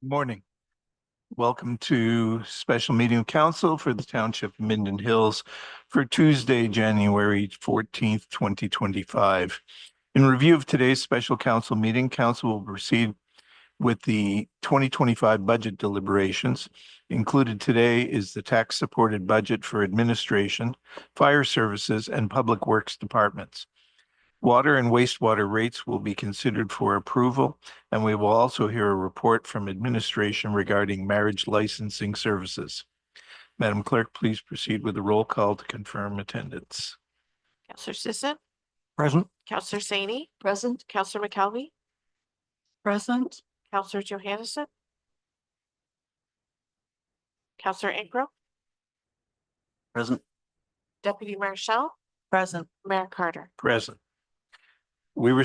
Morning. Welcome to special meeting of council for the Township of Minden Hills for Tuesday, January 14th, 2025. In review of today's special council meeting, council will proceed with the 2025 budget deliberations. Included today is the tax-supported budget for administration, fire services, and public works departments. Water and wastewater rates will be considered for approval, and we will also hear a report from administration regarding marriage licensing services. Madam Clerk, please proceed with the roll call to confirm attendance. Councillor Sisson, Present. Councillor Saini, Present. Councillor McKelvey, Present. Councillor Johannesson, Councillor Ingram, Present. Deputy Mayor Shell, Present. Mayor Carter. Present. We were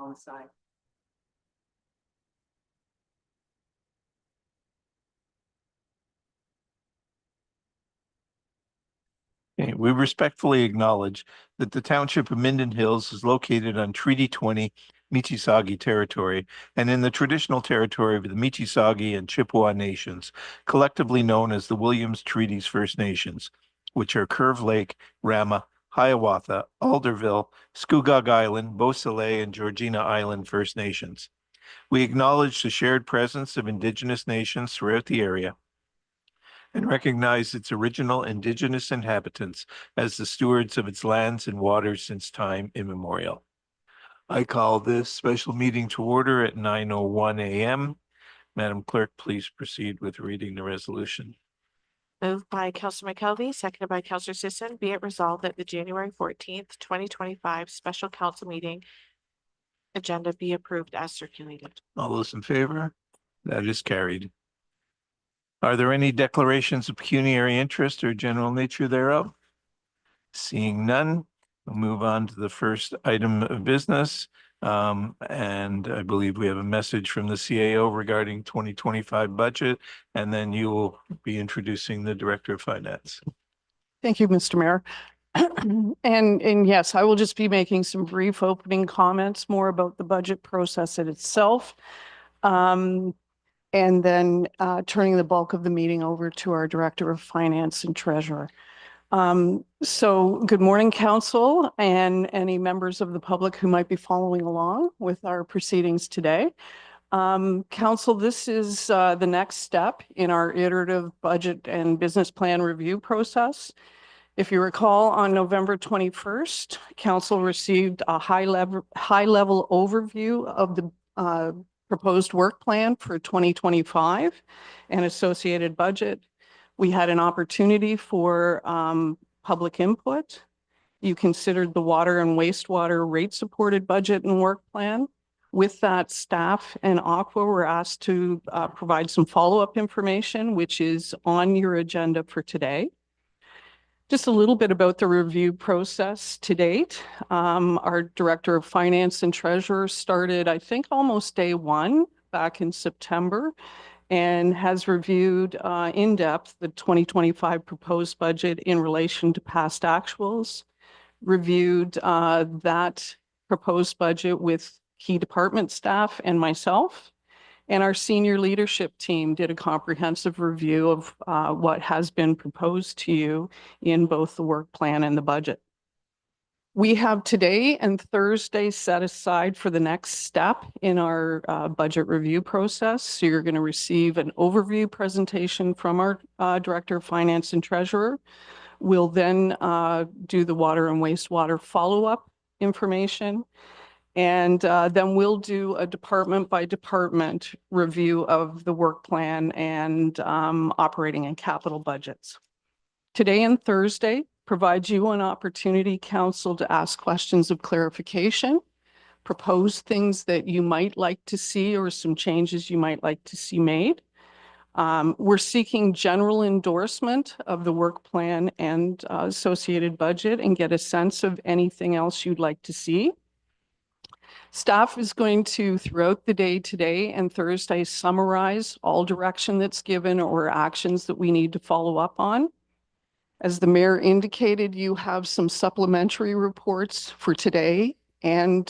On the side. We respectfully acknowledge that the Township of Minden Hills is located on Treaty 20 Michisagi territory and in the traditional territory of the Michisagi and Chippewa Nations, collectively known as the Williams Treaties First Nations, which are Curve Lake, Rama, Hiawatha, Alderville, Scugog Island, Beausoleil, and Georgina Island First Nations. We acknowledge the shared presence of Indigenous nations throughout the area and recognize its original Indigenous inhabitants as the stewards of its lands and waters since time immemorial. I call this special meeting to order at 9:01 a.m. Madam Clerk, please proceed with reading the resolution. Moved by Councillor McKelvey, seconded by Councillor Sisson. Be it resolved that the January 14th, 2025 special council meeting agenda be approved as circulated. All those in favor? That is carried. Are there any declarations of pecuniary interest or general nature thereof? Seeing none, we'll move on to the first item of business. And I believe we have a message from the CAO regarding 2025 budget, and then you will be introducing the Director of Finance. Thank you, Mr. Mayor. And yes, I will just be making some brief opening comments more about the budget process in itself. And then turning the bulk of the meeting over to our Director of Finance and Treasurer. So good morning, Council, and any members of the public who might be following along with our proceedings today. Council, this is the next step in our iterative budget and business plan review process. If you recall, on November 21st, Council received a high-level overview of the proposed work plan for 2025 and associated budget. We had an opportunity for public input. You considered the water and wastewater rate supported budget and work plan. With that, staff and Aqua were asked to provide some follow-up information, which is on your agenda for today. Just a little bit about the review process to date. Our Director of Finance and Treasurer started, I think, almost day one back in September and has reviewed in depth the 2025 proposed budget in relation to past actuals, reviewed that proposed budget with key department staff and myself. And our senior leadership team did a comprehensive review of what has been proposed to you in both the work plan and the budget. We have today and Thursday set aside for the next step in our budget review process. So you're going to receive an overview presentation from our Director of Finance and Treasurer. We'll then do the water and wastewater follow-up information. And then we'll do a department by department review of the work plan and operating and capital budgets. Today and Thursday provides you an opportunity, Council, to ask questions of clarification, propose things that you might like to see or some changes you might like to see made. We're seeking general endorsement of the work plan and associated budget and get a sense of anything else you'd like to see. Staff is going to, throughout the day today and Thursday, summarize all direction that's given or actions that we need to follow up on. As the Mayor indicated, you have some supplementary reports for today and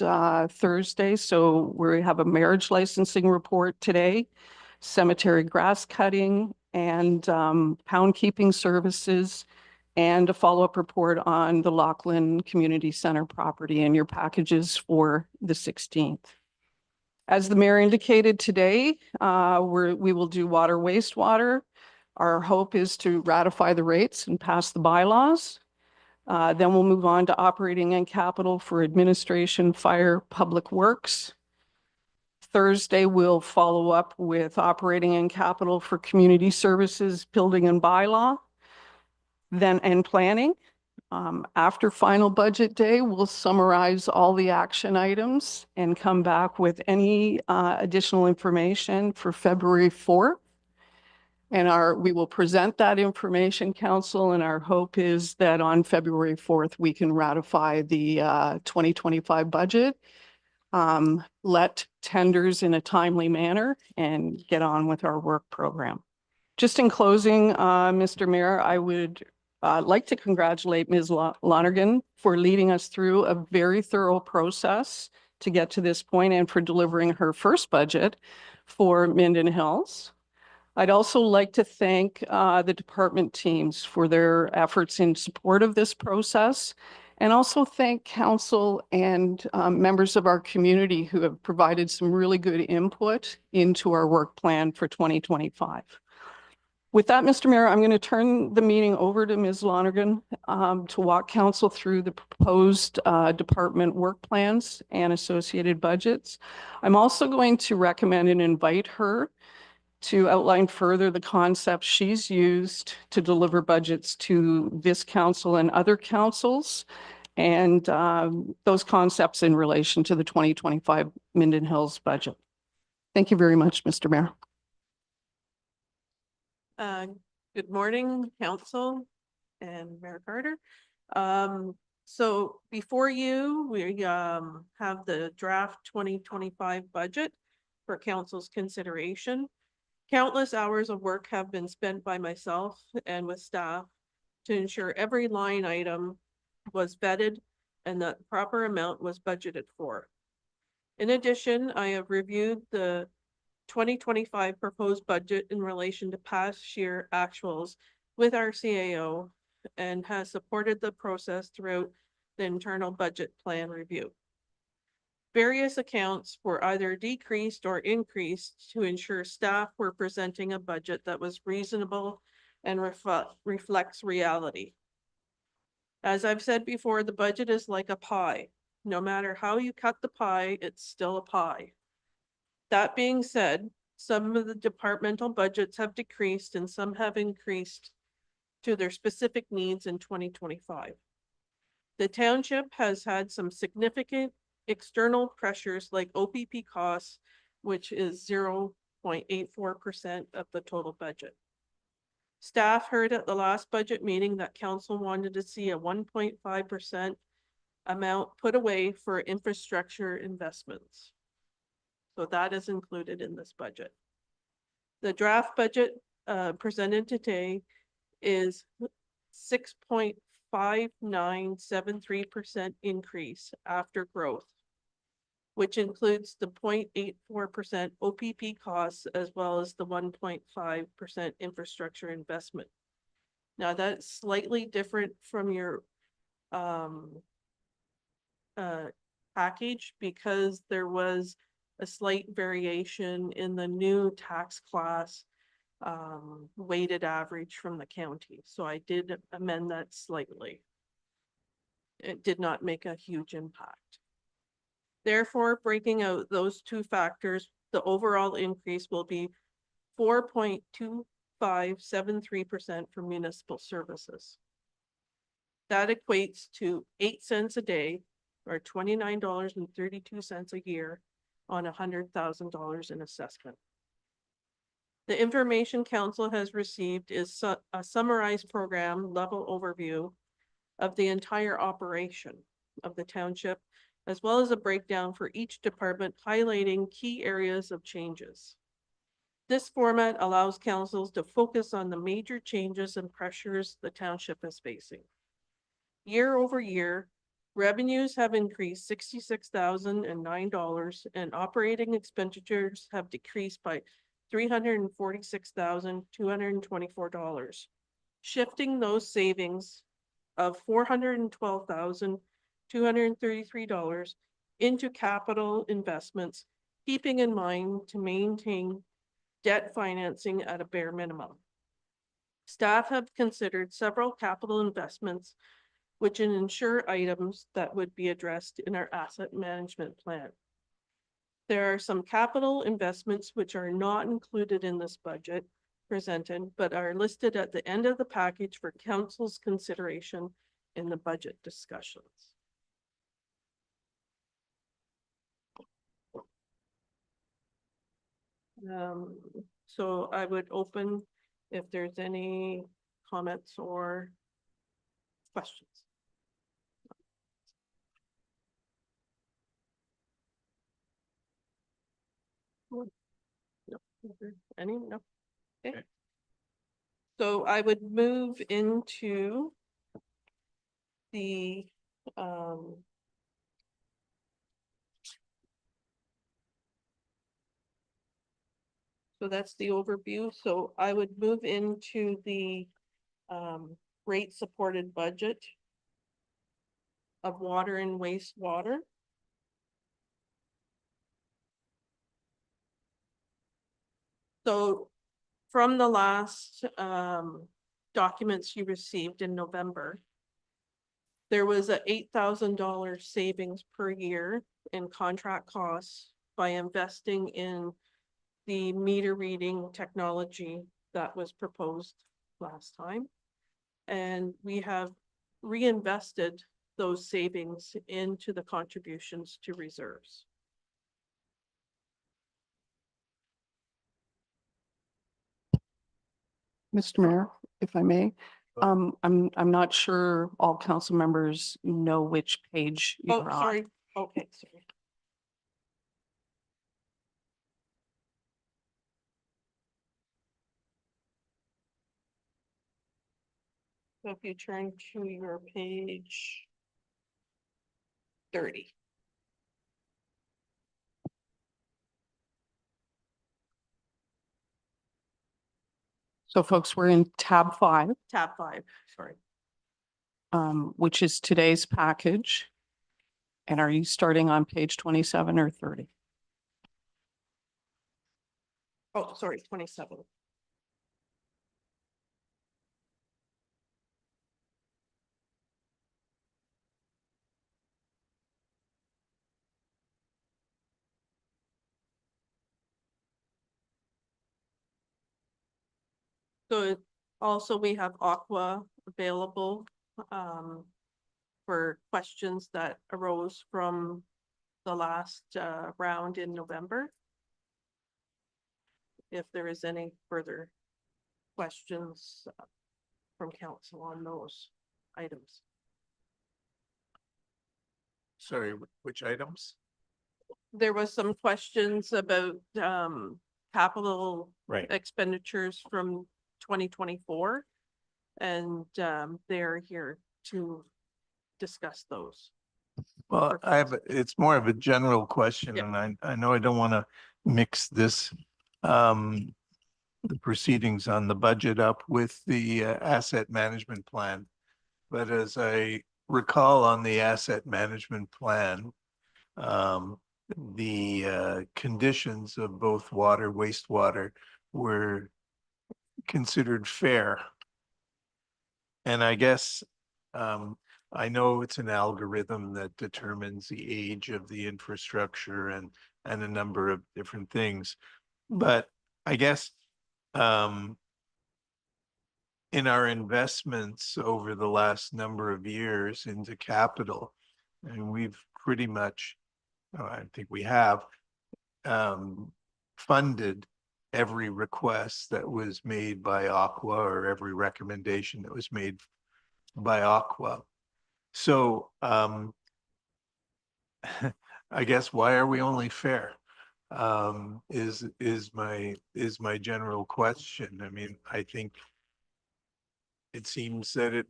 Thursday. So we have a marriage licensing report today, cemetery grass cutting, and pound keeping services, and a follow-up report on the Lachlan Community Center property in your packages for the 16th. As the mayor indicated today, we will do water wastewater. Our hope is to ratify the rates and pass the bylaws. Then we'll move on to operating and capital for administration, fire, public works. Thursday, we'll follow up with operating and capital for community services, building and bylaw, then and planning. After final budget day, we'll summarize all the action items and come back with any additional information for February 4th. And we will present that information, council, and our hope is that on February 4th, we can ratify the 2025 budget, let tenders in a timely manner, and get on with our work program. Just in closing, Mr. Mayor, I would like to congratulate Ms. Lonergan for leading us through a very thorough process to get to this point and for delivering her first budget for Minden Hills. I'd also like to thank the department teams for their efforts in support of this process, and also thank council and members of our community who have provided some really good input into our work plan for 2025. With that, Mr. Mayor, I'm going to turn the meeting over to Ms. Lonergan to walk council through the proposed department work plans and associated budgets. I'm also going to recommend and invite her to outline further the concepts she's used to deliver budgets to this council and other councils, and those concepts in relation to the 2025 Minden Hills budget. Thank you very much, Mr. Mayor. Good morning, council and Mayor Carter. So before you, we have the draft 2025 budget for council's consideration. Countless hours of work have been spent by myself and with staff to ensure every line item was vetted and that the proper amount was budgeted for. In addition, I have reviewed the 2025 proposed budget in relation to past year actuals with our CAO and has supported the process throughout the internal budget plan review. Various accounts were either decreased or increased to ensure staff were presenting a budget that was reasonable and reflects reality. As I've said before, the budget is like a pie. No matter how you cut the pie, it's still a pie. That being said, some of the departmental budgets have decreased and some have increased to their specific needs in 2025. The township has had some significant external pressures like OPP costs, which is 0.84% of the total budget. Staff heard at the last budget meeting that council wanted to see a 1.5% amount put away for infrastructure investments. So that is included in this budget. The draft budget presented today is 6.5973% increase after growth, which includes the 0.84% OPP costs as well as the 1.5% infrastructure investment. Now that's slightly different from your package because there was a slight variation in the new tax class weighted average from the county. So I did amend that slightly. It did not make a huge impact. Therefore, breaking out those two factors, the overall increase will be 4.2573% for municipal services. That equates to 8 cents a day or $29.32 a year on $100,000 in assessment. The information council has received is a summarized program level overview of the entire operation of the township, as well as a breakdown for each department highlighting key areas of changes. This format allows councils to focus on the major changes and pressures the township is facing. Year over year, Revenues have increased $66,009 and operating expenditures have decreased by $346,224. Shifting those savings of $412,233 into capital investments, keeping in mind to maintain debt financing at a bare minimum. Staff have considered several capital investments which ensure items that would be addressed in our asset management plan. There are some capital investments which are not included in this budget presented, but are listed at the end of the package for council's consideration in the budget discussions. So I would open if there's any comments or questions. No. Any? No. Okay. So I would move into the so that's the overview. So I would move into the rate supported budget of water and wastewater. So from the last documents you received in November, there was a $8,000 savings per year in contract costs by investing in the meter reading technology that was proposed last time. And we have reinvested those savings into the contributions to reserves. Mr. Mayor, if I may, I'm not sure all council members know which page Oh, you're on. sorry. Okay, sorry. So if you turn to your page 30. So folks, we're in tab 5, Tab 5, sorry. which is today's package. And are you starting on page 27 or 30? Oh, sorry, 27. Also we have Aqua available for questions that arose from the last round in November. If there is any further questions from council on those items. Sorry, which items? There was some questions about capital Right. expenditures from 2024. And they're here to discuss those. Well, it's more of a general question, Yeah. and I know I don't want to mix this, the proceedings on the budget up with the asset management plan. But as I recall on the asset management plan, the conditions of both water, wastewater were considered fair. And I guess I know it's an algorithm that determines the age of the infrastructure and a number of different things. But I guess in our investments over the last number of years into capital, and we've pretty much, I think we have funded every request that was made by Aqua or every recommendation that was made by Aqua. So I guess why are we only fair? Is my general question. I mean, I think it seems that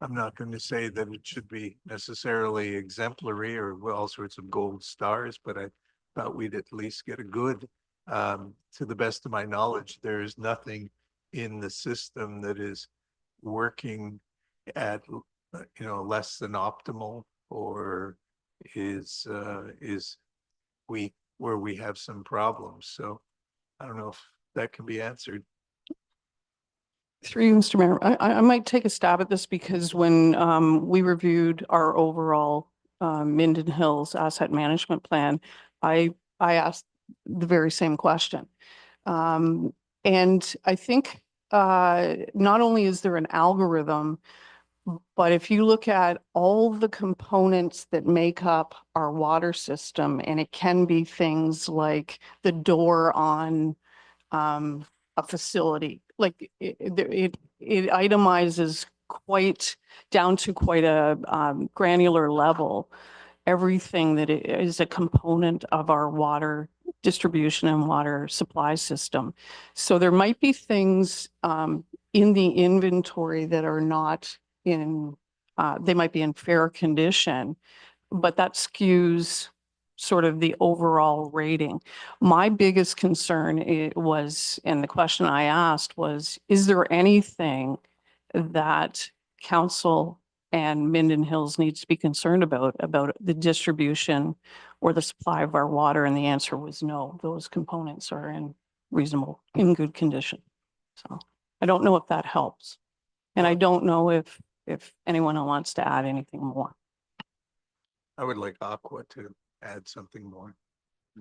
I'm not going to say that it should be necessarily exemplary or all sorts of gold stars, but I thought we'd at least get a good. To the best of my knowledge, there is nothing in the system that is working at, less than optimal or is where we have some problems. So I don't know if that can be answered. Through you, Mr. Mayor, I might take a stab at this because when we reviewed our overall Minden Hills Asset Management Plan, I asked the very same question. And I think not only is there an algorithm, but if you look at all the components that make up our water system, and it can be things like the door on a facility, like it itemizes quite down to quite a granular level, everything that is a component of our water distribution and water supply system. So there might be things in the inventory that are not in, they might be in fair condition, but that skews sort of the overall rating. My biggest concern was, and the question I asked was, is there anything that council and Minden Hills needs to be concerned about the distribution or the supply of our water? And the answer was no, those components are in good condition. So I don't know if that helps. And I don't know if anyone wants to add anything more. I would like Aqua to add something more.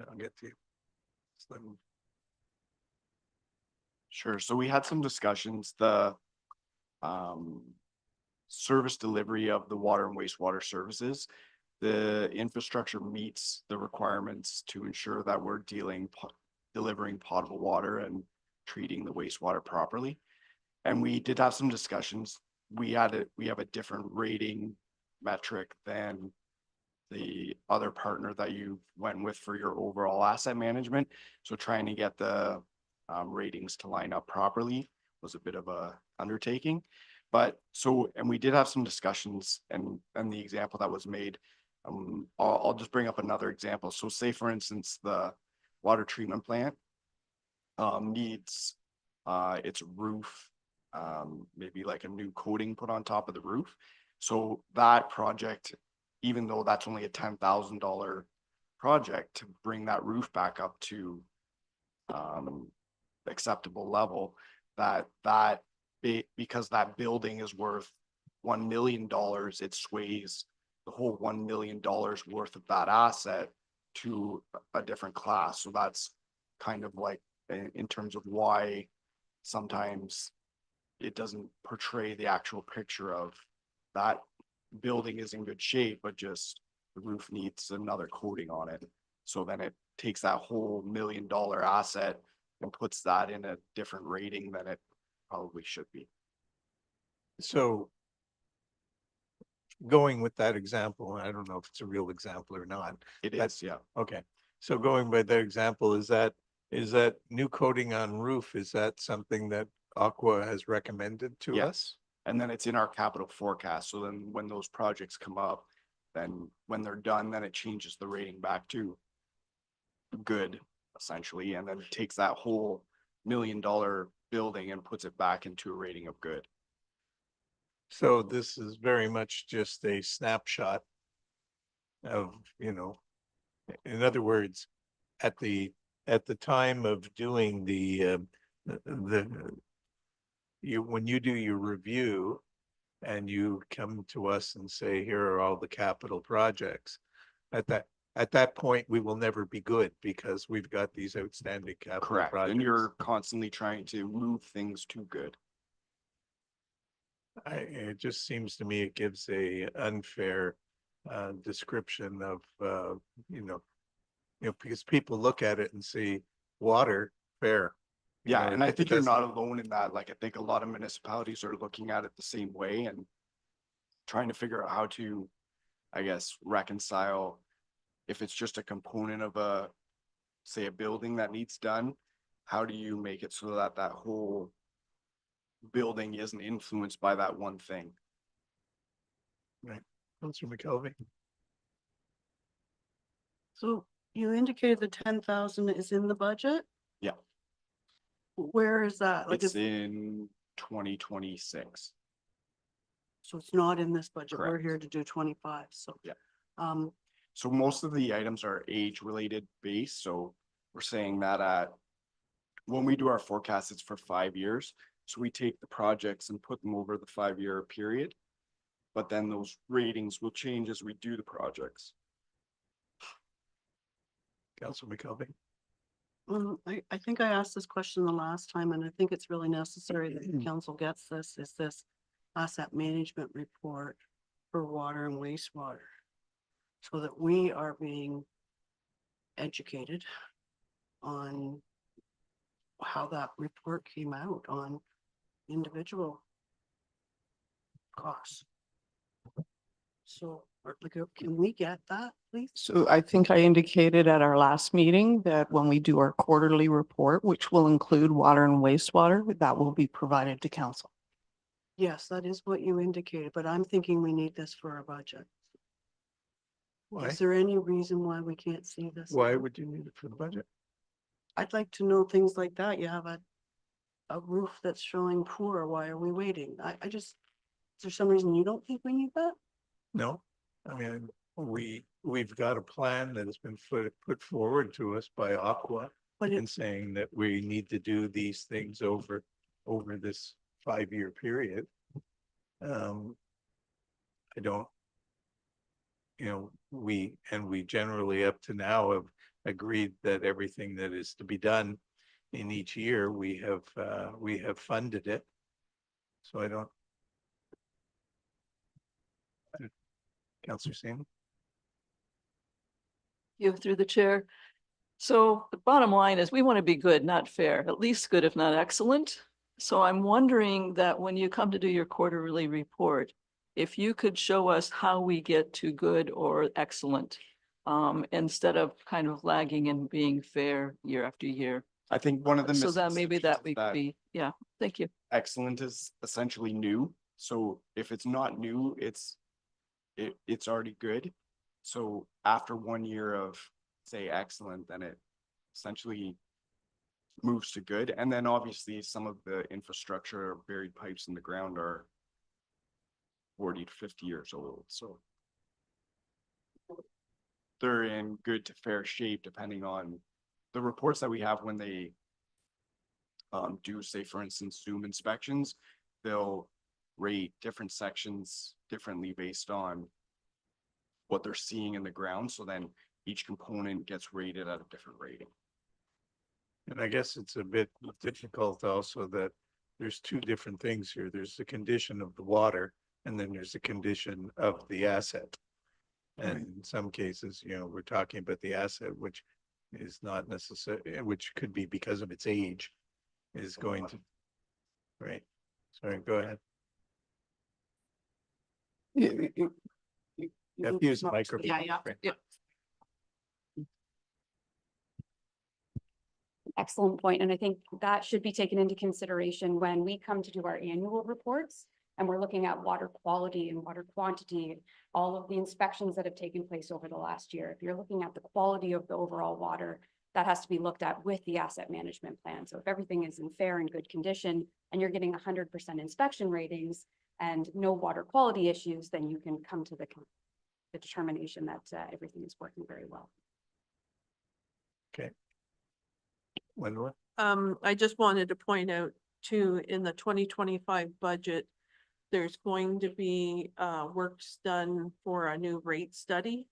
I'll get to you. Sure. So we had some discussions, the service delivery of the water and wastewater services. The infrastructure meets the requirements to ensure that we're delivering potable water and treating the wastewater properly. And we did have some discussions. We have a different rating metric than the other partner that you went with for your overall asset management. So trying to get the ratings to line up properly was a bit of a undertaking. But so, and we did have some discussions, and the example that was made, I'll just bring up another example. So say for instance, the water treatment plant needs its roof, maybe like a new coating put on top of the roof. So that project, even though that's only a $10,000 project to bring that roof back up to acceptable level, because that building is worth $1 million, it sways the whole $1 million worth of that asset to a different class. So that's kind of like in terms of why sometimes it doesn't portray the actual picture of that building is in good shape, but just the roof needs another coating on it. So then it takes that whole $1 million asset and puts that in a different rating than it probably should be. So going with that example, I don't know if it's a real example or not. It is, yeah. Okay, so going by that example, is that new coating on roof, is that something that Aqua has recommended to us? Yes. And then it's in our capital forecast. So then when those projects come up, then when they're done, then it changes the rating back to good, essentially, and then takes that whole $1 million building and puts it back into a rating of good. So this is very much just a snapshot of, in other words, at the time of doing when you do your review and you come to us and say, here are all the capital projects, at that point, we will never be good because we've got these outstanding capital Correct. projects. And you're constantly trying to move things to good. It just seems to me it gives a unfair description of, because people look at it and see water, fair. Yeah, and I think you're not alone in that. Like, I think a lot of municipalities are looking at it the same way and trying to figure out how to, I guess, reconcile if it's just a component of say a building that needs done, how do you make it so that that whole building isn't influenced by that one thing? Right. Counselor McKelvey. So you indicated the 10,000 is in the budget? Yeah. Where is that? Like, It's is, in 2026. so it's not in this budget. We're Correct. here to do 25, so. Yeah. Um, So most of the items are age related base, so we're saying that when we do our forecast, it's for 5 years. So we take the projects and put them over the 5-year period. But then those ratings will change as we do the projects. Counselor McKelvey. I think I asked this question the last time, and I think it's really necessary that the council gets this, is this asset management report for water and wastewater. So that we are being educated on how that report came out on individual costs. So, can we get that, please? So I think I indicated at our last meeting that when we do our quarterly report, which will include water and wastewater, that will be provided to council. Yes, that is what you indicated, but I'm thinking we need this for our budget. Why? Is there any reason why we can't see this? Why now? would you need it for the budget? I'd like to know things like that. You have a roof that's showing poor. Why are we waiting? I just, is there some reason you don't think we need that? No, I mean, we've got a plan that has been put forward to us by Aqua But and it's, saying that we need to do these things over this 5-year period. I don't, we generally up to now have agreed that everything that is to be done in each year, we have funded it. So I don't. Counselor Sam. You through the chair. So the bottom line is we want to be good, not fair, at least good, if not excellent. So I'm wondering that when you come to do your quarterly report, if you could show us how we get to good or excellent, instead of kind of lagging and being fair year after year. I think one of the So that maybe that misconceptions we is could be, yeah, thank you. excellent is essentially new. So if it's not new, it's already good. So after 1 year of say excellent, then it essentially moves to good. And then obviously some of the infrastructure, buried pipes in the ground are 40 to 50 years old. So they're in good to fair shape depending on the reports that we have when they do say, for instance, Zoom inspections. They'll rate different sections differently based on what they're seeing in the ground. So then each component gets rated at a different rating. And I guess it's a bit difficult also that there's two different things here. There's the condition of the water and then there's the condition of the asset. And in some cases, we're talking about the asset, which is not necessary, which could be because of its age is going to, right? Sorry, go ahead. You have to use the microphone. Yeah. Excellent point. And I think that should be taken into consideration when we come to do our annual reports and we're looking at water quality and water quantity, all of the inspections that have taken place over the last year. If you're looking at the quality of the overall water, that has to be looked at with the asset management plan. So if everything is in fair and good condition and you're getting 100% inspection ratings and no water quality issues, then you can come to the determination that everything is working very well. Okay. Wendell? I just wanted to point out too, in the 2025 budget, there's going to be works done for a new rate study.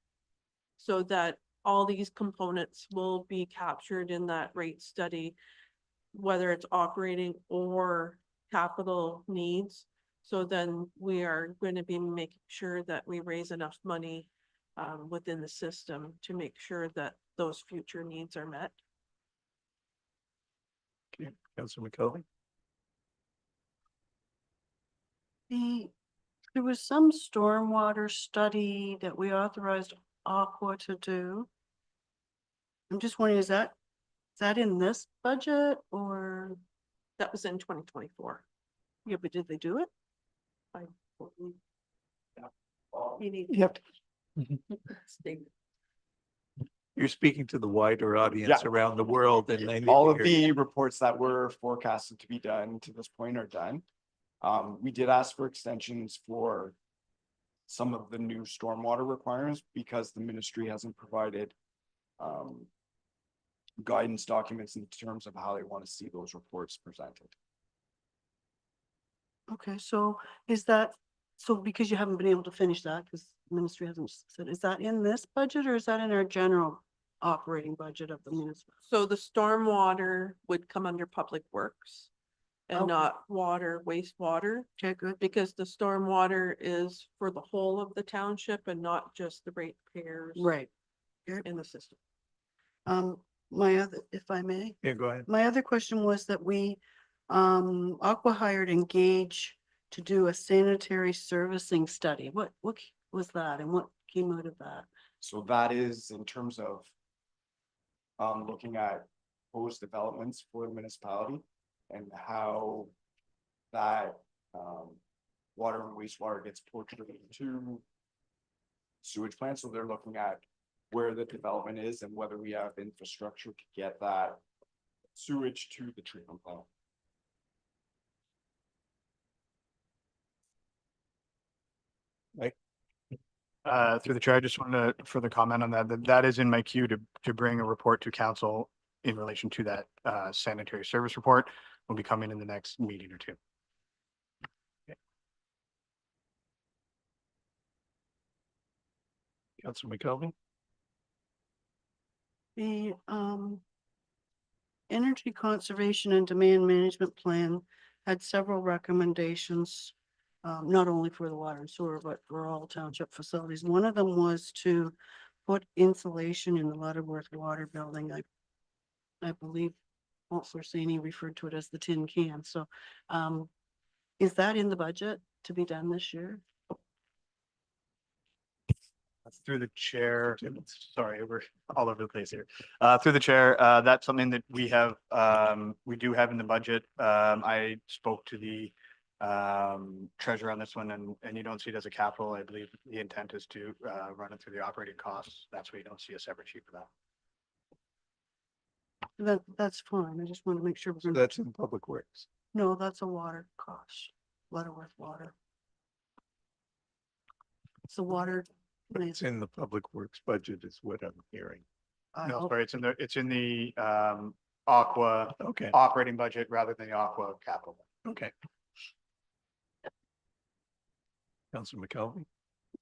So that all these components will be captured in that rate study, whether it's operating or capital needs. So then we are going to be making sure that we raise enough money within the system to make sure that those future needs are met. Okay, Councilor McKelvey? There was some stormwater study that we authorized Aqua to do. I'm just wondering, is that in this budget or? That was in 2024. Yeah, but did they do it? I believe. You need Yep. Stay- You're speaking to the wider audience Yeah. around the world and they need All to of hear you. the reports that were forecasted to be done to this point are done. We did ask for extensions for some of the new stormwater requirements because the ministry hasn't provided guidance documents in terms of how they want to see those reports presented. Okay, so is that, so because you haven't been able to finish that, because ministry hasn't said, is that in this budget or is that in our general operating budget of the municipal? So the stormwater would come under public works and Okay. not water, wastewater, Okay, good. because the stormwater is for the whole of the township and not just the ratepayers Right. in the system. My other, if I may, Yeah, go ahead. my other question was that we, Aqua hired Engage to do a sanitary servicing study. What was that and what came out of that? So that is in terms of looking at proposed developments for the municipality and how that water and wastewater gets portrayed to sewage plants. So they're looking at where the development is and whether we have infrastructure to get that sewage to the treatment plant. Through the chair, I just wanted to further comment on that, that is in my queue to bring a report to council in relation to that sanitary service report. Will be coming in the next meeting or two. Councilor McKelvey? The energy conservation and demand management plan had several recommendations, not only for the water and sewer, but for all township facilities. One of them was to put insulation in the Lutterworth Water Building. I believe Councillor Saney referred to it as the tin can. So is that in the budget to be done this year? Through the chair, sorry, we're all over the place here. Through the chair, that's something that we have, we do have in the budget. I spoke to the treasurer on this one and you don't see it as a capital. I believe the intent is to run it through the operating costs. That's why you don't see a separate sheet for that. That's fine. I just want to make sure. So that's in Public Works. No, that's a water cost, Lutterworth Water. It's a water. It's in the Public Works budget is what I'm hearing. No, sorry, it's in the Aqua Okay, operating budget rather than the Aqua capital. okay. Councilor McKelvey?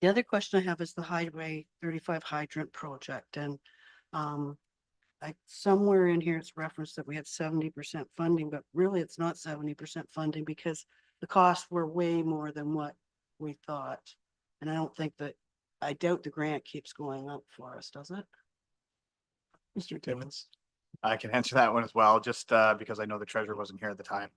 The other question I have is the Highway 35 hydrant project and somewhere in here it's referenced that we had 70% funding, but really it's not 70% funding because the costs were way more than what we thought. And I doubt the grant keeps going up for us, does it? Mr. Timmons? I can answer that one as well, just because I know the treasurer wasn't here at the time.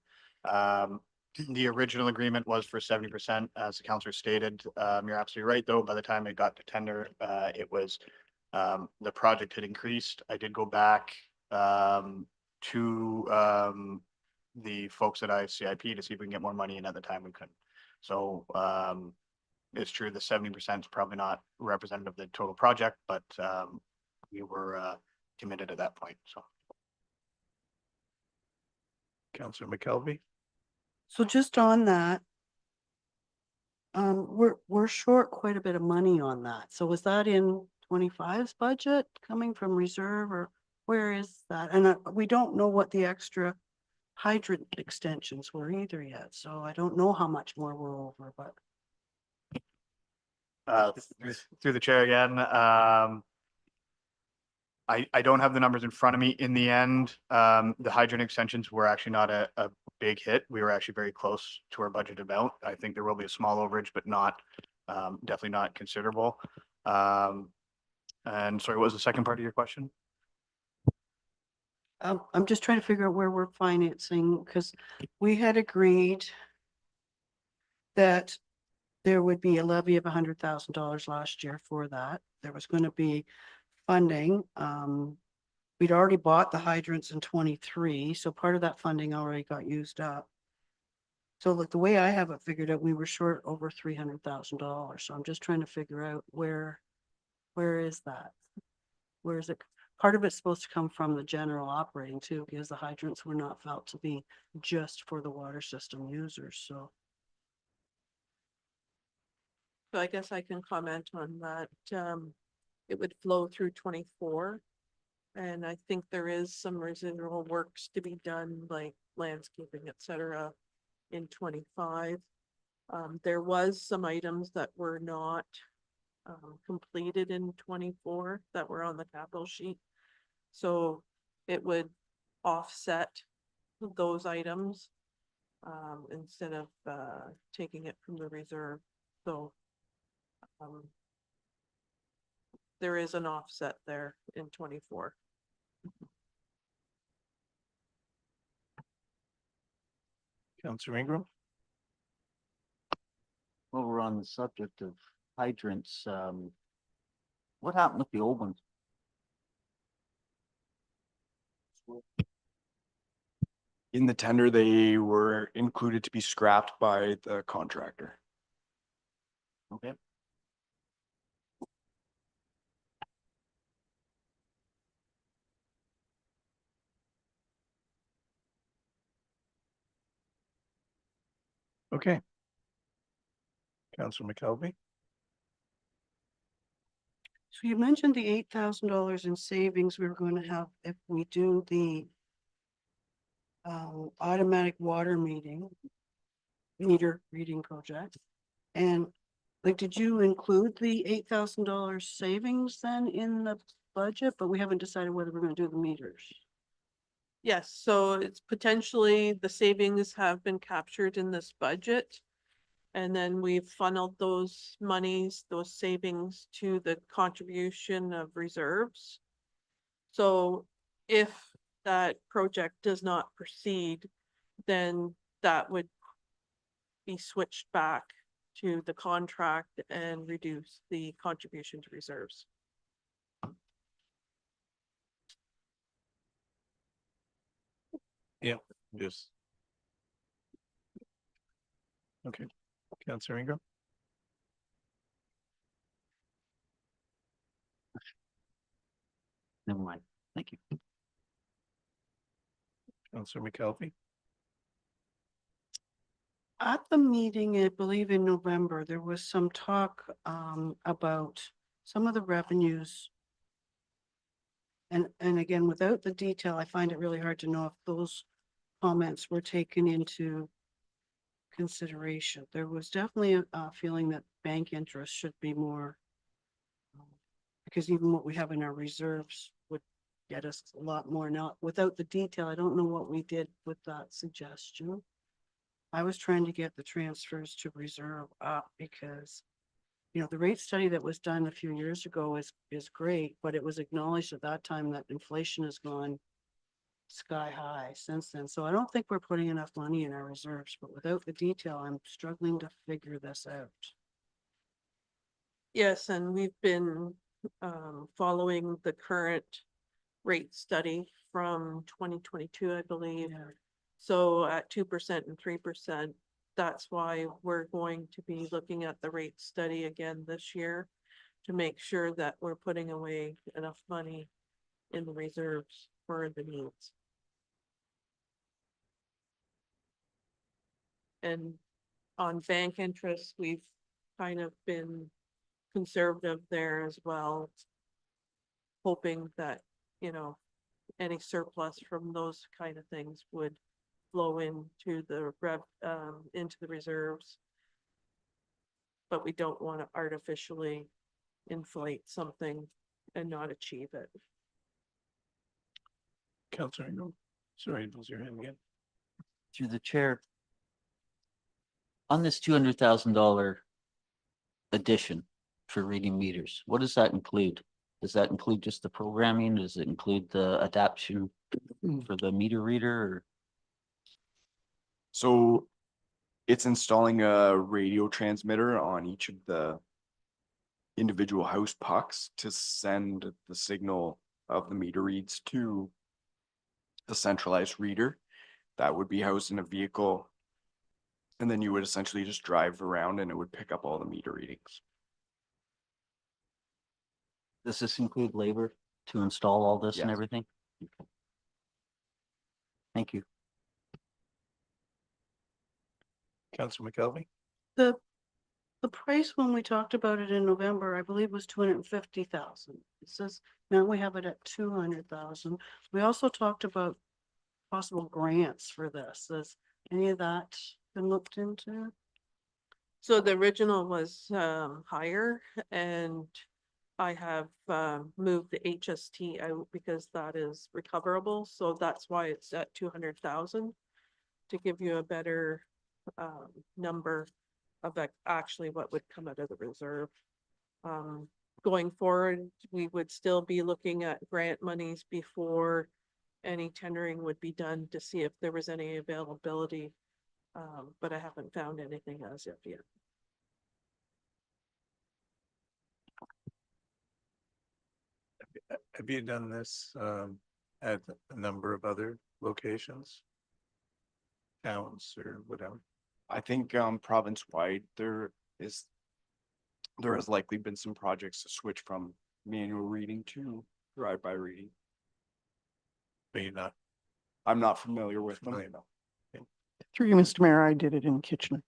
The original agreement was for 70%, as the councillor stated. You're absolutely right, though. By the time it got to tender, it was the project had increased. I did go back to the folks at ICIP to see if we can get more money, and at the time we couldn't. So it's true the 70% is probably not representative of the total project, but we were committed at that point. So. Councilor McKelvey? So just on that, we're short quite a bit of money on that. So was that in 25's budget coming from reserve or where is that? And we don't know what the extra hydrant extensions were either yet. So I don't know how much more we're over, but. Through the chair again, I don't have the numbers in front of me. In the end, the hydrant extensions were actually not a big hit. We were actually very close to our budget amount. I think there will be a small overage, but not definitely not considerable. And sorry, what was the second part of your question? I'm just trying to figure out where we're financing, because we had agreed that there would be a levy of $100,000 last year for that. There was going to be funding. We'd already bought the hydrants in 23, so part of that funding already got used up. So like the way I have it figured out, we were short over $300,000. So I'm just trying to figure out where is that? Where is it? Part of it's supposed to come from the general operating too, because the hydrants were not felt to be just for the water system users, so. So I guess I can comment on that. It would flow through 24. And I think there is some residual works to be done, like landscaping, et cetera, in 25. There was some items that were not completed in 24 that were on the capital sheet. So it would offset those items instead of taking it from the reserve. So there is an offset there in 24. Counselor Ingram? While we're on the subject of hydrants, what happened with the old ones? In the tender, they were included to be scrapped by the contractor. Okay. Okay. Counselor McKelvey? So you mentioned the $8,000 in savings we were going to have if we do the automatic water meter reading project. And like, did you include the $8,000 savings then in the budget? But we haven't decided whether we're gonna do the meters. Yes, so it's potentially the savings have been captured in this budget. And then we've funneled those monies, those savings to the contribution of reserves. So if that project does not proceed, then that would be switched back to the contract and reduce the contribution to reserves. Yeah, yes. Okay, Counselor Ingram? Never mind. Thank you. Counselor McKelvey? At the meeting, I believe in November, there was some talk about some of the revenues. And again, without the detail, I find it really hard to know if those comments were taken into consideration. There was definitely a feeling that bank interest should be more, because even what we have in our reserves would get us a lot more. Now, without the detail, I don't know what we did with that suggestion. I was trying to get the transfers to reserve up because, you know, the rate study that was done a few years ago is great, but it was acknowledged at that time that inflation has gone sky high since then. So I don't think we're putting enough money in our reserves, but without the detail, I'm struggling to figure this out. Yes, and we've been following the current rate study from 2022, I believe. Yeah. So at 2% and 3%, that's why we're going to be looking at the rate study again this year to make sure that we're putting away enough money in the reserves for the needs. And on bank interest, we've kind of been conservative there as well, hoping that, you know, any surplus from those kind of things would flow into the into the reserves. But we don't want to artificially inflate something and not achieve it. Counselor Ingram? Sorry, raise your hand again. Through the chair. On this $200,000 addition for reading meters, what does that include? Does that include just the programming? Does it include the adaptation for the meter reader? Or? So it's installing a radio transmitter on each of the individual house pucks to send the signal of the meter reads to the centralized reader that would be housed in a vehicle And then you would essentially just drive around and it would pick up all the meter readings. Does this include labor to install all this and Yes. everything? Thank you. Councillor McKelvey? The, the price when we talked about it in November, I believe was 250,000. It says now we have it at 200,000. We also talked about possible grants for this. Has any of that been looked into? So the original was higher, and I have moved the HST out because that is recoverable, so that's why it's at 200,000. To give you a better number of actually what would come out of the reserve. Going forward, we would still be looking at grant monies before any tendering would be done to see if there was any availability. But I haven't found anything as of yet. Have you done this at a number of other locations? Towns or whatever? I think province-wide, there has likely been some projects to switch from manual reading to drive-by reading. But you're not I'm not familiar with them. familiar enough. Through you, Mr. Mayor, I did it in Kitchener.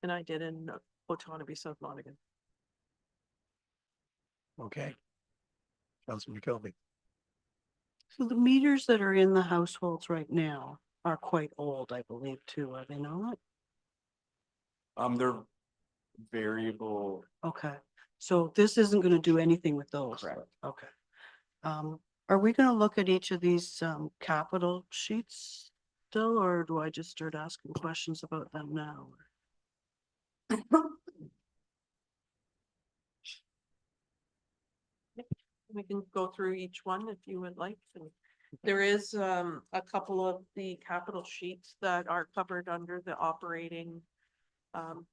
And I did in Otonabee, South Monaghan. Okay. Councillor McKelvey? So the meters that are in the households right now are quite old, I believe, too, are they not? They're variable. Okay, so this isn't gonna do anything with those? Correct. Okay. Are we gonna look at each of these capital sheets still, or do I just start asking questions about them now? We can go through each one if you would like. And there is a couple of the capital sheets that are covered under the operating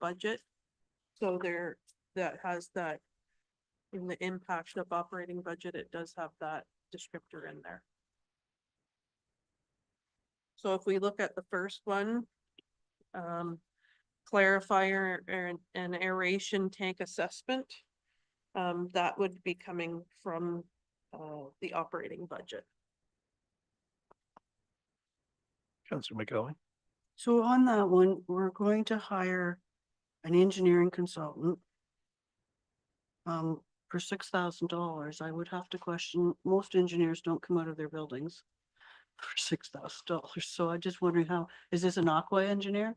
budget. So there, that has that in the impact of operating budget, it does have that descriptor in there. So if we look at the first one, clarifier and aeration tank assessment, that would be coming from the operating budget. Councillor McKelvey? So on that one, we're going to hire an engineering consultant for $6,000. I would have to question, most engineers don't come out of their buildings for $6,000. So I just wondering how, is this an aqua engineer?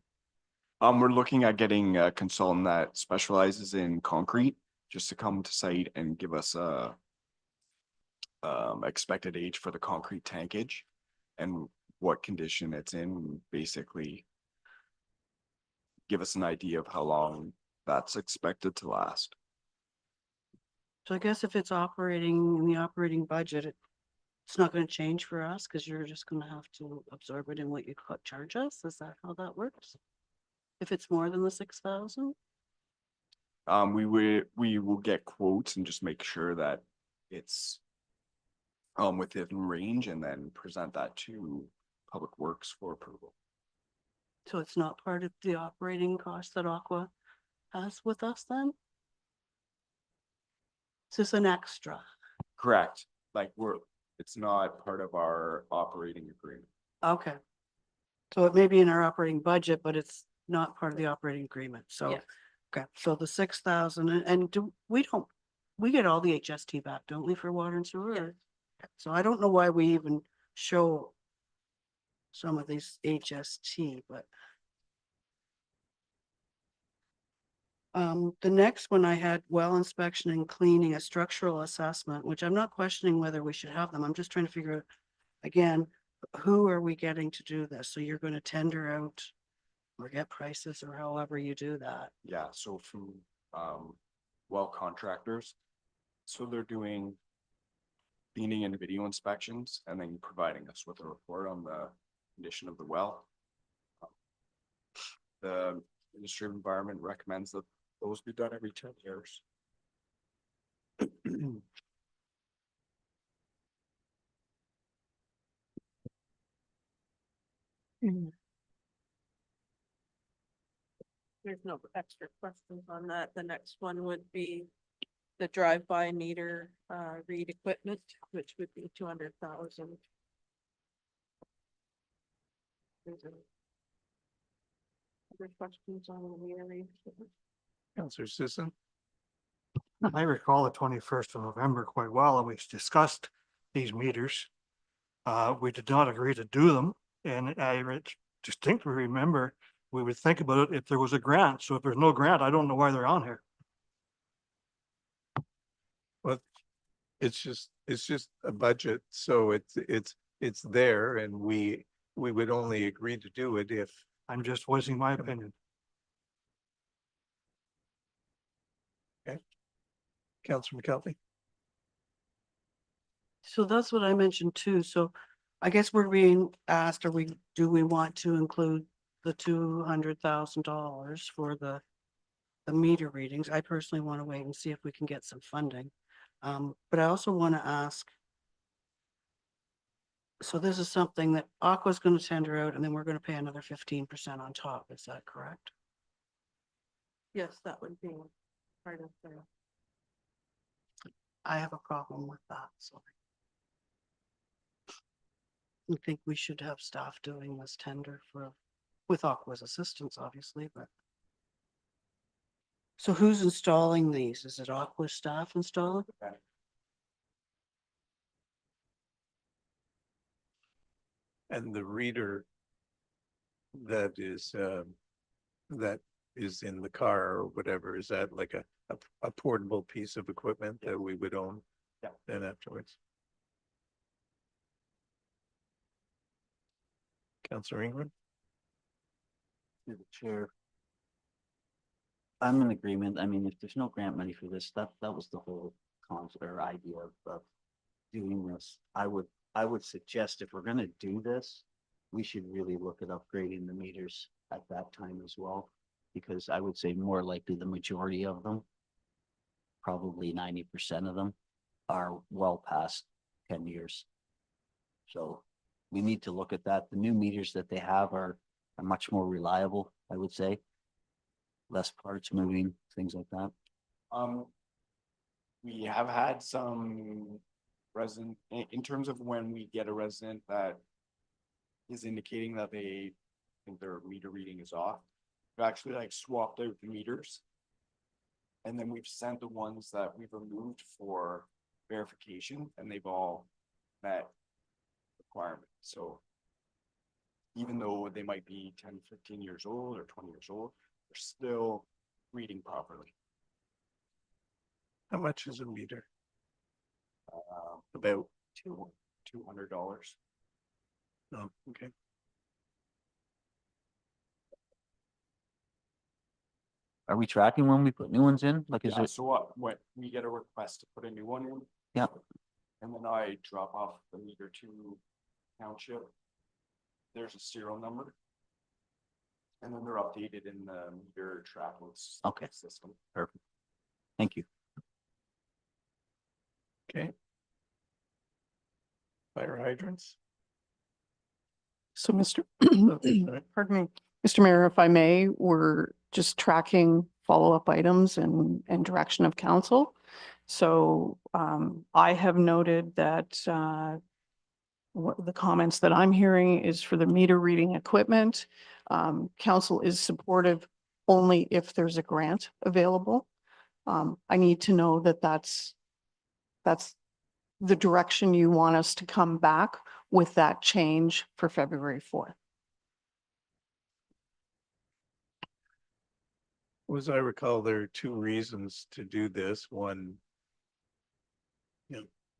We're looking at getting a consultant that specializes in concrete, just to come to site and give us a expected age for the concrete tankage and what condition it's in, basically give us an idea of how long that's expected to last. So I guess if it's operating in the operating budget, it's not going to change for us because you're just going to have to absorb it in what you charge us. Is that how that works? If it's more than the 6,000? We will get quotes and just make sure that it's within range and then present that to Public Works for approval. So it's not part of the operating cost that Aqua has with us then? Is this an extra? Correct. Like it's not part of our operating agreement. Okay. So it may be in our operating budget, but it's not part of the operating agreement. So, Yes. okay, so the 6,000 and we get all the HST back, don't we, for water and sewer? Yes. So I don't know why we even show some of these HST, but the next one I had well inspection and cleaning, a structural assessment, which I'm not questioning whether we should have them. I'm just trying to figure out, again, who are we getting to do this? So you're going to tender out or get prices or however you do that. Yeah, so from well contractors. So they're doing cleaning and video inspections and then providing us with a report on the condition of the well. The Ministry of Environment recommends that those be done every 10 years. there's no extra questions on that. The next one would be the drive-by meter, read equipment, which would be 200,000. Other questions on the meter read equipment? Counselor Sisson, I recall the 21st of November quite well, and we discussed these meters. We did not agree to do them, and distinctly remember we would think about it if there was a grant. So if there's no grant, I don't know why they're on here. well, it's just a budget, so it's there, and we would only agree to do it if, I'm just voicing my opinion. Counselor McKelvey. So that's what I mentioned too. So I guess we're being asked, do we want to include the $200,000 for the meter readings? I personally want to wait and see if we can get some funding. But I also want to ask, so this is something that Aqua's going to tender out, and then we're going to pay another 15% on top. Is that correct? Yes, that would be part of the. I have a problem with that, so. I think we should have staff doing this tender with Aqua's assistance, obviously, but. So who's installing these? Is it Aqua staff installing? And the reader that is in the car or whatever, is that like a portable piece of equipment that we would own? Yeah. Then afterwards. Counselor Ingram? Through the chair. I'm in agreement. I mean, if there's no grant money for this, that was the whole concept or idea of doing this. I would suggest if we're gonna do this, we should really look at upgrading the meters at that time as well. Because I would say more likely the majority of them, probably 90% of them, are well past 10 years. So we need to look at that. The new meters that they have are much more reliable, I would say. Less parts moving, things like that. We have had some resident, in terms of when we get a resident that is indicating that they think their meter reading is off, we've actually like swapped out the meters. And then we've sent the ones that we've removed for verification, and they've all met requirements. So even though they might be 10, 15 years old or 20 years old, they're still reading properly. How much is a meter? About $200. Oh, okay. Are we tracking when we put new ones in? Like, is Yeah, it? so what, when we get a request to put a new one in. Yeah. And then I drop off the meter to Township. There's a serial number. And then they're updated in the meter tracking Okay. system. Perfect. Thank you. Okay. Fire hydrants? So Mr. Sorry. Pardon me, Mr. Mayor, if I may, we're just tracking follow-up items and direction of council. So I have noted that what the comments that I'm hearing is for the meter reading equipment. Council is supportive only if there's a grant available. I need to know that that's the direction you want us to come back with that change for February 4th. As I recall, there are two reasons to do this. One,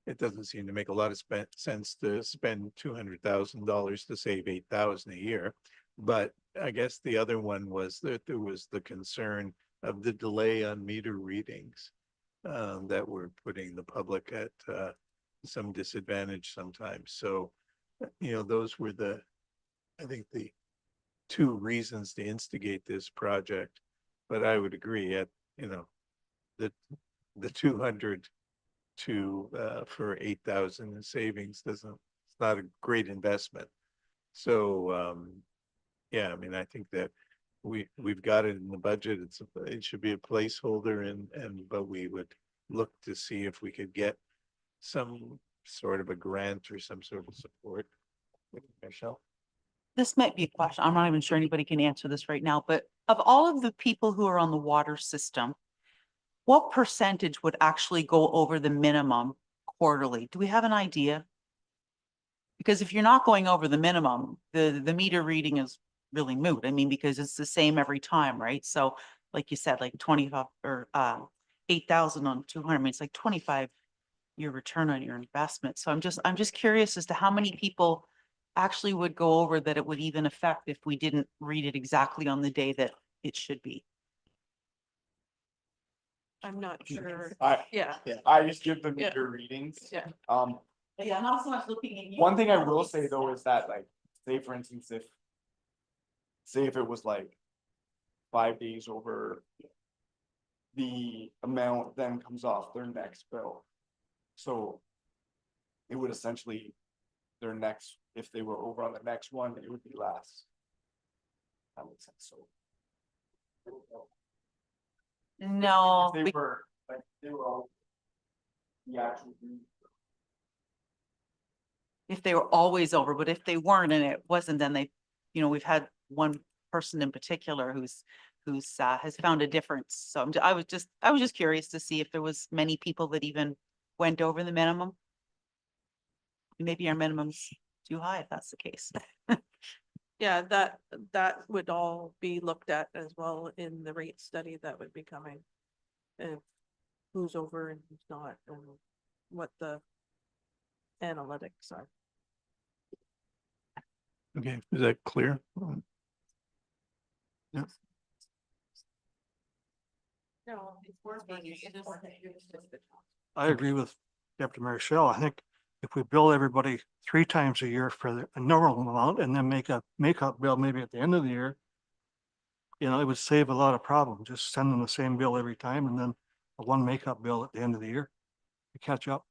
it doesn't seem to make a lot of sense to spend $200,000 to save 8,000 a year. But I guess the other one was that there was the concern of the delay on meter readings that were putting the public at some disadvantage sometimes. So, those were I think the two reasons to instigate this project. But I would agree at, that the 200 for 8,000 in savings it's not a great investment. So, yeah, I mean, I think that we've got it in the budget. It should be a placeholder but we would look to see if we could get some sort of a grant or some sort of support. Michelle? This might be a question. I'm not even sure anybody can answer this right now, but of all of the people who are on the water system, what percentage would actually go over the minimum quarterly? Do we have an idea? Because if you're not going over the minimum, the meter reading is really moot. I mean, because it's the same every time, right? So like you said, like 25 or 8,000 on 200, I mean, it's like 25 year return on your investment. So I'm just curious as to how many people actually would go over that it would even affect if we didn't read it exactly on the day that it should be. I'm not sure. Yeah, Yeah, I just give the Yeah. meter readings. Yeah. But yeah, not so much looking at you. One thing I will say though is that like, say for instance, say if it was like 5 days over, the amount then comes off their next bill. So it would essentially, their next, if they were over on the next one, it would be less. That makes sense, so. No, If they were, like, they were all. The actual. if they were always over, but if they weren't and it wasn't, then they, you know, we've had one person in particular who's has found a difference. So I was just curious to see if there was many people that even went over the minimum. Maybe our minimum's too high if that's the case. yeah, that would all be looked at as well in the rate study that would be coming. And who's over and who's not, and what the analytics are. Okay, is that clear? Yeah. No, I agree with Deputy Mayor Shell. I think if we bill everybody 3 times a year for a normal amount and then make a makeup bill maybe at the end of the year, you know, it would save a lot of problems. Just send them the same bill every time and then a one makeup bill at the end of the year to catch up.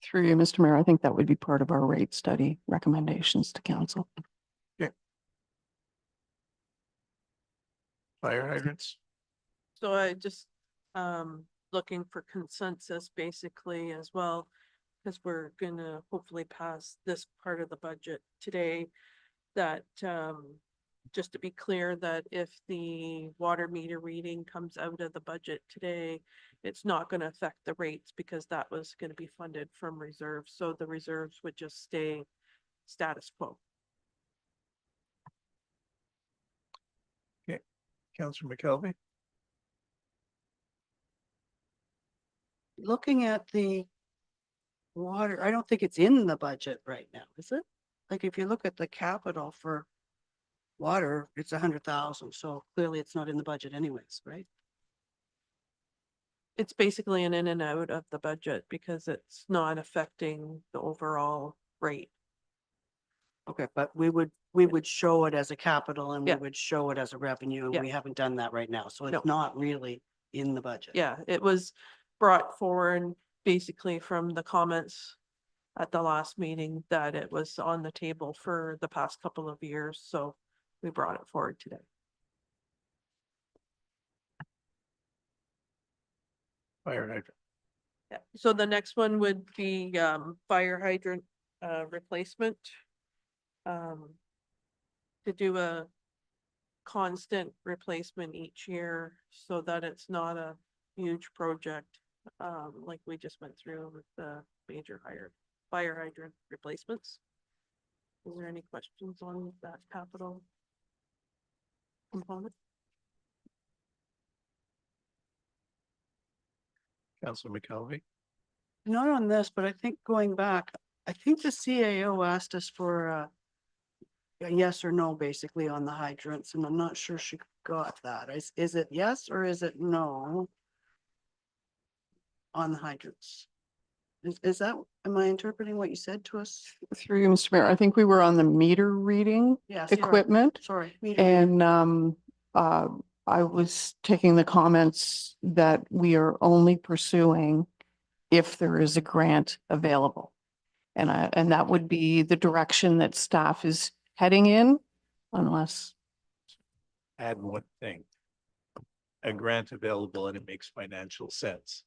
Through you, Mr. Mayor, I think that would be part of our rate study recommendations to council. Fire hydrants? So I just, looking for consensus basically as well, because we're gonna hopefully pass this part of the budget today. That, just to be clear that if the water meter reading comes out of the budget today, it's not gonna affect the rates because that was gonna be funded from reserves. So the reserves would just stay status quo. Councillor McKelvey? Looking at the water, I don't think it's in the budget right now, is it? Like if you look at the capital for water, it's 100,000, so clearly it's not in the budget anyways, right? It's basically an in and out of the budget because it's not affecting the overall rate. Okay, but we would show it as a capital and we Yeah. would show it as a revenue, and Yeah. we haven't done that right now, so No. it's not really in the budget. Yeah, it was brought forward basically from the comments at the last meeting that it was on the table for the past couple of years, so we brought it forward today. Fire hydrant. Yeah, so the next one would be fire hydrant replacement. To do a constant replacement each year so that it's not a huge project. Like we just went through with the major fire hydrant replacements. Is there any questions on that capital component? Councillor McKelvey? Not on this, but I think going back, I think the CAO asked us for a yes or no, basically, on the hydrants, and I'm not sure she got that. Is it yes or is it no? On the hydrants? Is that, am I interpreting what you said to us? Through you, Mr. Mayor, I think we were on the meter reading Yes. you're right. equipment. Sorry. meter reading. And I was taking the comments that we are only pursuing if there is a grant available. And that would be the direction that staff heading in unless, Add one thing. A grant available and it makes financial sense.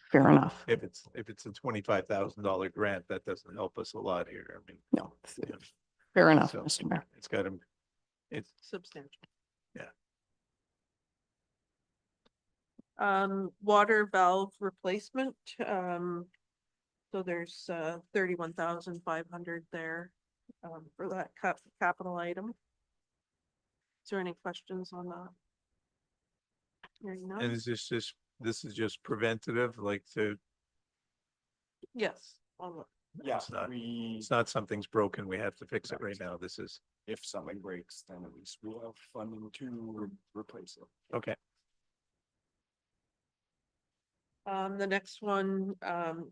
fair enough. If it's a $25,000 grant, that doesn't help us a lot here. I mean, No, fair enough, So- Mr. Mayor. it's got to, it's, Substantial. Yeah. Water valve replacement, so there's 31,500 there, for that capital item. Is there any questions on that? Hearing none? and is this is just preventative, like to, Yes. on the- Yeah, It's not- we, it's not something's broken, we have to fix it right now. This is, if something breaks, then at least we'll have funding to replace it. okay. The next one,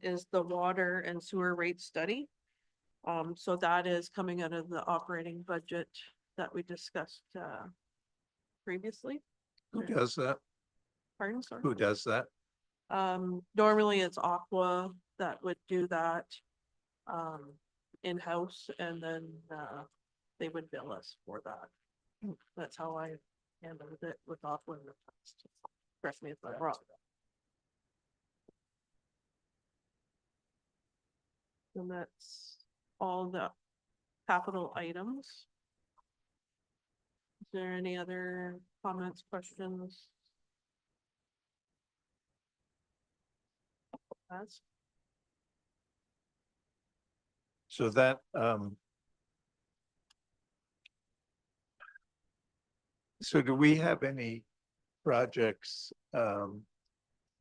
is the water and sewer rate study. So that is coming out of the operating budget that we discussed, previously. Who does that? Pardon, sorry? Who does that? Normally it's Aqua that would do that, in-house, and then, they would bill us for that. That's how I handled it with Aqua in the past. Correct me if I'm wrong. And that's all the capital items. Is there any other comments, questions? That's So that, so do we have any projects,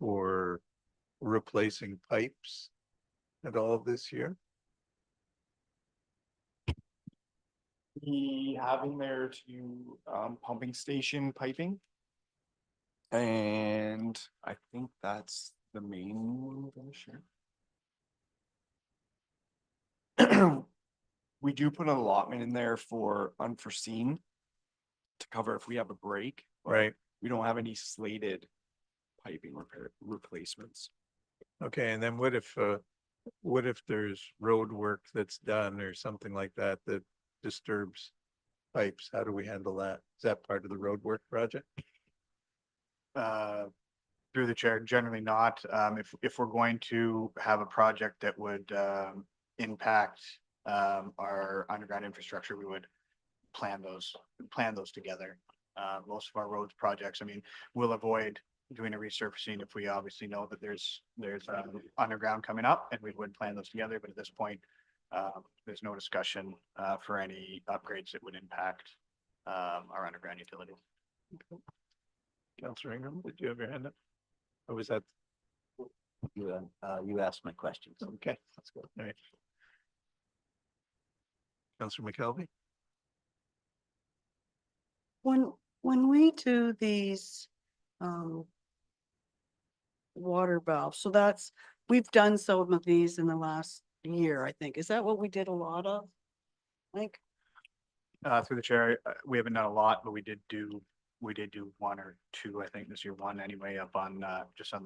for replacing pipes at all this year? We have in there to pumping station piping. And I think that's the main one for sure. We do put an allotment in there for unforeseen to cover if we have a break. but Right, We don't have any slated piping repair replacements. okay, and then what if there's road work that's done or something like that that disturbs pipes? How do we handle that? Is that part of the road work project? Through the chair, generally not. If we're going to have a project that would impact our underground infrastructure, we would plan those together. Most of our roads projects, I mean, we'll avoid doing a resurfacing if we obviously know that there's underground coming up, and we would plan those together. But at this point, there's no discussion for any upgrades that would impact our underground utilities. Councilor Ingram, did you have your hand up? Or was that, You asked my questions. okay, let's go. All right. Councilor McKelvey? When we do these, water valves, so we've done some of these in the last year, I think. Is that what we did a lot of? Like, Through the chair, we haven't done a lot, but we did do one or two, I think this year, one anyway, up on, just on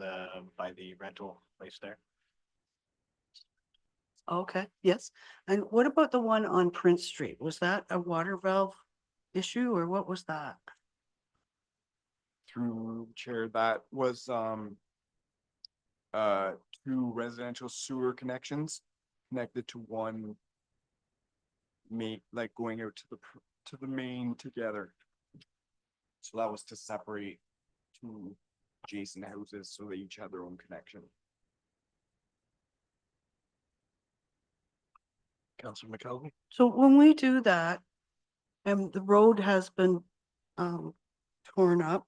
by the rental place there. okay, yes. And what about the one on Prince Street? Was that a water valve issue or what was that? Through chair, that was two residential sewer connections connected to one main, like going out to the main together. So that was to separate two adjacent houses so they each had their own connection. Councilor McKelvey? So when we do that, and the road has been torn up,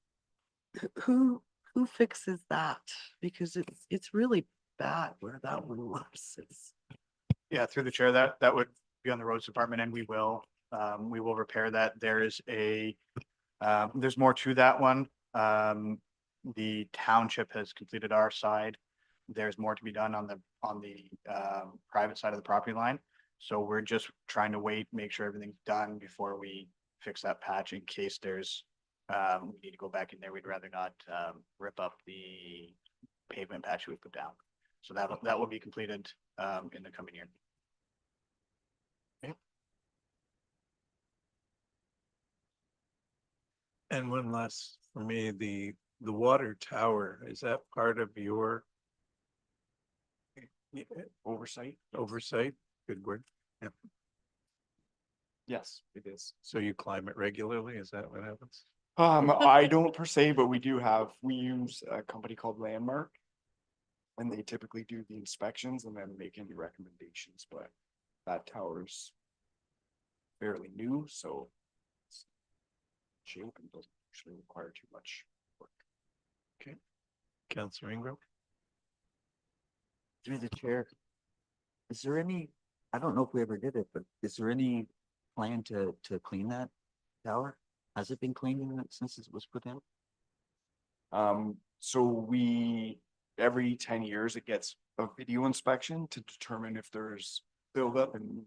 who fixes that? Because it's really bad where that one was. Yeah, through the chair, that would be on the roads department, and we will repair that. There's more to that one. The township has completed our side. There's more to be done on the private side of the property line. So we're just trying to wait, make sure everything's done before we fix that patch in case there's we need to go back in there. We'd rather not rip up the pavement patch we put down. So that will be completed in the coming year. And one last for me, the water tower, is that part of your Oversight? oversight? Good word. Yeah. Yes, it is. So you climb it regularly? Is that what happens? I don't per se, but we use a company called Landmark. And they typically do the inspections and then make any recommendations, but that tower's fairly new, so. It's shape and doesn't actually require too much work. Councillor Ingram? Through the chair. Is there any, I don't know if we ever did it, but is there any plan to clean that tower? Has it been cleaned since it was put in? So every 10 years, it gets a video inspection to determine if there's buildup and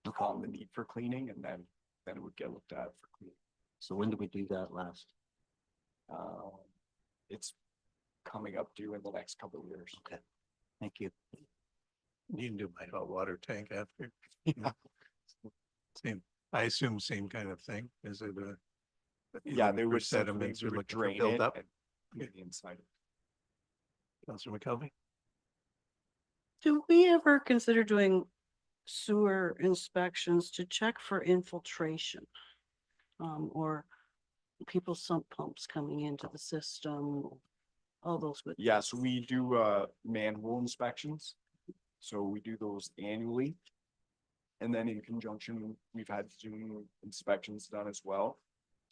the need for cleaning, and then it would get looked at for cleaning. So when did we do that last? It's coming up due in the next couple of years. Okay, thank you. You can do my hot water tank after. Yeah. Same, I assume same kind of thing. Is it a? Yeah, they would sediments or looking for drain it buildup? and clean the inside of it. Councillor McKelvey? Do we ever consider doing sewer inspections to check for infiltration? Or people's sump pumps coming into the system, all those good. Yes, we do manhole inspections. So we do those annually. And then in conjunction, we've had Zoom inspections done as well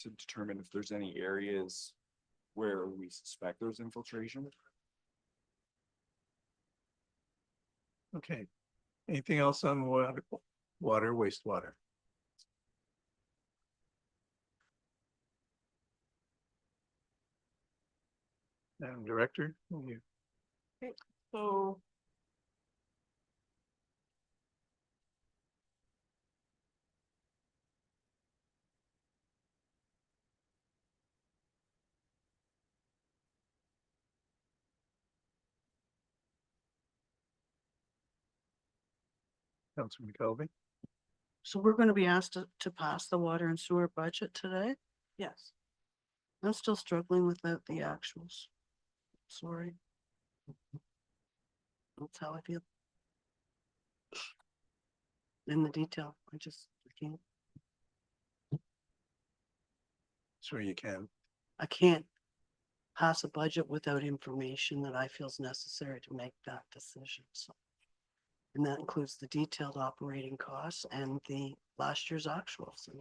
to determine if there's any areas where we suspect there's infiltration. Okay. Anything else on water, wastewater? Madam Director, you. So Councillor McKelvey? So we're gonna be asked to pass the water and sewer budget today. yes, I'm still struggling without the actuals. Sorry. That's how I feel. In the detail, I can't, Sure you can. I can't pass a budget without information that I feel is necessary to make that decision, so. And that includes the detailed operating costs and the last year's actuals, and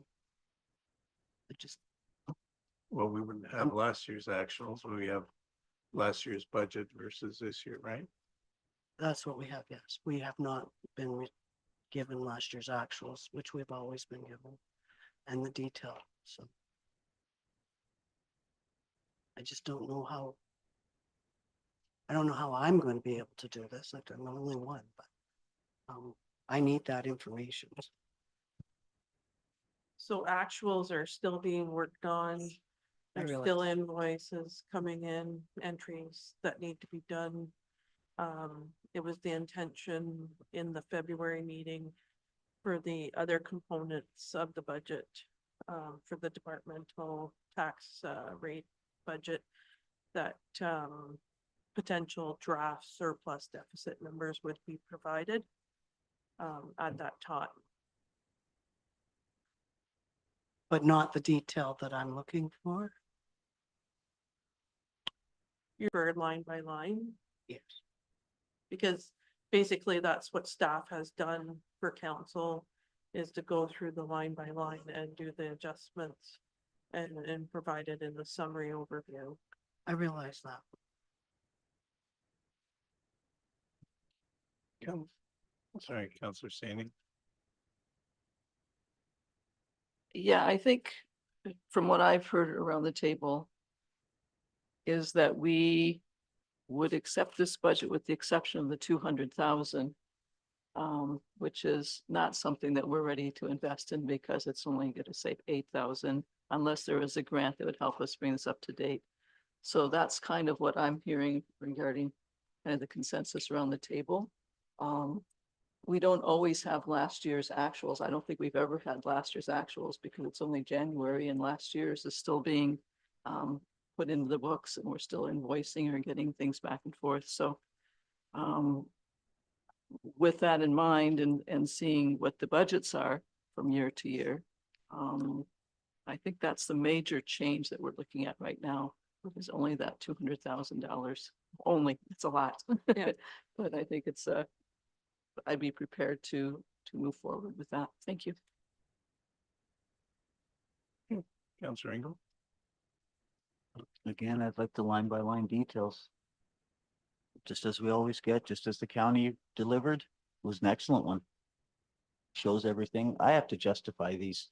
I just, Well, we wouldn't have last year's actuals. We have last year's budget versus this year, right? that's what we have, yes. We have not been given last year's actuals, which we've always been given, and the detail, so. I just don't know how. I don't know how I'm going to be able to do this. I'm the only one, but I need that information. so actuals are still being worked on. I There's realize still that. invoices coming in, entries that need to be done. It was the intention in the February meeting for the other components of the budget, for the departmental tax rate budget, that potential draft surplus deficit numbers would be provided at that time. But not the detail that I'm looking for. You're line by line, Yes. because basically that's what staff has done for council, is to go through the line by line and do the adjustments and provide it in the summary overview. I realize that. Sorry, Councillor Sandy. Yeah, I think from what I've heard around the table is that we would accept this budget with the exception of the 200,000, which is not something that we're ready to invest in because it's only going to save 8,000 unless there is a grant that would help us bring this up to date. So that's kind of what I'm hearing regarding kind of the consensus around the table. we don't always have last year's actuals. I don't think we've ever had last year's actuals because it's only January and last year's is still being put into the books and we're still invoicing or getting things back and forth. So with that in mind and seeing what the budgets are from year to year, I think that's the major change that we're looking at right now. Is only that $200,000. Only, it's a lot. Yeah. But I think it's I'd be prepared to move forward with that. Thank you. Counselor Ingle? Again, I'd like the line by line details. Just as we always get, just as the county delivered, was an excellent one. Shows everything. I have to justify these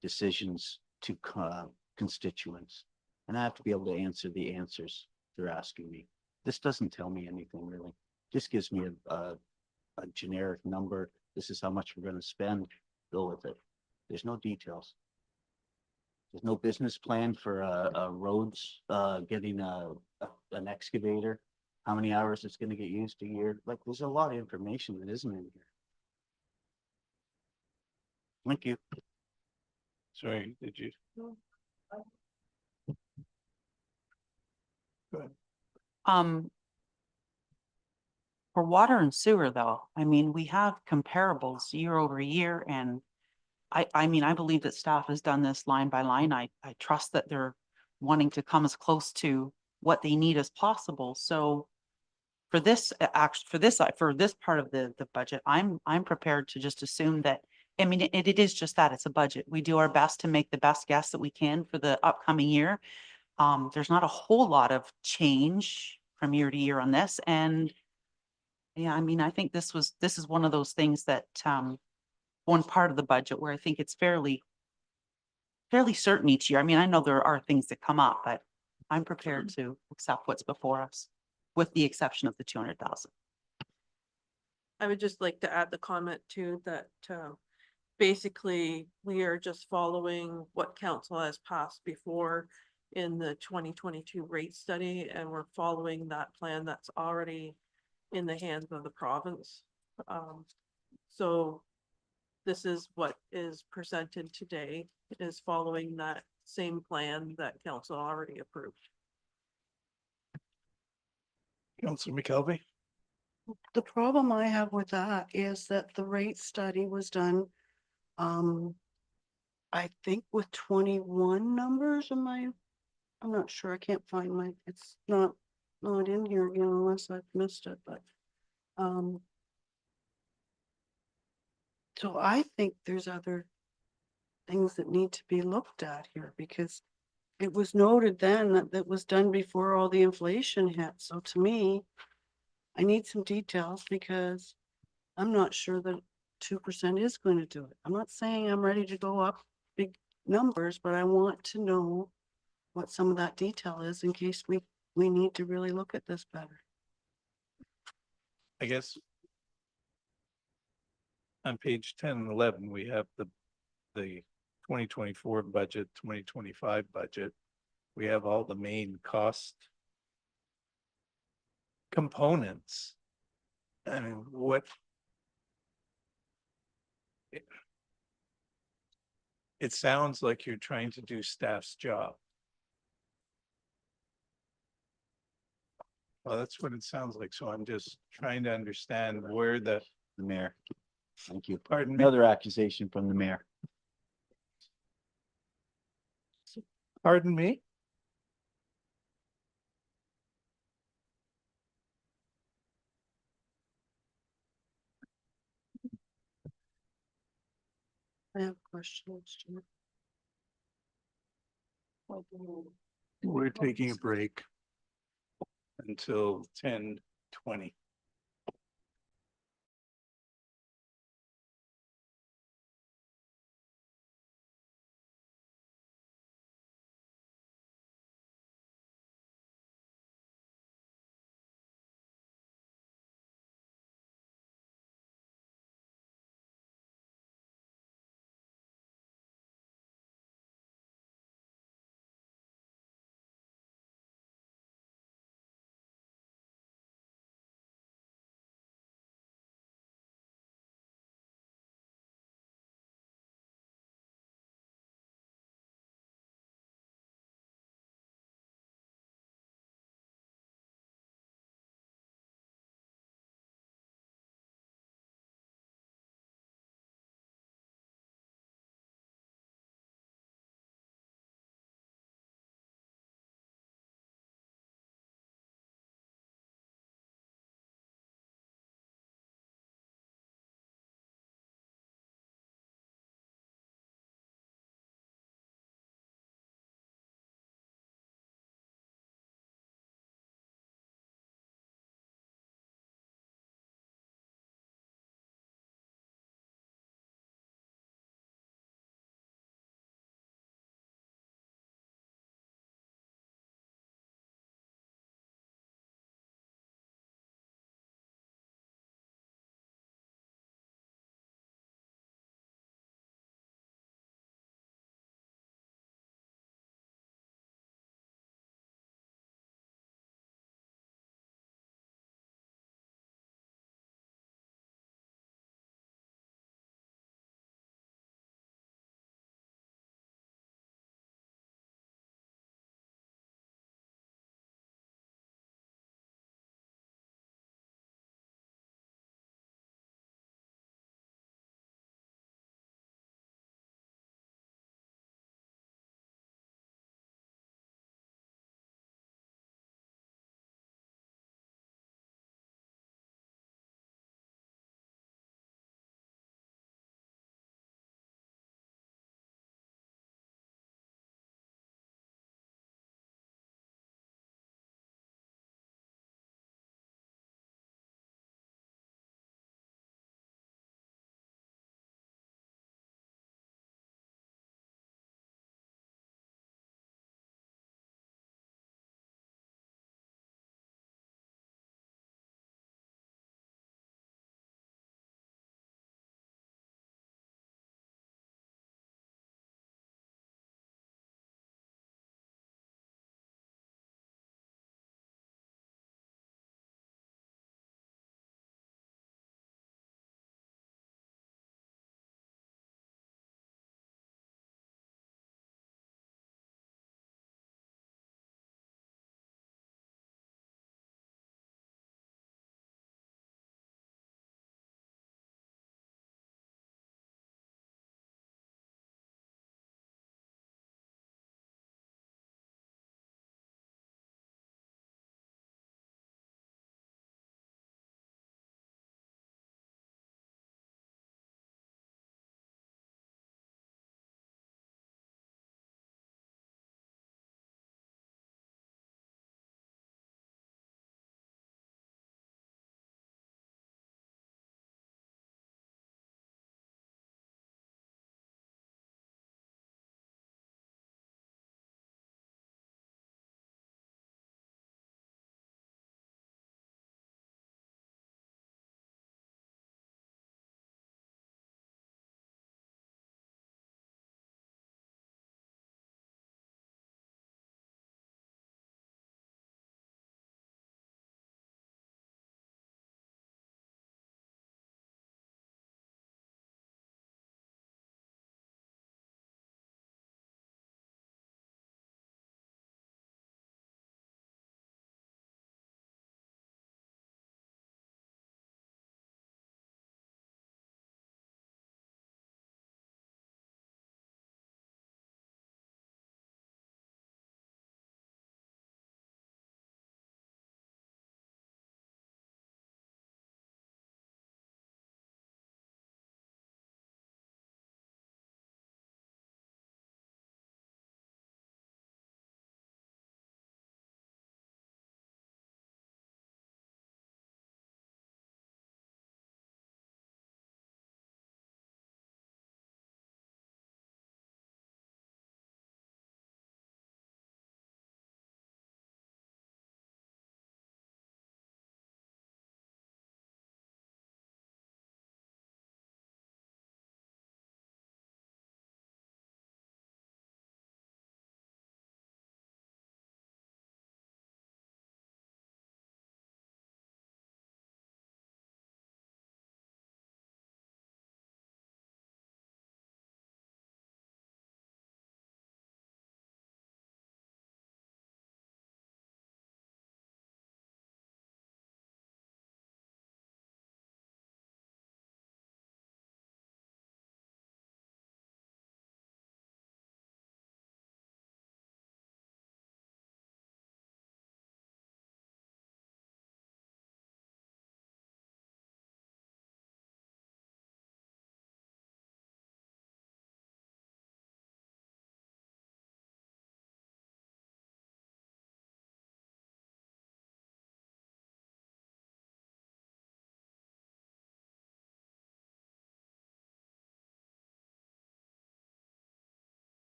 decisions to constituents. And I have to be able to answer the answers they're asking me. This doesn't tell me anything really. Just gives me a generic number. This is how much we're going to spend. Go with it. There's no details. There's no business plan for roads, getting an excavator, how many hours it's going to get used a year. Like there's a lot of information that isn't in here. Thank you. Sorry, did you? For water and sewer though, I mean, we have comparables year over year and I mean, I believe that staff has done this line by line. I trust that they're wanting to come as close to what they need as possible. So for this for this part of the budget, I'm prepared to just assume that, I mean, it is just that, it's a budget. We do our best to make the best guess that we can for the upcoming year. There's not a whole lot of change from year to year on this. And yeah, I mean, I think this is one of those things that one part of the budget where I think it's fairly certain each year. I mean, I know there are things that come up, but I'm prepared to accept what's before us, with the exception of the 200,000. I would just like to add the comment too that basically we are just following what council has passed before in the 2022 rate study, and we're following that plan that's already in the hands of the province. So this is what is presented today, is following that same plan that council already approved. Counselor McKelvey? The problem I have with that is that the rate study was done, I think with 21 numbers. I'm not sure. I can't find it's not in here again unless I've missed it, but, so I think there's other things that need to be looked at here because it was noted then that that was done before all the inflation hit. So to me, I need some details because I'm not sure that 2% is going to do it. I'm not saying I'm ready to go up big numbers, but I want to know what some of that detail is in case we need to really look at this better. I guess on page 10 and 11, we have the 2024 budget, 2025 budget. We have all the main cost components. I mean, it sounds like you're trying to do staff's job. Well, that's what it sounds like. So I'm just trying to understand where The mayor. Thank you. pardon me, Another accusation from the mayor. pardon me. I have questions. We're taking a break until 10:20.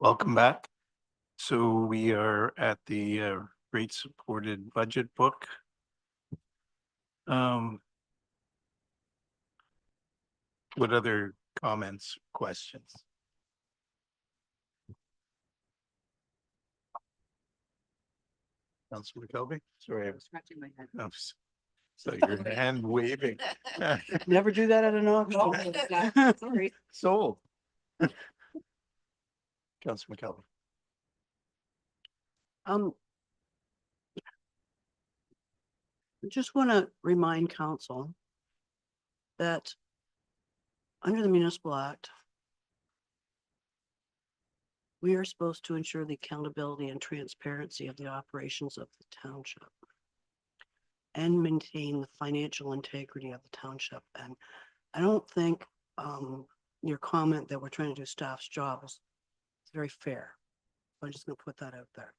Welcome back. So we are at the rate supported budget book. What other comments, questions? Councilor McKelvey? Sorry, I was Scratching my head. so your hand waving. Never do that at an auction. Sorry. Sold. Councilor McKelvey. I just want to remind council that under the Municipal Act, we are supposed to ensure the accountability and transparency of the operations of the township and maintain the financial integrity of the township. And I don't think your comment that we're trying to do staff's job is very fair. I'm just going to put that out there.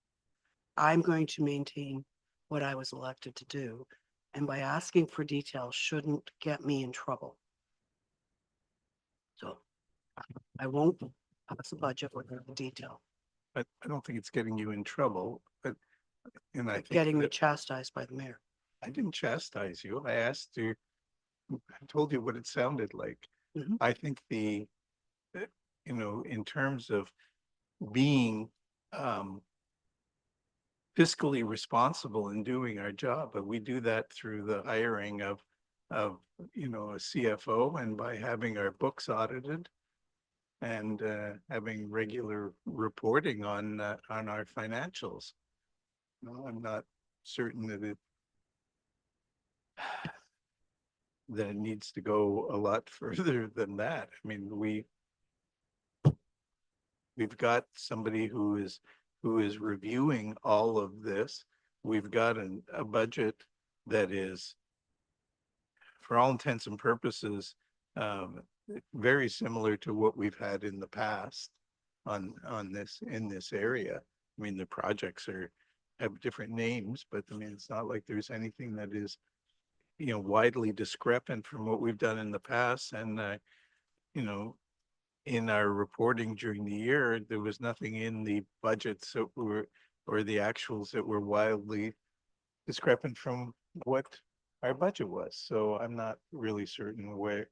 I'm going to maintain what I was elected to do, and by asking for details shouldn't get me in trouble. So I won't pass a budget without the detail, I don't think it's getting you in trouble, but, and I think getting me that chastised by the mayor. I didn't chastise you. I asked you, I told you what it sounded like. Mhm. I think the, you know, in terms of being fiscally responsible in doing our job, but we do that through the hiring of, you know, a CFO and by having our books audited and having regular reporting on our financials. No, I'm not certain that it needs to go a lot further than that. I mean, we've got somebody who is reviewing all of this. We've got a budget that is, for all intents and purposes, very similar to what we've had in the past on this, in this area. I mean, the projects have different names, but I mean, it's not like there's anything that is, you know, widely discrepant from what we've done in the past. And you know, in our reporting during the year, there was nothing in the budgets that were, or the actuals that were wildly discrepant from what our budget was. So I'm not really certain where.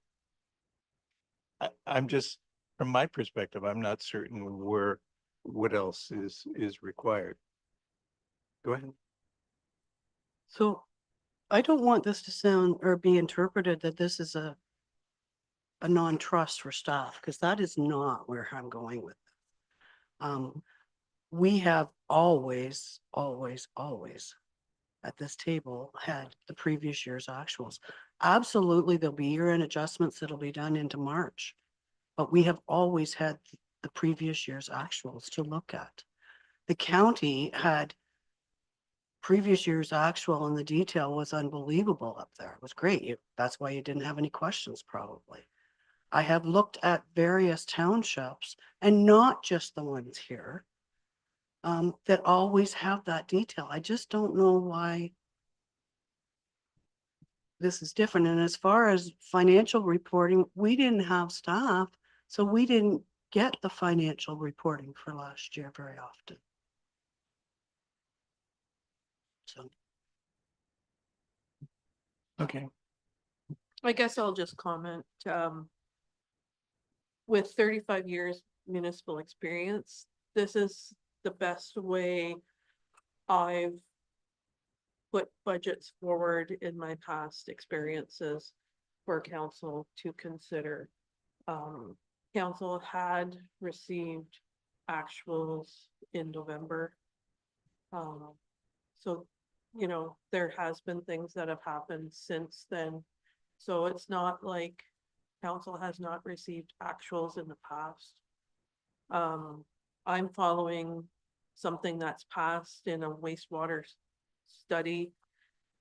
I'm just, from my perspective, I'm not certain where, what else is required. Go ahead. So I don't want this to sound or be interpreted that this is a non-trust for staff, because that is not where I'm going with it. We have always at this table had the previous year's actuals. Absolutely, there'll be year-end adjustments that'll be done into March, but we have always had the previous year's actuals to look at. The county had previous year's actual, and the detail was unbelievable up there. It was great. That's why you didn't have any questions probably. I have looked at various townships, and not just the ones here, that always have that detail. I just don't know why this is different. And as far as financial reporting, we didn't have staff, so we didn't get the financial reporting for last year very often. So. Okay. I guess I'll just comment, with 35 years municipal experience, this is the best way I've put budgets forward in my past experiences for council to consider. Council had received actuals in November. So, you know, there has been things that have happened since then. So it's not like council has not received actuals in the past. I'm following something that's passed in a wastewater study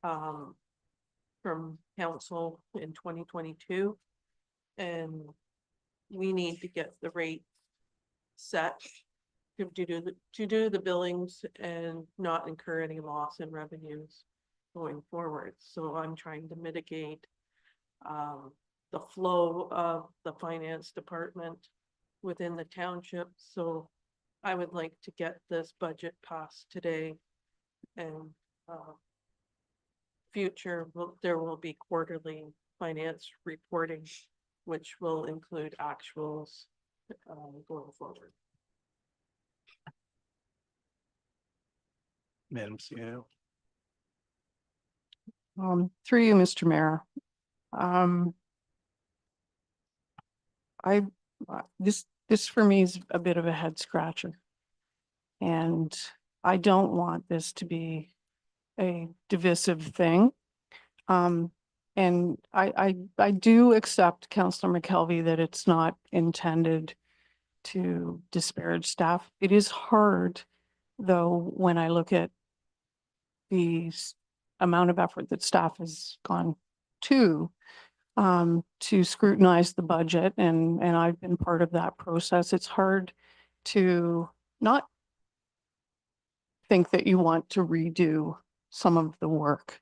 from council in 2022. And we need to get the rate set to do the billings and not incur any loss in revenues going forward. So I'm trying to mitigate the flow of the finance department within the township. So I would like to get this budget passed today and, there will be quarterly finance reporting, which will include actuals, going forward. Madam CEO. Through you, Mr. Mayor. I, this for me is a bit of a head scratcher. And I don't want this to be a divisive thing. And I do accept Councillor McKelvey that it's not intended to disparage staff. It is hard, though, when I look at the amount of effort that staff has gone to scrutinize the budget, and I've been part of that process. It's hard to not think that you want to redo some of the work.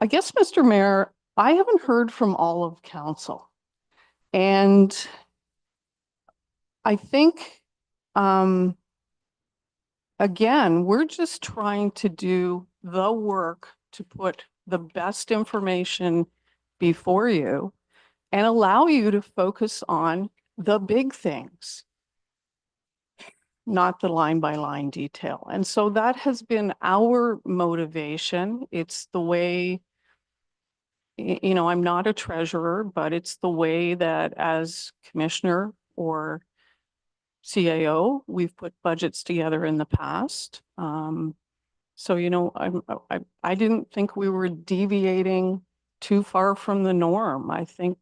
I guess, Mr. Mayor, I haven't heard from all of council. And I think, again, we're just trying to do the work to put the best information before you and allow you to focus on the big things, not the line by line detail. And so that has been our motivation. It's the way, you know, I'm not a treasurer, but it's the way that as commissioner or CAO, we've put budgets together in the past. So, you know, I didn't think we were deviating too far from the norm. I think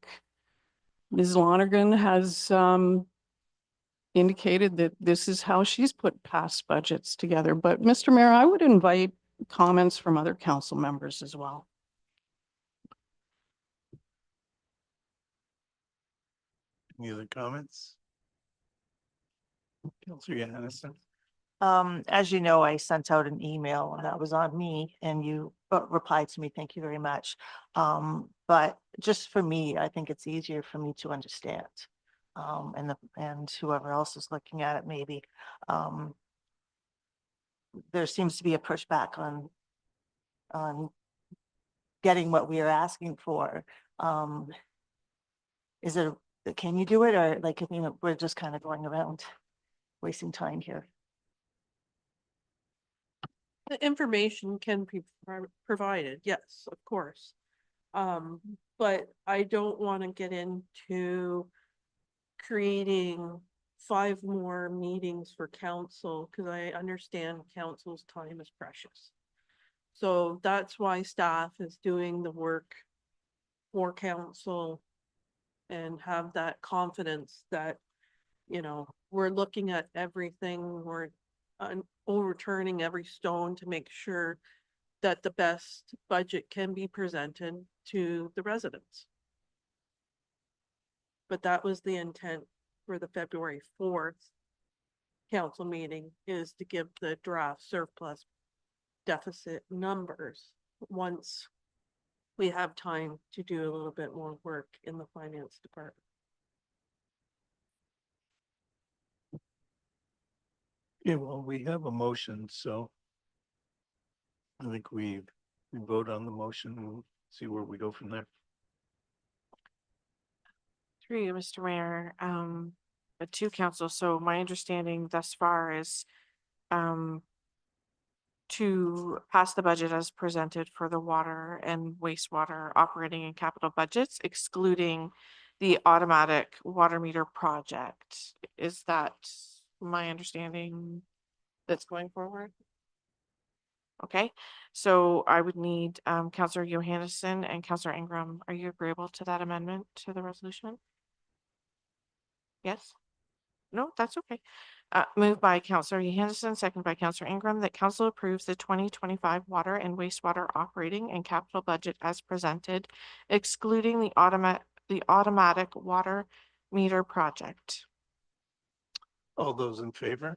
Ms. Lonergan has indicated that this is how she's put past budgets together. But Mr. Mayor, I would invite comments from other council members as well. Any other comments? Councillor Johansson. As you know, I sent out an email and that was on me and you replied to me. Thank you very much. But just for me, I think it's easier for me to understand. And whoever else is looking at it, maybe, there seems to be a pushback on getting what we are asking for. Is it, can you do it? Or like, you know, we're just kind of going around wasting time here. The information can be provided, yes, of course. But I don't want to get into creating 5 more meetings for council because I understand council's time is precious. So that's why staff is doing the work for council and have that confidence that, you know, we're looking at everything, we're overturning every stone to make sure that the best budget can be presented to the residents. But that was the intent for the February 4th council meeting, is to give the draft surplus deficit numbers once we have time to do a little bit more work in the finance department. Yeah, well, we have a motion, so I think we vote on the motion and see where we go from there. Through you, Mr. Mayor, to council. So my understanding thus far is to pass the budget as presented for the water and wastewater operating and capital budgets, excluding the automatic water meter project. Is that my understanding that's going forward? Okay, so I would need Councillor Johansson and Councillor Ingram. Are you agreeable to that amendment to the resolution? Yes? No, that's okay. Moved by Councillor Johansson, second by Councillor Ingram, that council approves the 2025 water and wastewater operating and capital budget as presented, excluding the automatic water meter project. All those in favor?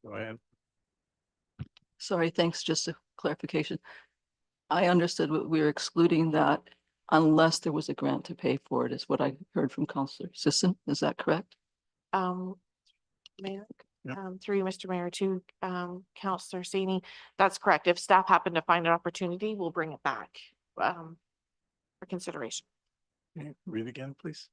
Go ahead. Sorry, thanks. Just a clarification. I understood what we were excluding that unless there was a grant to pay for it, is what I heard from Councillor Sisson. Is that correct? Mayor, Yep. through you, Mr. Mayor, to Counselor Saney, that's correct. If staff happen to find an opportunity, we'll bring it back for consideration. Okay, read again, please.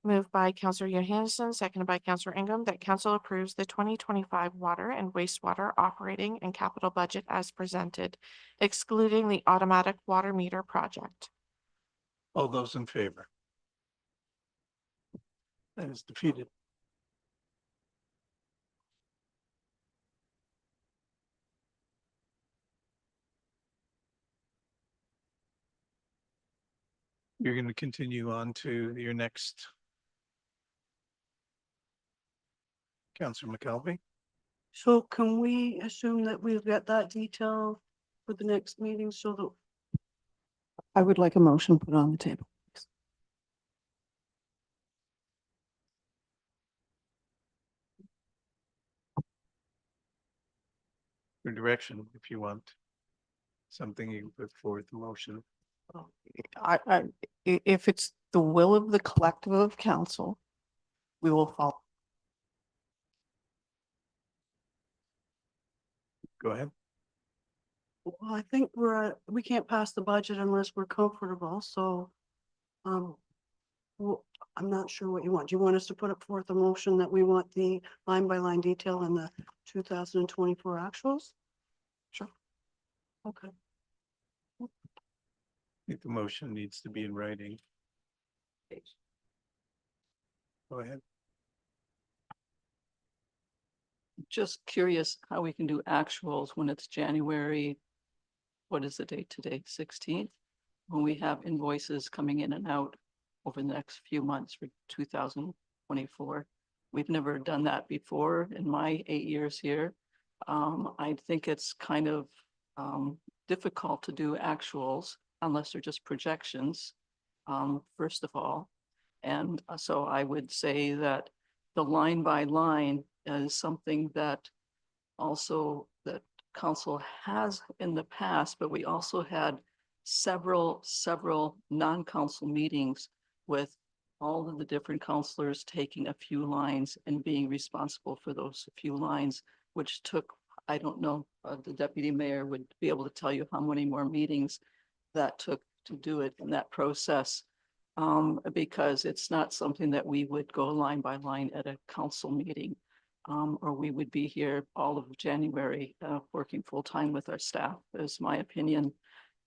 Moved by Counselor Johansson, seconded by Counselor Ingham, that council approves the 2025 water and wastewater operating and capital budget as presented, excluding the automatic water meter project. All those in favor? That is defeated. You're going to continue on to your next. Counselor McKelvey? So can we assume that we'll get that detail for the next meeting so that I would like a motion put on the table. Your direction, if you want. Something you can put forward the motion. If it's the will of the collective of council, we will follow. Go ahead. Well, I think we can't pass the budget unless we're comfortable, so, well, I'm not sure what you want. Do you want us to put up forth a motion that we want the line by line detail in the 2024 actuals? Sure. Okay. I think the motion needs to be in writing. Go ahead. Just curious how we can do actuals when it's January. What is the date today? 16th? When we have invoices coming in and out over the next few months for 2024. We've never done that before in my 8 years here. I think it's kind of difficult to do actuals unless they're just projections, first of all. And so I would say that the line by line is something that also that council has in the past, but we also had several non-council meetings with all of the different councilors taking a few lines and being responsible for those few lines, which took, I don't know, the deputy mayor would be able to tell you how many more meetings that took to do it in that process. Because it's not something that we would go line by line at a council meeting. Or we would be here all of January, working full time with our staff, is my opinion.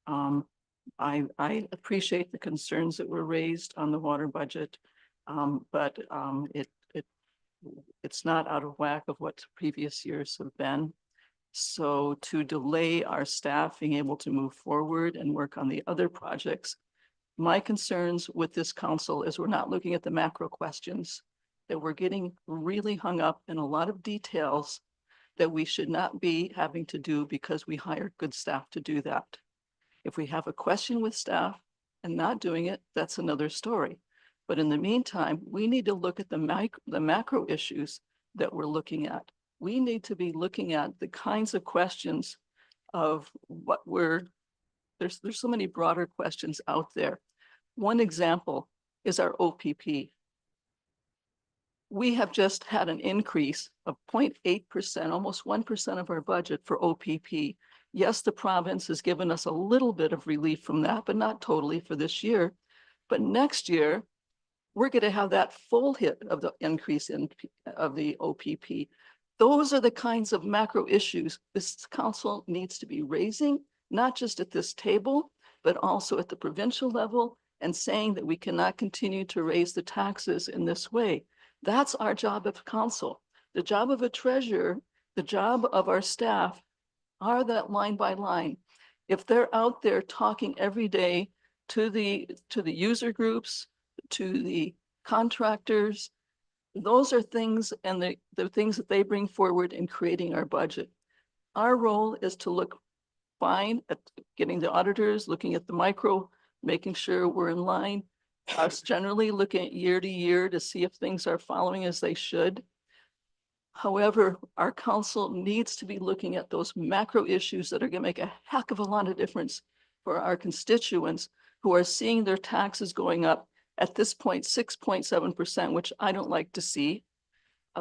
I appreciate the concerns that were raised on the water budget, but it's not out of whack of what previous years have been. So to delay our staff being able to move forward and work on the other projects, my concerns with this council is we're not looking at the macro questions, that we're getting really hung up in a lot of details that we should not be having to do because we hired good staff to do that. If we have a question with staff and not doing it, that's another story. But in the meantime, we need to look at the macro issues that we're looking at. We need to be looking at the kinds of questions of what there's so many broader questions out there. One example is our OPP. We have just had an increase of 0.8%, almost 1% of our budget for OPP. Yes, the province has given us a little bit of relief from that, but not totally for this year. But next year, we're going to have that full hit of the increase of the OPP. Those are the kinds of macro issues this council needs to be raising, not just at this table, but also at the provincial level, and saying that we cannot continue to raise the taxes in this way. That's our job of council. The job of a treasurer, the job of our staff are that line by line. If they're out there talking every day to the user groups, to the contractors, those are things and the things that they bring forward in creating our budget. Our role is to look fine at getting the auditors, looking at the micro, making sure we're in line. Us generally looking at year to year to see if things are following as they should. However, our council needs to be looking at those macro issues that are going to make a heck of a lot of difference for our constituents who are seeing their taxes going up at this point, 6.7%, which I don't like to see.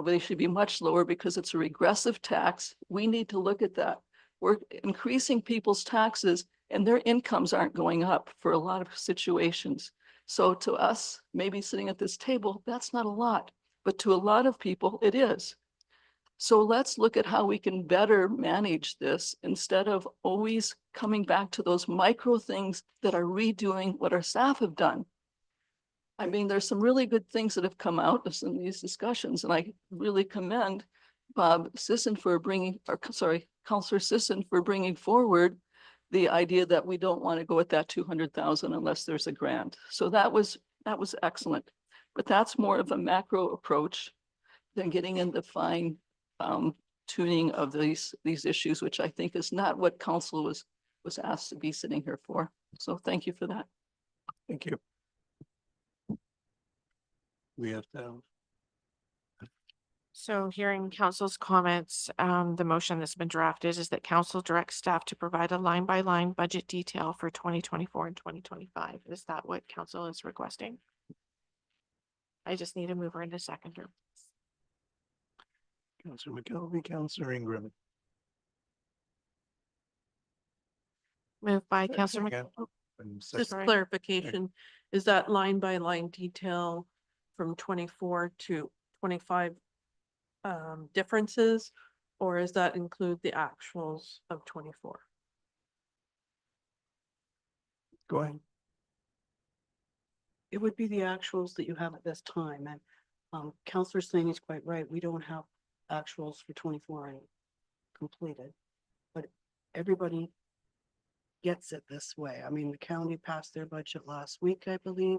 They should be much lower because it's a regressive tax. We need to look at that. We're increasing people's taxes and their incomes aren't going up for a lot of situations. So to us, maybe sitting at this table, that's not a lot, but to a lot of people, it is. So let's look at how we can better manage this instead of always coming back to those micro things that are redoing what our staff have done. I mean, there's some really good things that have come out of some of these discussions, and I really commend Bob Sisson for bringing, or sorry, Counselor Sisson for bringing forward the idea that we don't want to go at that 200,000 unless there's a grant. So that was excellent, but that's more of a macro approach than getting into fine tuning of these issues, which I think is not what council was asked to be sitting here for. So thank you for that. Thank you. We have to. So hearing council's comments, the motion that's been drafted is that council directs staff to provide a line-by-line budget detail for 2024 and 2025. Is that what council is requesting? I just need a mover and a seconder. Councillor McKelvey, Councillor Ingram. Moved by Councillor Again. McKelvey. And Just Sorry. clarification, is that line by line detail from 24 to 25 differences? Or does that include the actuals of 24? Go ahead. It would be the actuals that you have at this time, and Counselor Slaney is quite right. We don't have actuals for 24 and completed, but everybody gets it this way. I mean, the county passed their budget last week, I believe.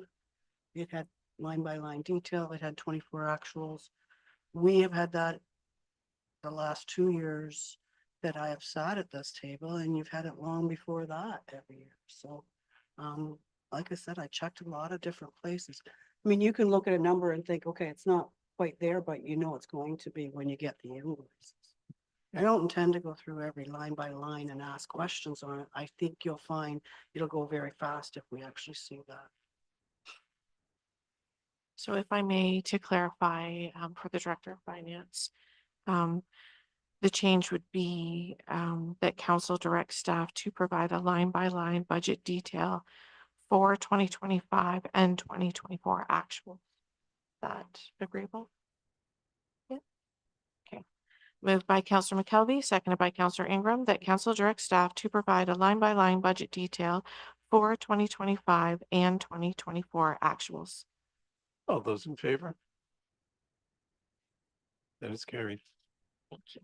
It had line by line detail. It had 24 actuals. We have had that the last 2 years that I have sat at this table, and you've had it long before that every year. So, like I said, I checked a lot of different places. I mean, you can look at a number and think, okay, it's not quite there, but you know it's going to be when you get the invoices. I don't intend to go through every line by line and ask questions on it. I think you'll find it'll go very fast if we actually see that. So if I may, to clarify, for the Director of Finance, the change would be that council directs staff to provide a line-by-line budget detail for 2025 and 2024 actual. That agreeable? Yeah. Okay. Moved by Councillor McKelvey, seconded by Councillor Ingram, that council directs staff to provide a line-by-line budget detail for 2025 and 2024 actuals. All those in favor? That is carried. Thank you.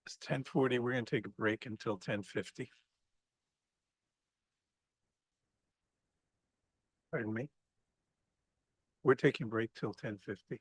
It's 10:40. We're going to take a break until 10:50. Pardon me. We're taking a break till 10:50.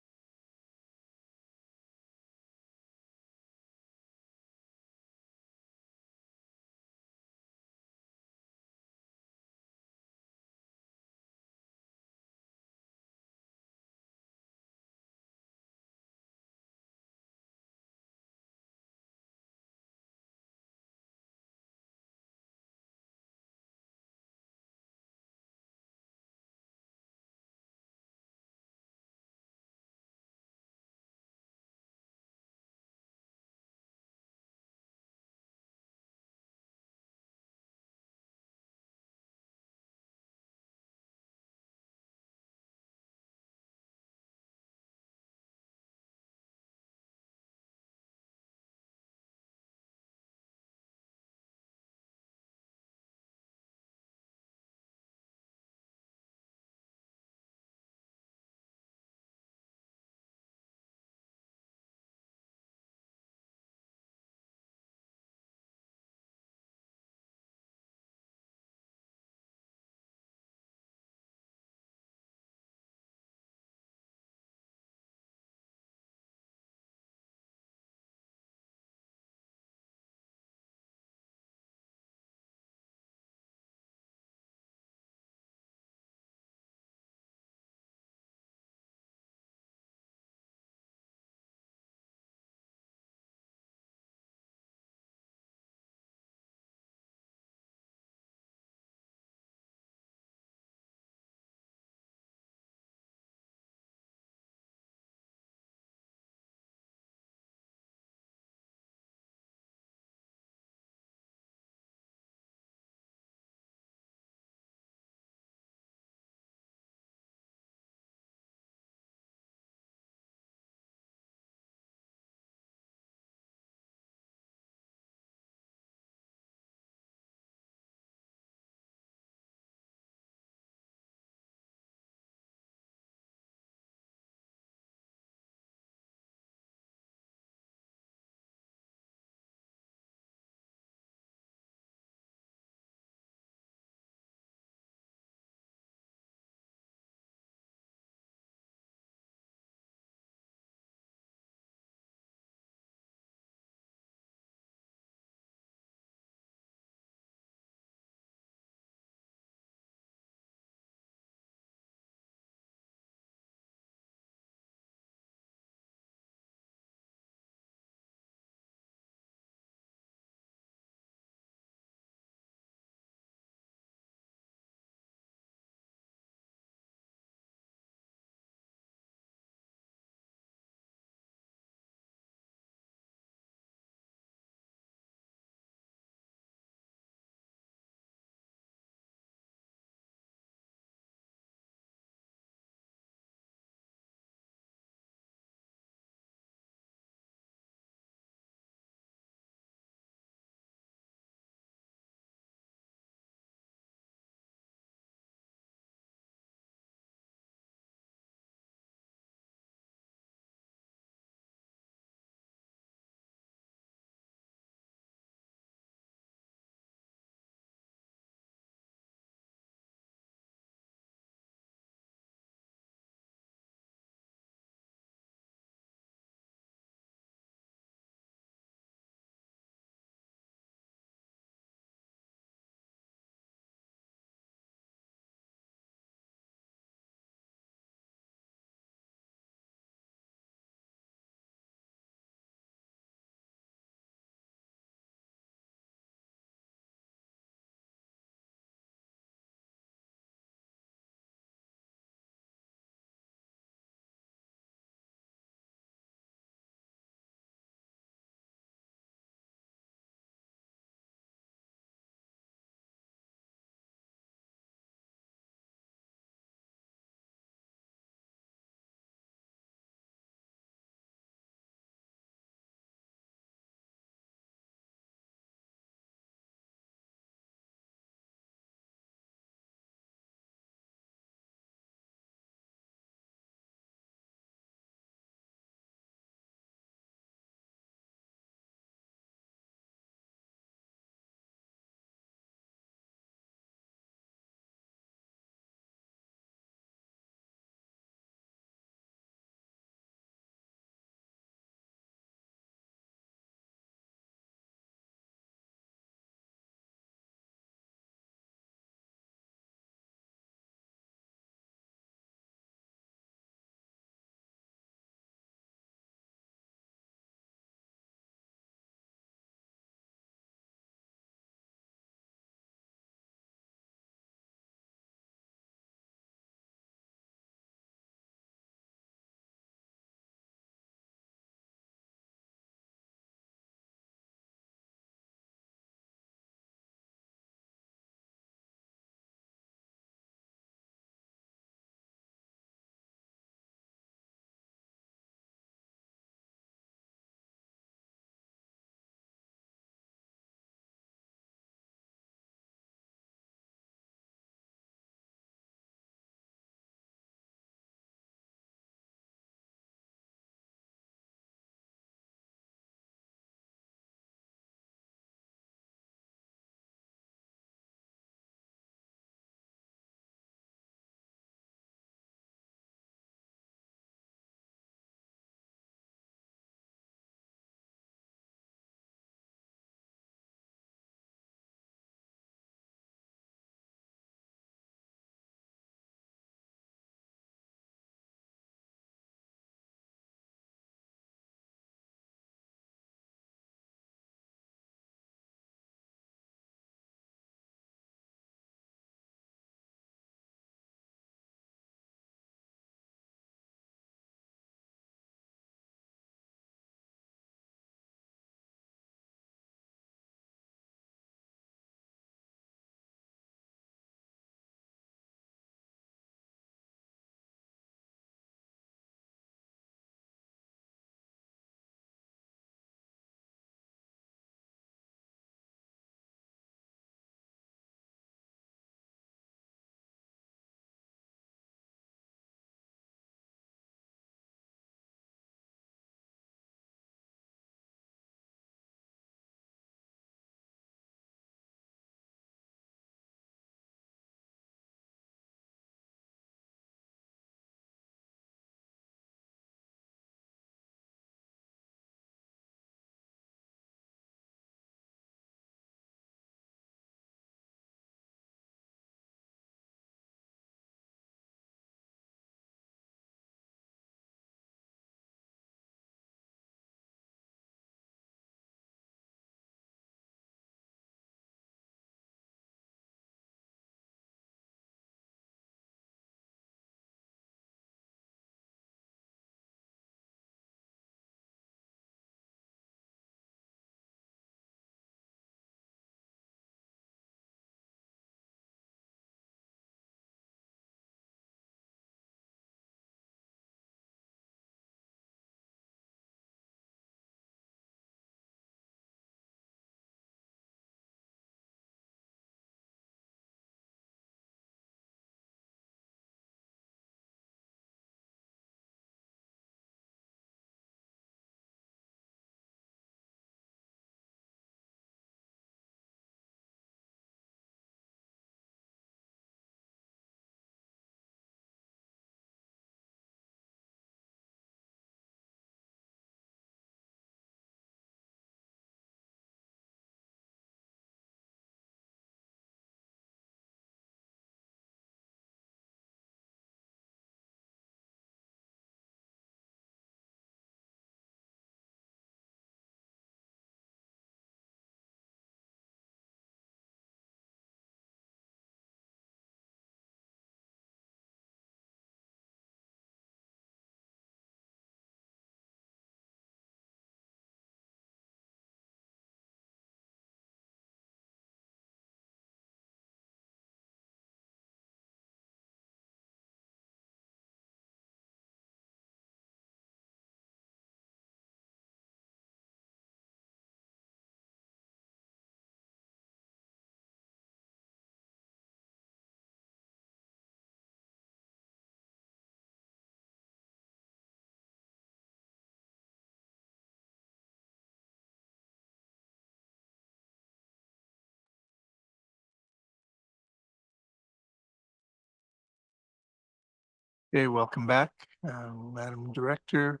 Okay, welcome back. Madam Director,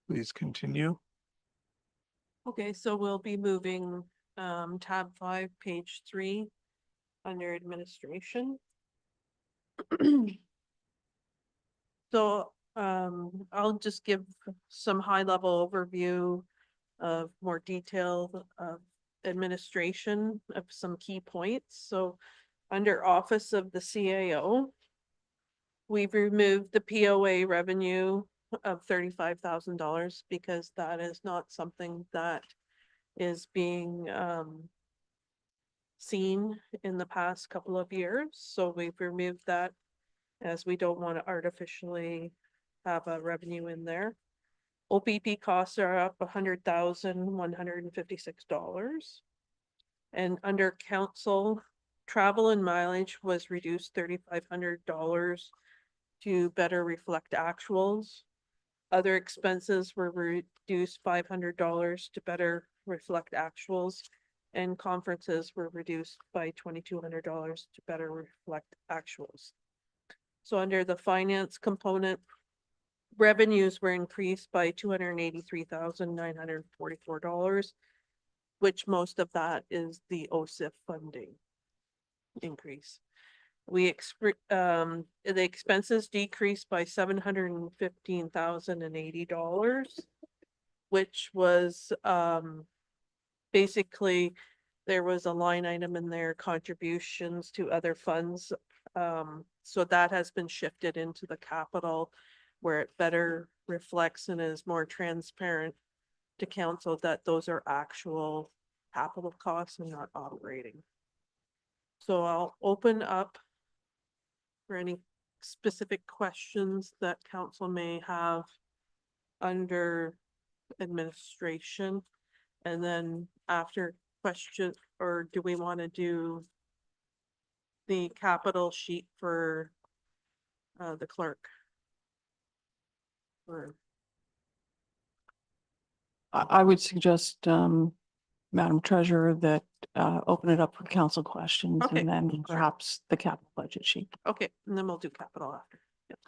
please continue. Okay, so we'll be moving tab 5, page 3 under administration. So I'll just give some high level overview of more detail of administration of some key points. So under Office of the CAO, we've removed the POA revenue of $35,000 because that is not something that is being seen in the past couple of years. So we've removed that as we don't want to artificially have a revenue in there. OPP costs are up $100,156. And under council, travel and mileage was reduced $3,500 to better reflect actuals. Other expenses were reduced $500 to better reflect actuals. And conferences were reduced by $2,200 to better reflect actuals. So under the finance component, revenues were increased by $283,944, which most of that is the OSIF funding increase. The expenses decreased by $715,080, which was basically there was a line item in there, contributions to other funds. So that has been shifted into the capital where it better reflects and is more transparent to council that those are actual capital costs and not operating. So I'll open up for any specific questions that council may have under administration. And then after question, or do we want to do the capital sheet for the clerk? Or I would suggest, Madam Treasurer, that open it up for council questions Okay, and then perhaps the capital budget sheet. okay, and then we'll do capital after. Yep.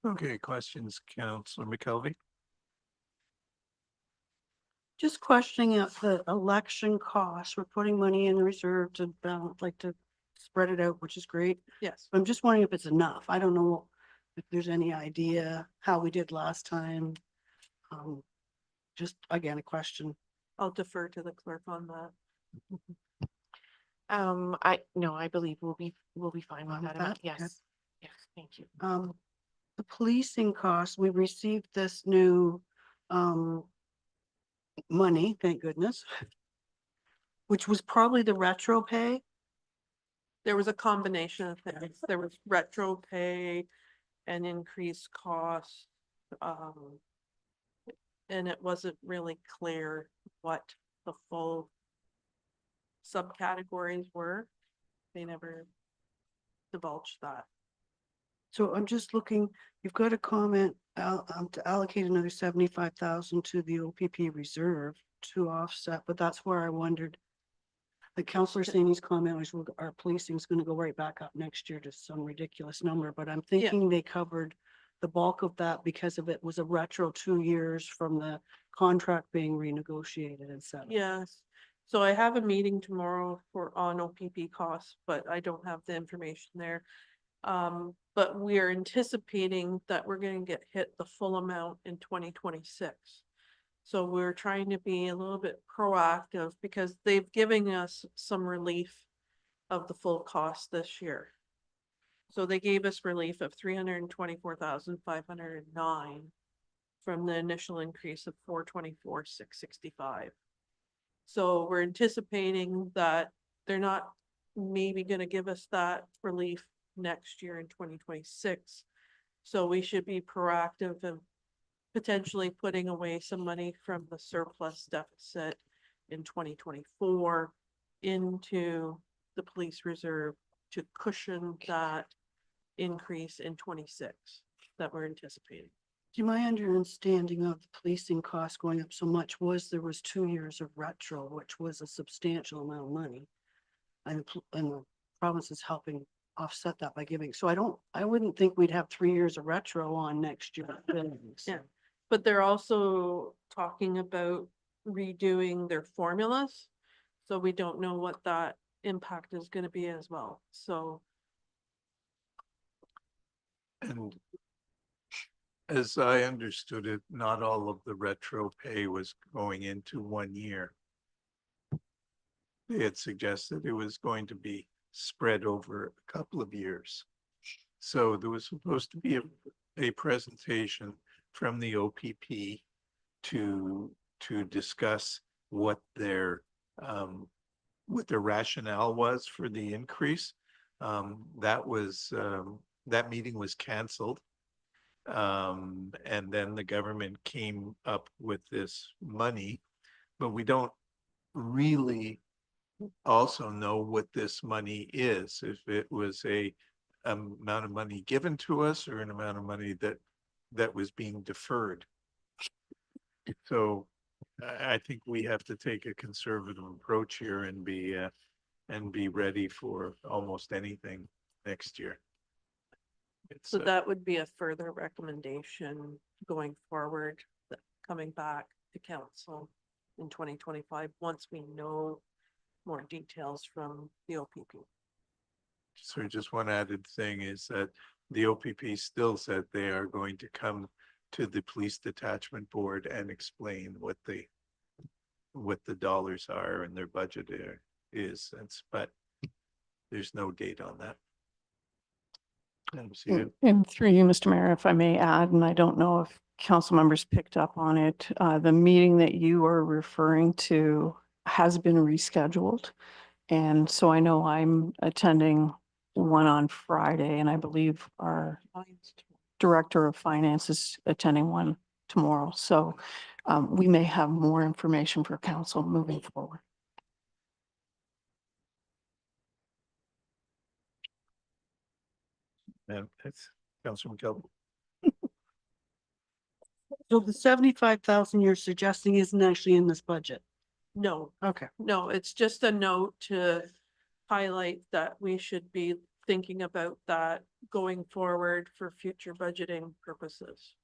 Okay, questions, Councillor McKelvey? Just questioning if the election costs, we're putting money in the reserve to balance, like to spread it out, which is great. Yes. I'm just wondering if it's enough. I don't know if there's any idea how we did last time. Just again, a question. I'll defer to the clerk on that. I believe we'll be fine with Fine with that amount. that? Okay. Yes. Yes, thank you. The policing costs, we received this new money, thank goodness, which was probably the retro pay. There was a combination of things. There was retro pay and increased costs. And it wasn't really clear what the full subcategories were. They never divulged that. So I'm just looking, you've got a comment to allocate another 75,000 to the OPP reserve to offset, but that's where I wondered. The Councillor Saini's comment was our policing is going to go right back up next year to some ridiculous number, but I'm thinking they covered the bulk of that because of it was a retro 2 years from the contract being renegotiated and set. Yes. So I have a meeting tomorrow on OPP costs, but I don't have the information there. But we are anticipating that we're going to get hit the full amount in 2026. So we're trying to be a little bit proactive because they've given us some relief of the full cost this year. So they gave us relief of 324,509 from the initial increase of 424,665. So we're anticipating that they're not maybe going to give us that relief next year in 2026. So we should be proactive and potentially putting away some money from the surplus deficit in 2024 into the police reserve to cushion that increase in 26 that we're anticipating. My understanding of the policing costs going up so much was there was 2 years of retro, which was a substantial amount of money. And the province is helping offset that by giving. So I wouldn't think we'd have 3 years of retro on next year. billings. Yeah. But they're also talking about redoing their formulas. So we don't know what that impact is gonna be as well. So And as I understood it, not all of the retro pay was going into 1 year. They had suggested it was going to be spread over a couple of years. So there was supposed to be a presentation from the OPP to discuss what their rationale was for the increase. That meeting was canceled. And then the government came up with this money, but we don't really also know what this money is, if it was a amount of money given to us or an amount of money that was being deferred. So I think we have to take a conservative approach here and be ready for almost anything next year. so that would be a further recommendation going forward, coming back to council in 2025, once we know more details from the OPP. So just one added thing is that the OPP still said they are going to come to the police detachment board and explain what the dollars are and their budget is. But there's no date on that. And through you, Mr. Mayor, if I may add, and I don't know if council members picked up on it, the meeting that you are referring to has been rescheduled. And so I know I'm attending one on Friday, and I believe our Director of Finance is attending one tomorrow. So we may have more information for council moving forward. And that's Councilor McKelvey. So the 75,000 you're suggesting isn't actually in this budget. No, Okay. no, it's just a note to highlight that we should be thinking about that going forward for future budgeting purposes.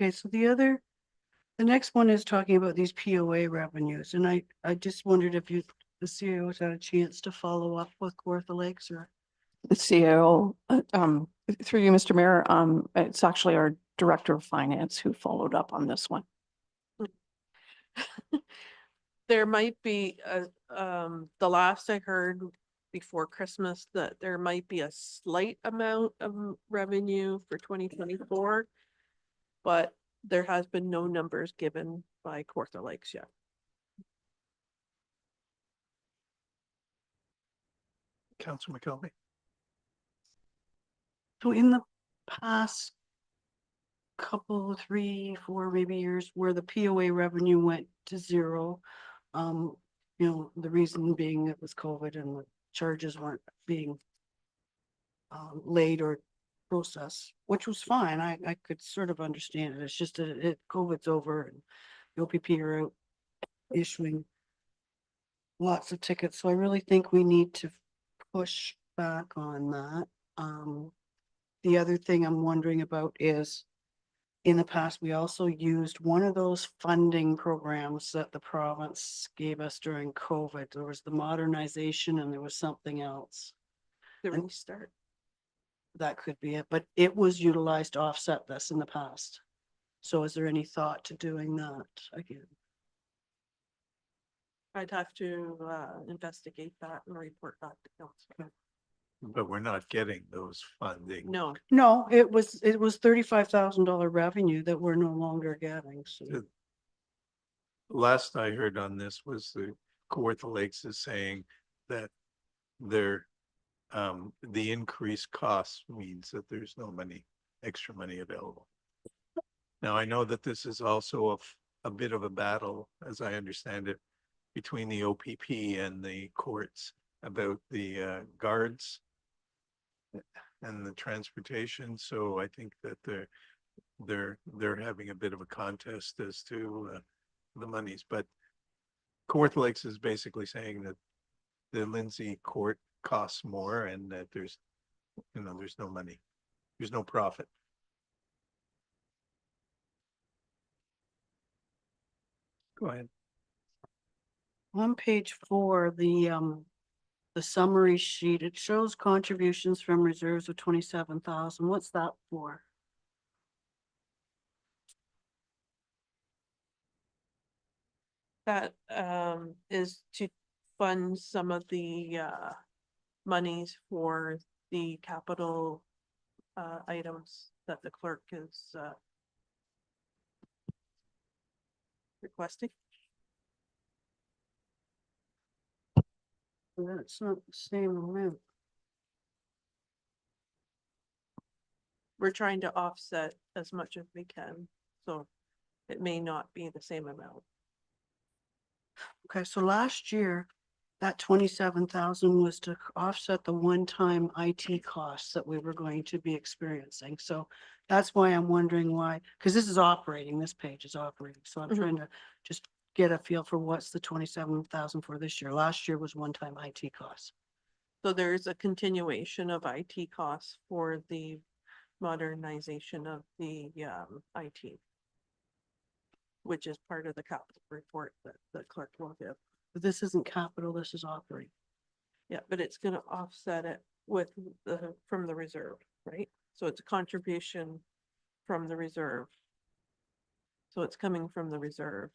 Okay, so the next one is talking about these POA revenues, and I just wondered if the CEO's had a chance to follow up with Kawartha Lakes or. The CEO, through you, Mr. Mayor, it's actually our Director of Finance who followed up on this one. There might be the last I heard before Christmas that there might be a slight amount of revenue for 2024, but there has been no numbers given by Kawartha Lakes yet. Councilor McKelvey. So in the past couple, 3, 4 maybe years where the POA revenue went to zero, the reason being it was COVID and the charges weren't being laid or processed, which was fine. I could sort of understand it. It's just that COVID's over and the OPP are out issuing lots of tickets. So I really think we need to push back on that. The other thing I'm wondering about is, in the past, we also used one of those funding programs that the province gave us during COVID. There was the modernization and there was something else. The And- restart. That could be it, but it was utilized to offset this in the past. So is there any thought to doing that again? I'd have to investigate that and report back to council. But we're not getting those funding. No, No, it was $35,000 revenue that we're no longer getting. So The last I heard on this was the Kawartha Lakes is saying that the increased cost means that there's no extra money available. Now, I know that this is also a bit of a battle, as I understand it, between the OPP and the courts about the guards and the transportation. So I think that they're having a bit of a contest as to the monies. But Kawartha Lakes is basically saying that the Lindsay court costs more and that there's there's no money. There's no profit. Go ahead. On page 4, the summary sheet, it shows contributions from reserves of 27,000. What's that for? That is to fund some of the monies for the capital items that the clerk is requesting. That's not the same amount. We're trying to offset as much as we can, so it may not be the same amount. Okay, so last year, that 27,000 was to offset the one-time IT costs that we were going to be experiencing. So that's why I'm wondering why, because this is operating, this page is operating. So I'm Mhm. trying to just get a feel for what's the 27,000 for this year. Last year was one-time IT costs. So there's a continuation of IT costs for the modernization of the IT, which is part of the capital report that the clerk will give. But this isn't capital, this is operating. Yeah, but it's gonna offset it with from the reserve, right? So it's a contribution from the reserve. So it's coming from the reserve.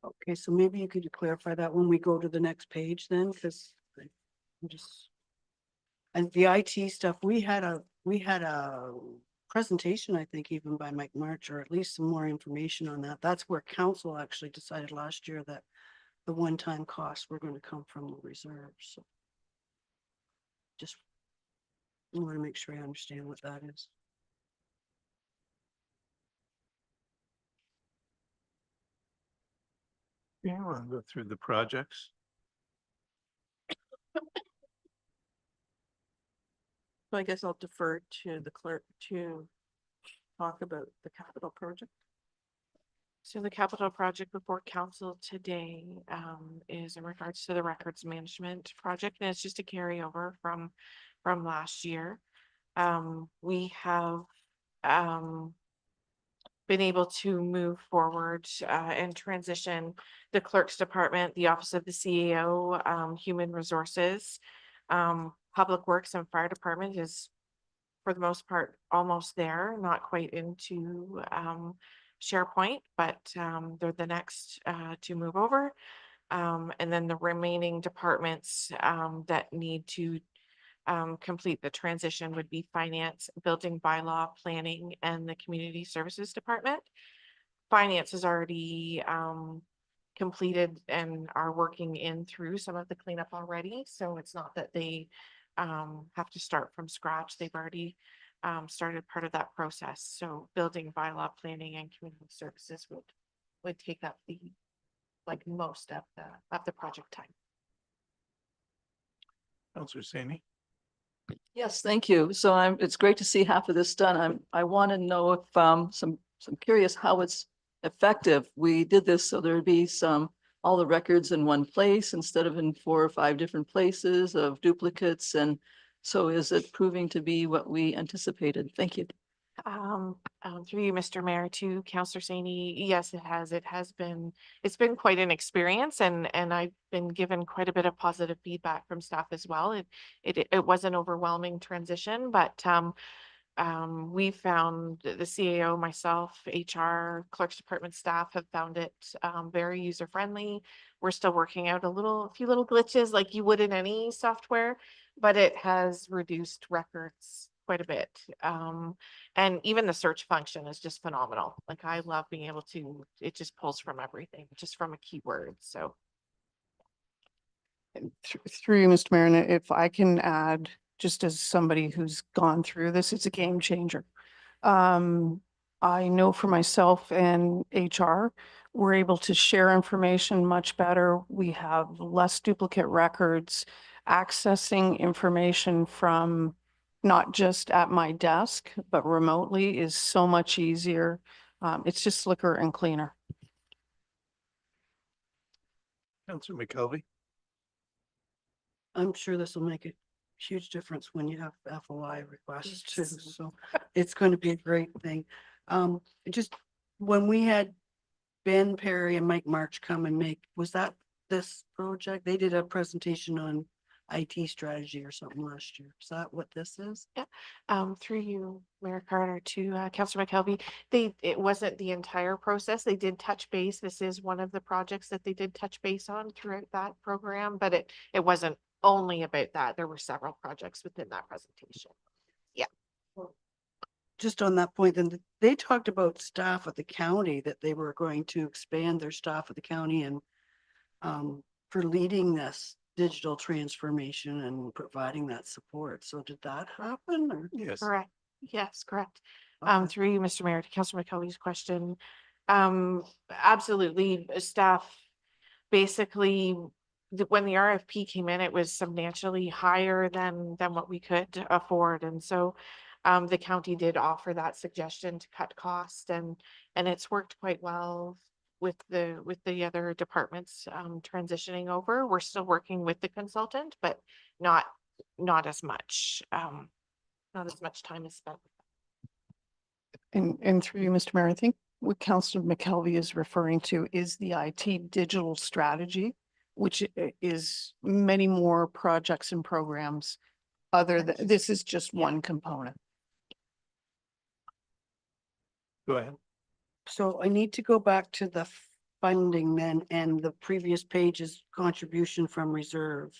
Okay, so maybe you could clarify that when we go to the next page then, because I'm just. And the IT stuff, we had a presentation, I think, even by Mike March, or at least some more information on that. That's where council actually decided last year that the one-time costs were going to come from the reserves. So just want to make sure I understand what that is. Yeah, I want to go through the projects. So I guess I'll defer to the clerk to talk about the capital project. So the capital project before council today is in regards to the records management project, and it's just a carryover from last year. We have been able to move forward and transition the clerk's department, the office of the CEO, human resources, public works and fire department is for the most part almost there, not quite into SharePoint, but they're the next to move over. And then the remaining departments that need to complete the transition would be finance, building bylaw, planning, and the community services department. Finance is already completed and are working in through some of the cleanup already. So it's not that they have to start from scratch. They've already started part of that process. So building bylaw, planning, and community services would take up the most of the project time. Councillor Sani. Yes, thank you. So it's great to see half of this done. I want to know if some curious how it's effective. We did this so there'd be all the records in one place instead of in 4 or 5 different places of duplicates. And so is it proving to be what we anticipated? Thank you. Through you, Mr. Mayor, to Councillor Sani, yes, it has. It's been quite an experience, and I've been given quite a bit of positive feedback from staff as well. It was an overwhelming transition, but we found the CAO, myself, HR, clerk's department staff have found it very user friendly. We're still working out a few little glitches like you would in any software, but it has reduced records quite a bit. And even the search function is just phenomenal. Like I love being able to, it just pulls from everything, just from a keyword. So. Through you, Mr. Mayor, and if I can add, just as somebody who's gone through this, it's a game changer. I know for myself and HR, we're able to share information much better. We have less duplicate records, accessing information from not just at my desk, but remotely is so much easier. It's just slicker and cleaner. Councillor McKelvey? I'm sure this will make a huge difference when you have FOI requests too, so it's going to be a great thing. Just when we had Ben Perry and Mike March come and was that this project? They did a presentation on IT strategy or something last year. Is that what this is? Through you, Mayor Carter, to Councillor McKelvey, it wasn't the entire process. They did touch base. This is one of the projects that they did touch base on throughout that program, but it wasn't only about that. There were several projects within that presentation. Just on that point, then they talked about staff at the county, that they were going to expand their staff at the county and for leading this digital transformation and providing that support. So did that happen or? Yes. Correct. Yes, correct. Okay. Through you, Mr. Mayor, to Councillor McKelvey's question. Absolutely, staff basically, when the RFP came in, it was substantially higher than what we could afford. And so the county did offer that suggestion to cut costs, and it's worked quite well with the other departments transitioning over. We're still working with the consultant, but not as much. Not as much time is spent. And through you, Mr. Mayor, I think what Councillor McKelvey is referring to is the IT digital strategy, which is many more projects and programs other than, this is just one component. Go ahead. So I need to go back to the funding then, and the previous page's contribution from reserve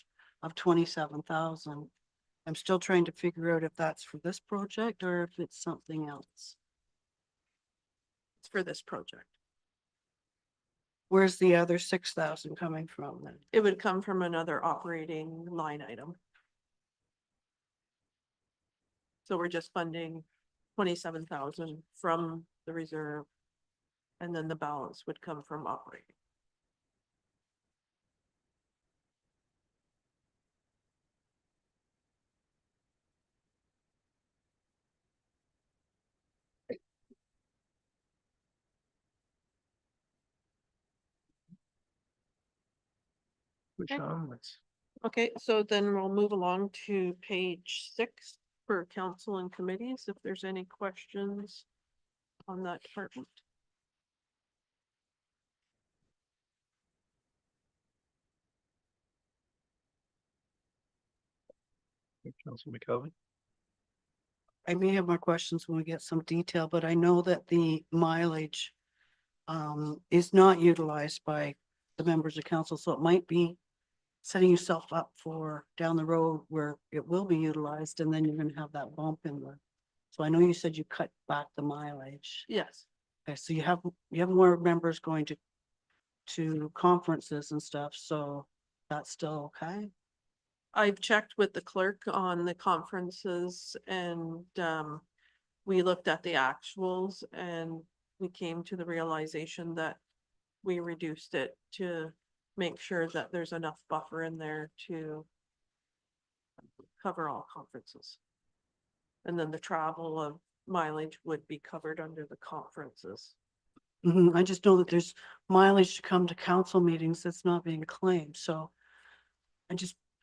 of 27,000. I'm still trying to figure out if that's for this project or if it's something else. It's for this project. Where's the other 6,000 coming from then? It would come from another operating line item. So we're just funding 27,000 from the reserve. And then the balance would come from operating. Push Okay. on. Let's. Okay, so then we'll move along to page 6 for council and committees, if there's any questions on that department. Councillor McKelvey? I may have more questions when we get some detail, but I know that the mileage is not utilized by the members of council, so it might be setting yourself up for down the road where it will be utilized, and then you're gonna have that bump in the. So I know you said you cut back the mileage. Yes. Okay, so you have more members going to conferences and stuff, so that's still okay? I've checked with the clerk on the conferences and we looked at the actuals and we came to the realization that we reduced it to make sure that there's enough buffer in there to cover all conferences. And then the travel of mileage would be covered under the conferences. I just know that there's mileage to come to council meetings that's not being claimed, so I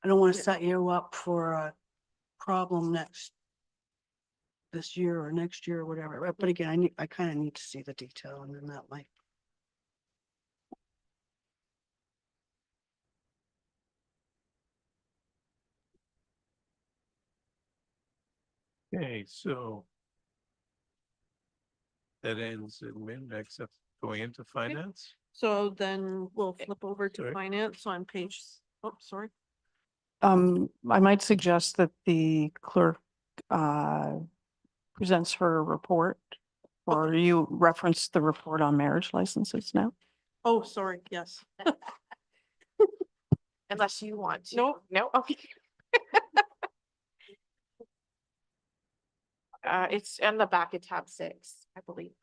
don't want to Yeah. set you up for a problem this year or next year or whatever. But again, I kind of need to see the detail, and then that might. Okay, so. That ends in min, except going into finance. So then we'll flip over to Sorry. finance on page, oh, sorry. I might suggest that the clerk presents her report, or you reference the report on marriage licenses now. Oh, sorry, yes. Unless you want to. Nope. No, okay. It's in the back of tab 6, I believe.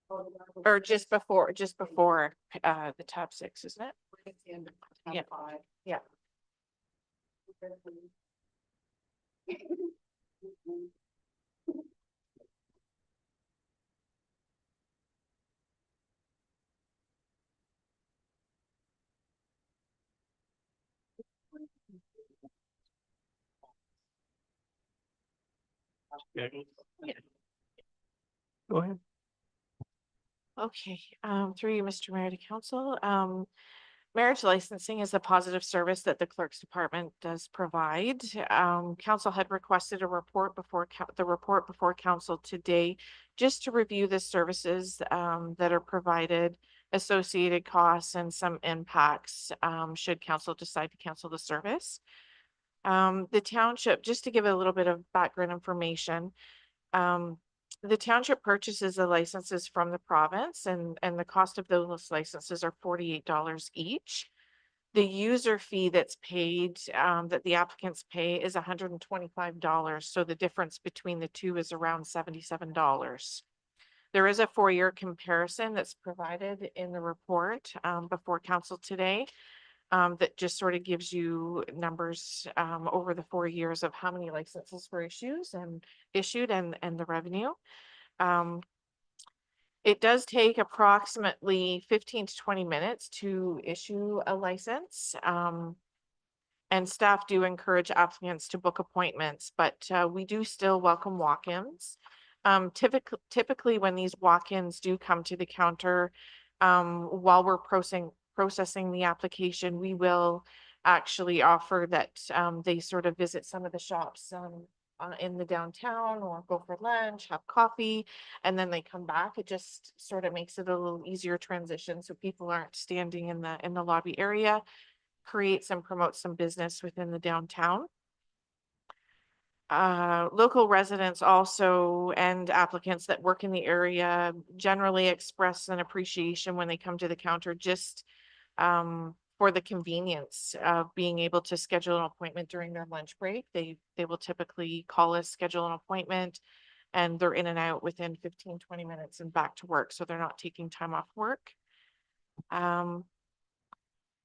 Or just before the tab 6, isn't it? Yeah. Yeah. Go ahead. Okay, through you, Mr. Mayor to Council, marriage licensing is a positive service that the clerk's department does provide. Council had requested a report before the report before council today, just to review the services that are provided, associated costs, and some impacts should council decide to cancel the service. The township, just to give a little bit of background information, the township purchases the licenses from the province, and the cost of those licenses are $48 each. The user fee that's paid, that the applicants pay, is $125. So the difference between the two is around $77. There is a 4-year comparison that's provided in the report before council today, that just sort of gives you numbers over the 4 years of how many licenses were issued and the revenue. It does take approximately 15 to 20 minutes to issue a license. And staff do encourage applicants to book appointments, but we do still welcome walk-ins. Typically when these walk-ins do come to the counter, while we're processing the application, we will actually offer that they sort of visit some of the shops in the downtown, or go for lunch, have coffee, and then they come back. It just sort of makes it a little easier transition, so people aren't standing in the lobby area. Creates and promotes some business within the downtown. Local residents also, and applicants that work in the area, generally express an appreciation when they come to the counter, just for the convenience of being able to schedule an appointment during their lunch break. They will typically call us, schedule an appointment, and they're in and out within 15-20 minutes and back to work, so they're not taking time off work.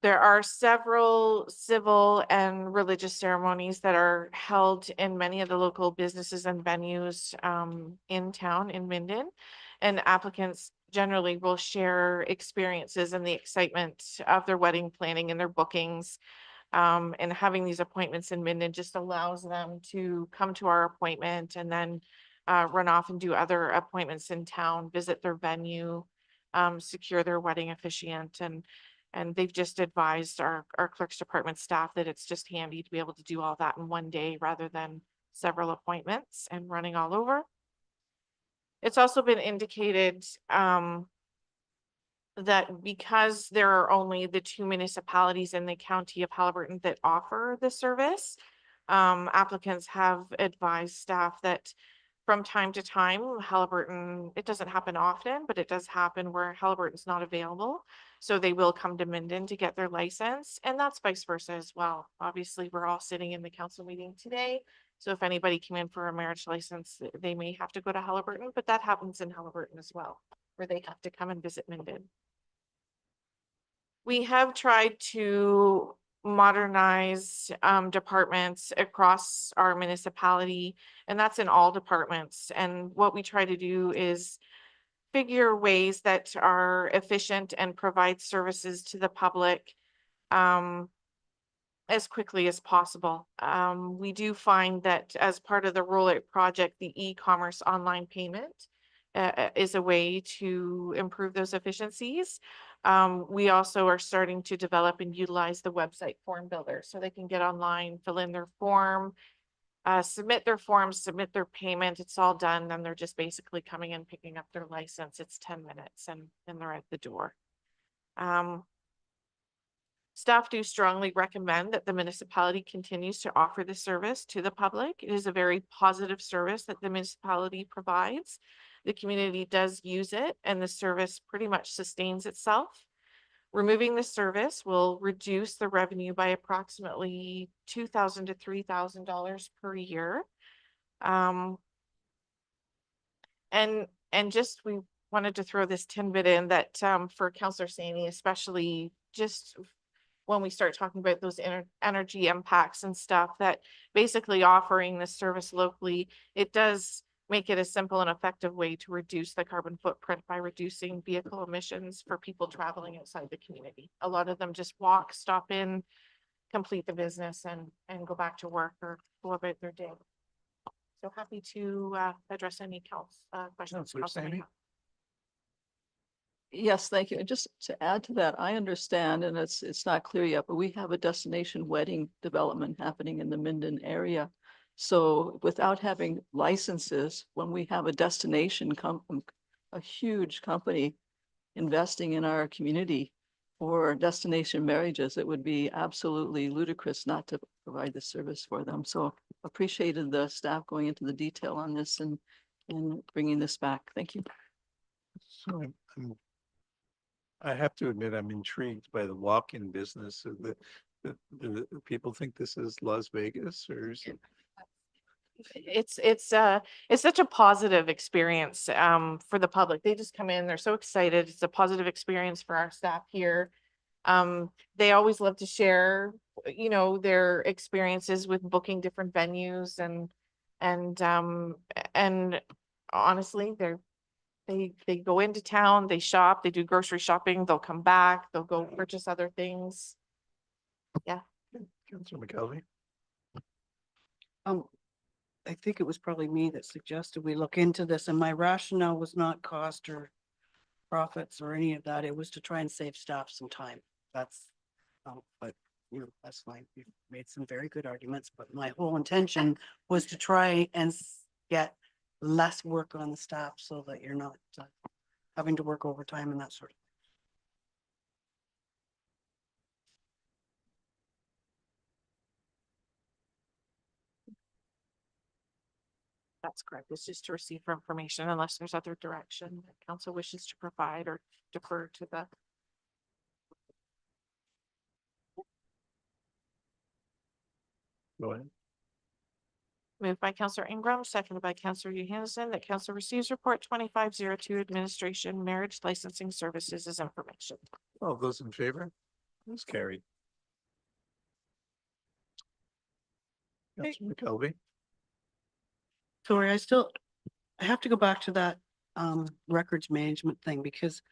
There are several civil and religious ceremonies that are held in many of the local businesses and venues in town in Minden, and applicants generally will share experiences and the excitement of their wedding planning and their bookings. And having these appointments in Minden just allows them to come to our appointment and then run off and do other appointments in town, visit their venue, secure their wedding officiant, and they've just advised our clerk's department staff that it's just handy to be able to do all that in one day rather than several appointments and running all over. It's also been indicated that because there are only the 2 municipalities in the county of Haliburton that offer the service, applicants have advised staff that from time to time, Haliburton, it doesn't happen often, but it does happen where Haliburton's not available. So they will come to Minden to get their license, and that's vice versa as well. Obviously, we're all sitting in the council meeting today. So if anybody came in for a marriage license, they may have to go to Haliburton, but that happens in Haliburton as well, where they have to come and visit Minden. We have tried to modernize departments across our municipality, and that's in all departments. And what we try to do is figure ways that are efficient and provide services to the public as quickly as possible. We do find that as part of the rollout project, the e-commerce online payment is a way to improve those efficiencies. We also are starting to develop and utilize the website form builder, so they can get online, fill in their form, submit their forms, submit their payment. It's all done. Then they're just basically coming in, picking up their license. It's 10 minutes and they're at the door. Staff do strongly recommend that the municipality continues to offer the service to the public. It is a very positive service that the municipality provides. The community does use it, and the service pretty much sustains itself. Removing the service will reduce the revenue by approximately $2,000 to $3,000 per year. And just we wanted to throw this tidbit in that for Councillor Saney, especially just when we start talking about those energy impacts and stuff, that basically offering this service locally, it does make it a simple and effective way to reduce the carbon footprint by reducing vehicle emissions for people traveling outside the community. A lot of them just walk, stop in, complete the business and go back to work or go about their day. So happy to address any questions. Councillor council may Sammy? have. Yes, thank you. And just to add to that, I understand, and it's not clear yet, but we have a destination wedding development happening in the Minden area. So without having licenses, when we have a a huge company investing in our community for destination marriages, it would be absolutely ludicrous not to provide this service for them. So appreciated the staff going into the detail on this and bringing this back. Thank you. So I have to admit, I'm intrigued by the walk-in business of the people think this is Las Vegas or is it? It's such a positive experience for the public. They just come in, they're so excited. It's a positive experience for our staff here. They always love to share, you know, their experiences with booking different venues and honestly, they go into town, they shop, they do grocery shopping, they'll come back, they'll go purchase other things. Councillor McKelvey? I think it was probably me that suggested we look into this, and my rationale was not cost or profits or any of that. It was to try and save staff some time. That's, but you know, that's fine. You've made some very good arguments, but my whole intention was to try and get less work on the staff so that you're not having to work overtime and that sort of. That's correct. It's just to receive for information unless there's other direction that council wishes to provide or defer to the. Go ahead. Moved by Councillor Ingram, seconded by Councillor Johansson, that council receives report 2502 administration marriage licensing services as information. All those in favor? Who's carried? Councillor McKelvey? Sorry, I have to go back to that records management thing because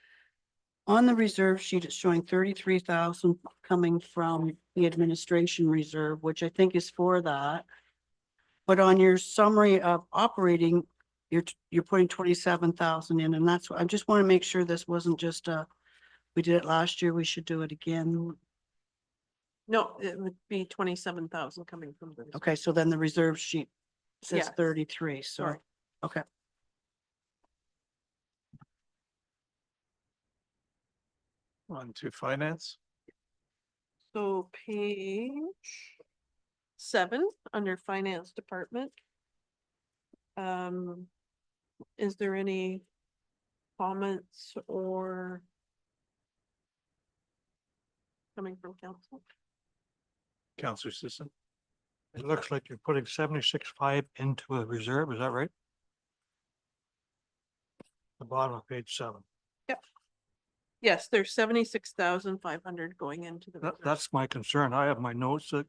on the reserve sheet, it's showing 33,000 coming from the administration reserve, which I think is for that. But on your summary of operating, you're putting 27,000 in, and that's what I just want to make sure this wasn't just we did it last year, we should do it again. No, it would be 27,000 coming from the. Okay, so then the reserve sheet says Yes. 33, so, Sorry. okay. On to finance. So page 7 under finance department. Is there any comments or coming from council? Councillor Sisson? It looks like you're putting 76.5 into a reserve, is that right? The bottom of page 7. Yes, there's 76,500 going into the. reserve. That's my concern. I have my notes that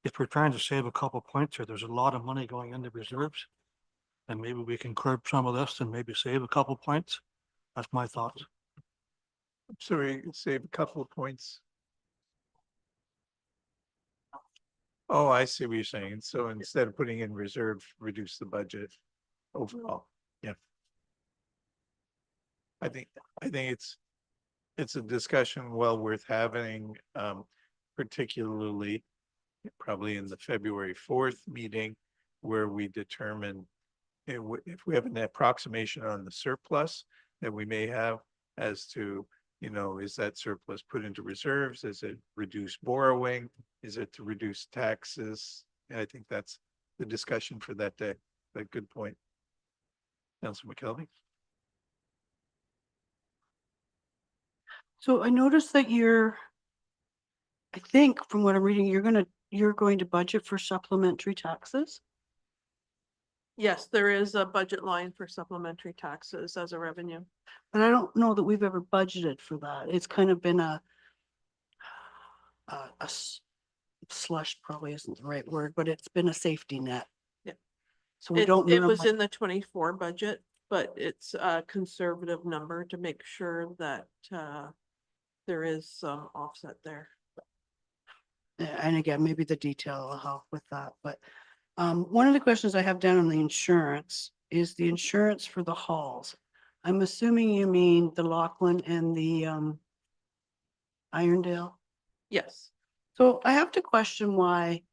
if we're trying to save a couple points here, there's a lot of money going into reserves. And maybe we can curb some of this and maybe save a couple points. That's my thoughts. So we save a couple of points. Oh, I see what you're saying. So instead of putting in reserve, reduce the budget overall. Yeah. I think it's a discussion well worth having, particularly probably in the February 4th meeting where we determine if we have an approximation on the surplus that we may have as to, you know, is that surplus put into reserves? Is it reduce borrowing? Is it to reduce taxes? And I think that's the discussion for that day. But good point. Councilor McKelvey? So I noticed that I think from what I'm reading, you're going to budget for supplementary taxes. Yes, there is a budget line for supplementary taxes as a revenue. But I don't know that we've ever budgeted for that. It's kind of been a slush probably isn't the right word, but it's been a safety net. Yeah. So we don't. It was normally- in the 24 budget, but it's a conservative number to make sure that there is some offset there. And again, maybe the detail will help with that, but one of the questions I have down on the insurance is the insurance for the halls. I'm assuming you mean the Lachlan and the Irondale. Yes. So I have to question why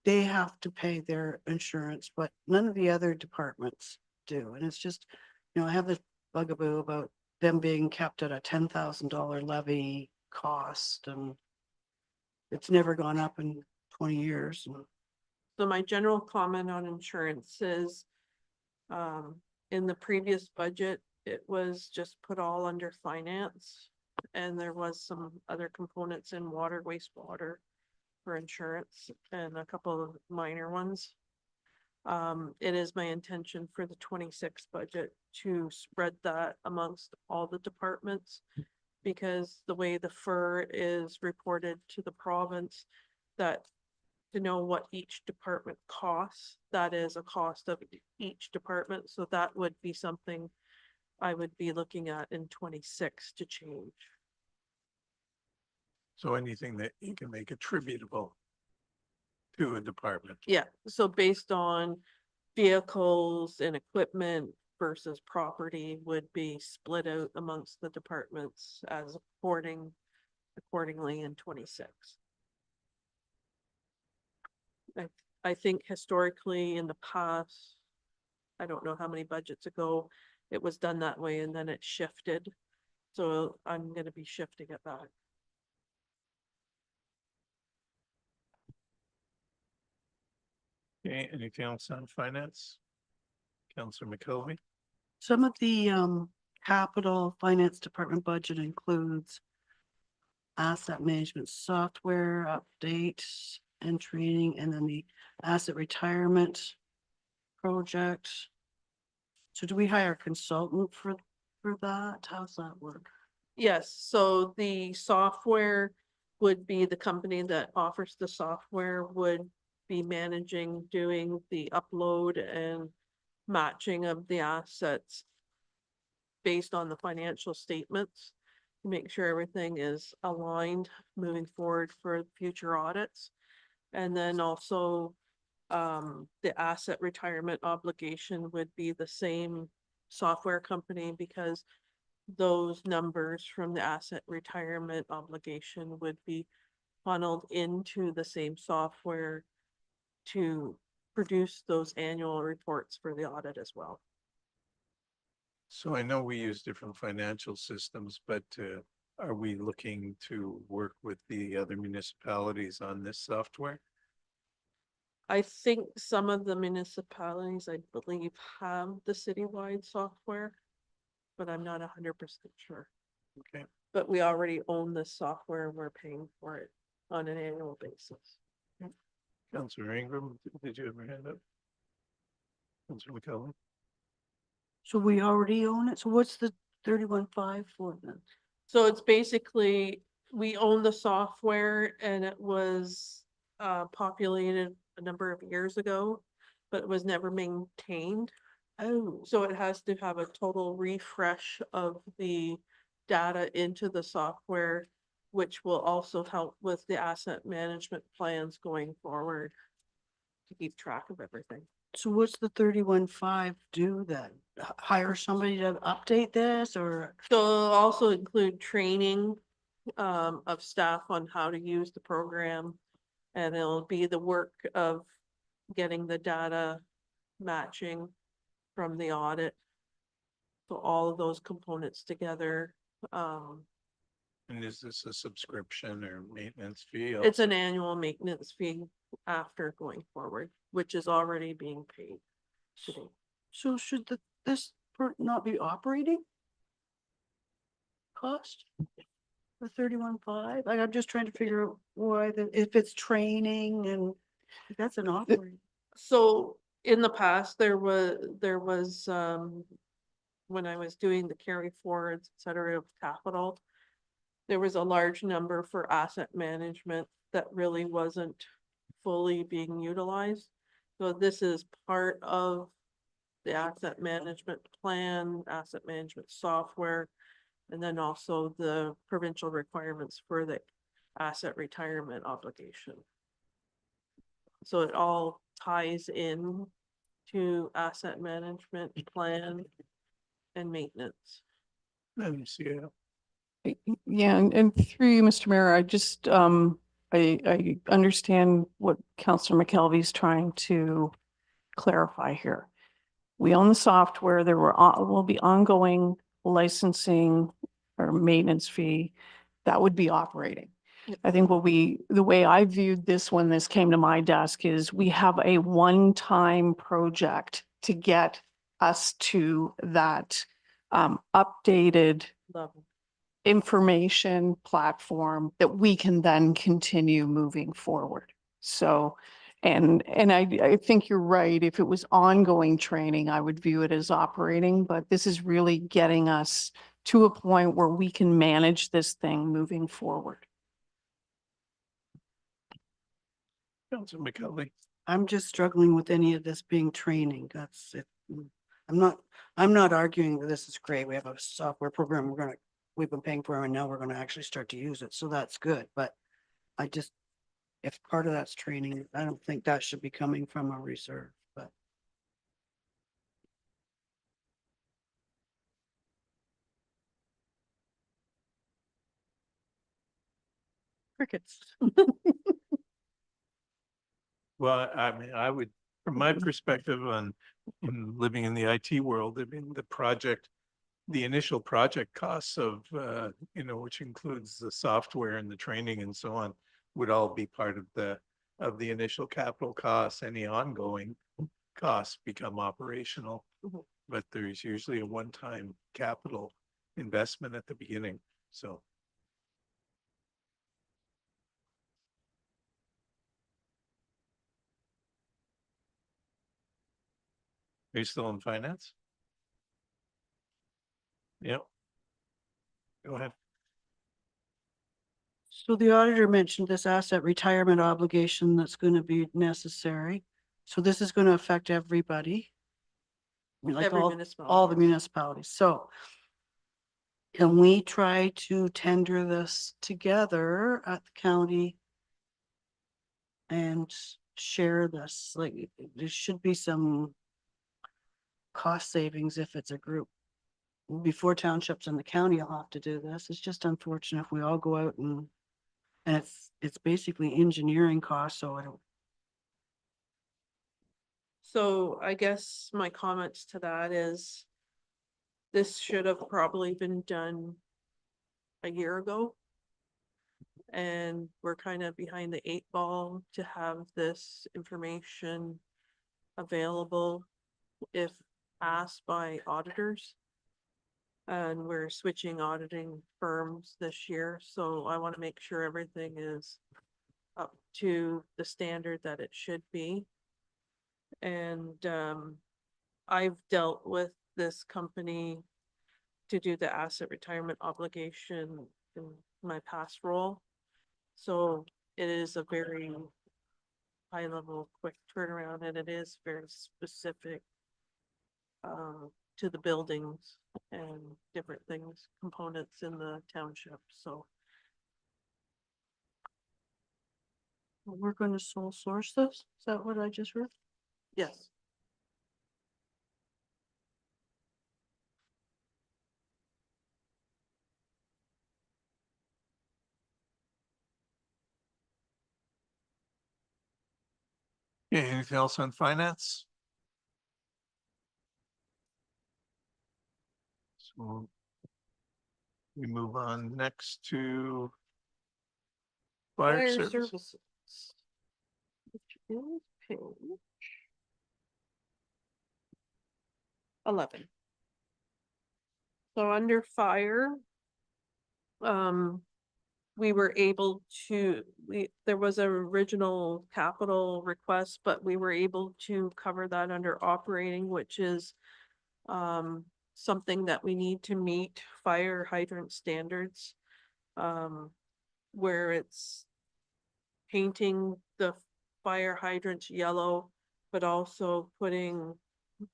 they have to pay their insurance, but none of the other departments do. And it's just, I have this bugaboo about them being kept at a $10,000 levy cost, and it's never gone up in 20 years. So my general comment on insurance is, in the previous budget, it was just put all under finance. And there was some other components in water, wastewater for insurance and a couple of minor ones. It is my intention for the 26 budget to spread that amongst all the departments. Because the way the FER is reported to the province, that to know what each department costs, that is a cost of each department. So that would be something I would be looking at in 26 to change. So anything that you can make attributable to a department. Yeah, so based on vehicles and equipment versus property would be split out amongst the departments as accordingly in 26. I think historically in the past, I don't know how many budgets ago, it was done that way and then it shifted. So I'm gonna be shifting it back. Okay, anything else on finance? Counselor McKelvey? Some of the capital finance department budget includes asset management software updates and training, and then the asset retirement project. So do we hire a consultant for that? How's that work? Yes, so the software would be the company that offers the software would be managing, doing the upload and matching of the assets based on the financial statements to make sure everything is aligned moving forward for future audits. And then also the asset retirement obligation would be the same software company, because those numbers from the asset retirement obligation would be funneled into the same software to produce those annual reports for the audit as well. So I know we use different financial systems, but are we looking to work with the other municipalities on this software? I think some of the municipalities, I believe, have the citywide software, but I'm not 100% sure. Okay, But we already own this software, we're paying for it on an annual basis. Counselor Ingram, did you have your hand up? Counselor McKelvey? So we already own it. So what's the 31.5 for then? So it's basically, we own the software and it was populated a number of years ago, but it was never maintained. Oh, So it has to have a total refresh of the data into the software, which will also help with the asset management plans going forward to keep track of everything. so what's the 31.5 do then? Hire somebody to update this, or? So it'll also include training of staff on how to use the program. And it'll be the work of getting the data matching from the audit. So all of those components together. And is this a subscription or maintenance fee? It's an annual maintenance fee after going forward, which is already being paid today. So should this not be operating cost? For 31.5? Like, I'm just trying to figure out why if it's training and that's an operating. So in the past, there was when I was doing the carry forwards, et cetera, of capital, there was a large number for asset management that really wasn't fully being utilized. So this is part of the asset management plan, asset management software, and then also the provincial requirements for the asset retirement obligation. So it all ties in to asset management plan and maintenance. Let me see. Yeah, and through you, Mr. Mayor, I just, I understand what Councillor McKelvey's trying to clarify here. We own the software, there will be ongoing licensing or maintenance fee that would be operating. I think the way I viewed this when this came to my desk is we have a one-time project to get us to that updated Level. information platform that we can then continue moving forward. So, and I think you're right. If it was ongoing training, I would view it as operating, but this is really getting us to a point where we can manage this thing moving forward. Councilor McKelvey. I'm just struggling with any of this being training. That's it. I'm not arguing that this is great. We have a software program we've been paying for and now we're gonna actually start to use it. So that's good. But I just, if part of that's training, I don't think that should be coming from a reserve, but. Crickets. Well, I mean, I would, from my perspective on living in the IT world, I mean, the initial project costs of, which includes the software and the training and so on, would all be part of the initial capital costs. Any ongoing costs become operational. Mhm. But there's usually a one-time capital investment at the beginning, so. Are you still in finance? Yep. Go ahead. So the auditor mentioned this asset retirement obligation that's going to be necessary. So this is going to affect everybody. I mean, like Every all the municipality. municipalities. So can we try to tender this together at the county and share this? Like, there should be some cost savings if it's a group. Before townships and the county will have to do this. It's just unfortunate if we all go out and it's basically engineering costs, so I don't. So I guess my comments to that is this should have probably been done a year ago. And we're kind of behind the 8 ball to have this information available if asked by auditors. And we're switching auditing firms this year, so I want to make sure everything is up to the standard that it should be. And I've dealt with this company to do the asset retirement obligation in my past role. So it is a very high level, quick turnaround, and it is very specific to the buildings and different things, components in the township, so. We're going to sole source this? Is that what I just heard? Yes. Okay, anything else on finance? So we move on next to fire service. Which is page 11. So under fire, we were able to, there was an original capital request, but we were able to cover that under operating, which is something that we need to meet fire hydrant standards. Where it's painting the fire hydrants yellow, but also putting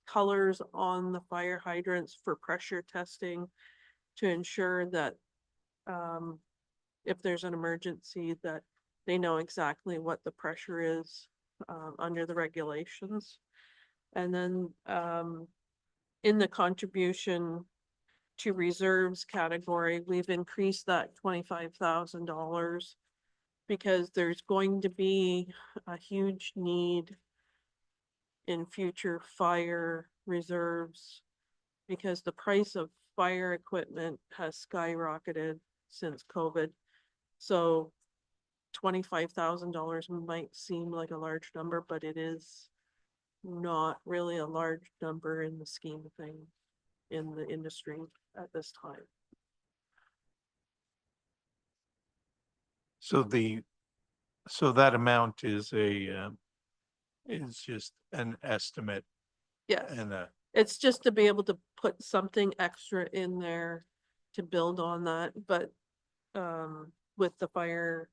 colors on the fire hydrants for pressure testing to ensure that if there's an emergency, that they know exactly what the pressure is under the regulations. And then in the contribution to reserves category, we've increased that $25,000 because there's going to be a huge need in future fire reserves because the price of fire equipment has skyrocketed since COVID. So $25,000 might seem like a large number, but it is not really a large number in the scheme of things in the industry at this time. So so that amount is is just an estimate Yes, and it's just to be able to put something extra in there to build on that, but with the fire,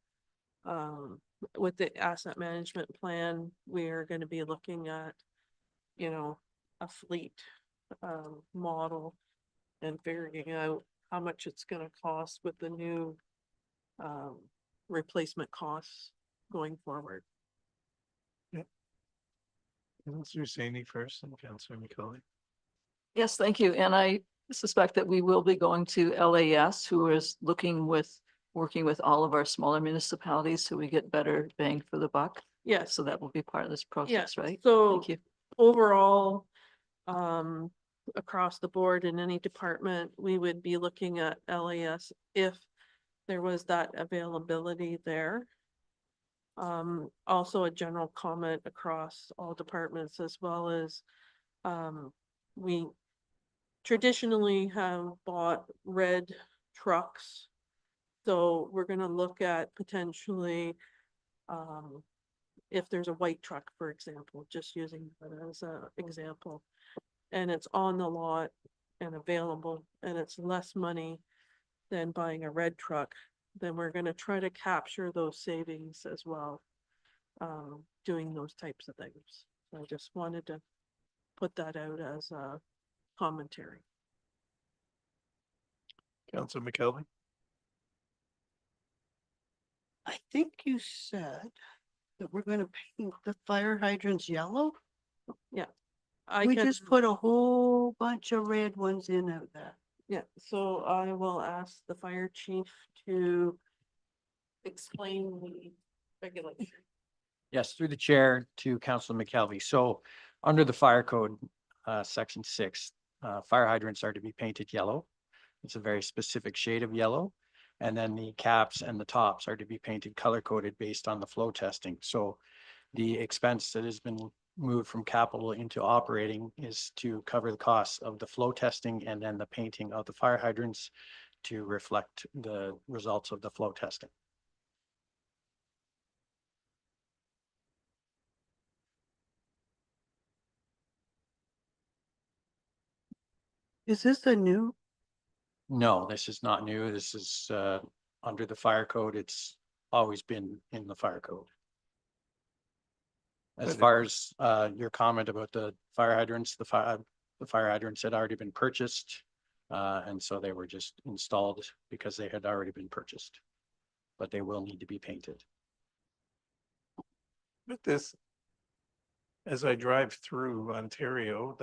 with the asset management plan, we are going to be looking at, you know, a fleet model and figuring out how much it's going to cost with the new replacement costs going forward. Councillor Saney first and Councillor McCauley. Yes, thank you. And I suspect that we will be going to LAS, who is working with all of our smaller municipalities so we get better bang for the buck. Yes, So that will be part of this process, right? so Thank you. overall, across the board in any department, we would be looking at LAS if there was that availability there. Also a general comment across all departments, as well as we traditionally have bought red trucks. So we're gonna look at potentially if there's a white truck, for example, just using that as an example, and it's on the lot and available, and it's less money than buying a red truck, then we're gonna try to capture those savings as well, doing those types of things. So I just wanted to put that out as a commentary. Councillor McKelvey. I think you said that we're gonna paint the fire hydrants yellow. We can- just put a whole bunch of red ones in out there. Yeah, so I will ask the fire chief to explain the regulation. Yes, through the chair to Councilor McKelvey. So under the fire code, section 6, fire hydrants are to be painted yellow. It's a very specific shade of yellow. And then the caps and the tops are to be painted color coded based on the flow testing. So the expense that has been moved from capital into operating is to cover the costs of the flow testing and then the painting of the fire hydrants to reflect the results of the flow testing. Is this a new? No, this is not new. This is under the fire code. It's always been in the fire code. As far as your comment about the fire hydrants, the fire hydrants had already been purchased. And so they were just installed because they had already been purchased. But they will need to be painted. But this, as I drive through Ontario,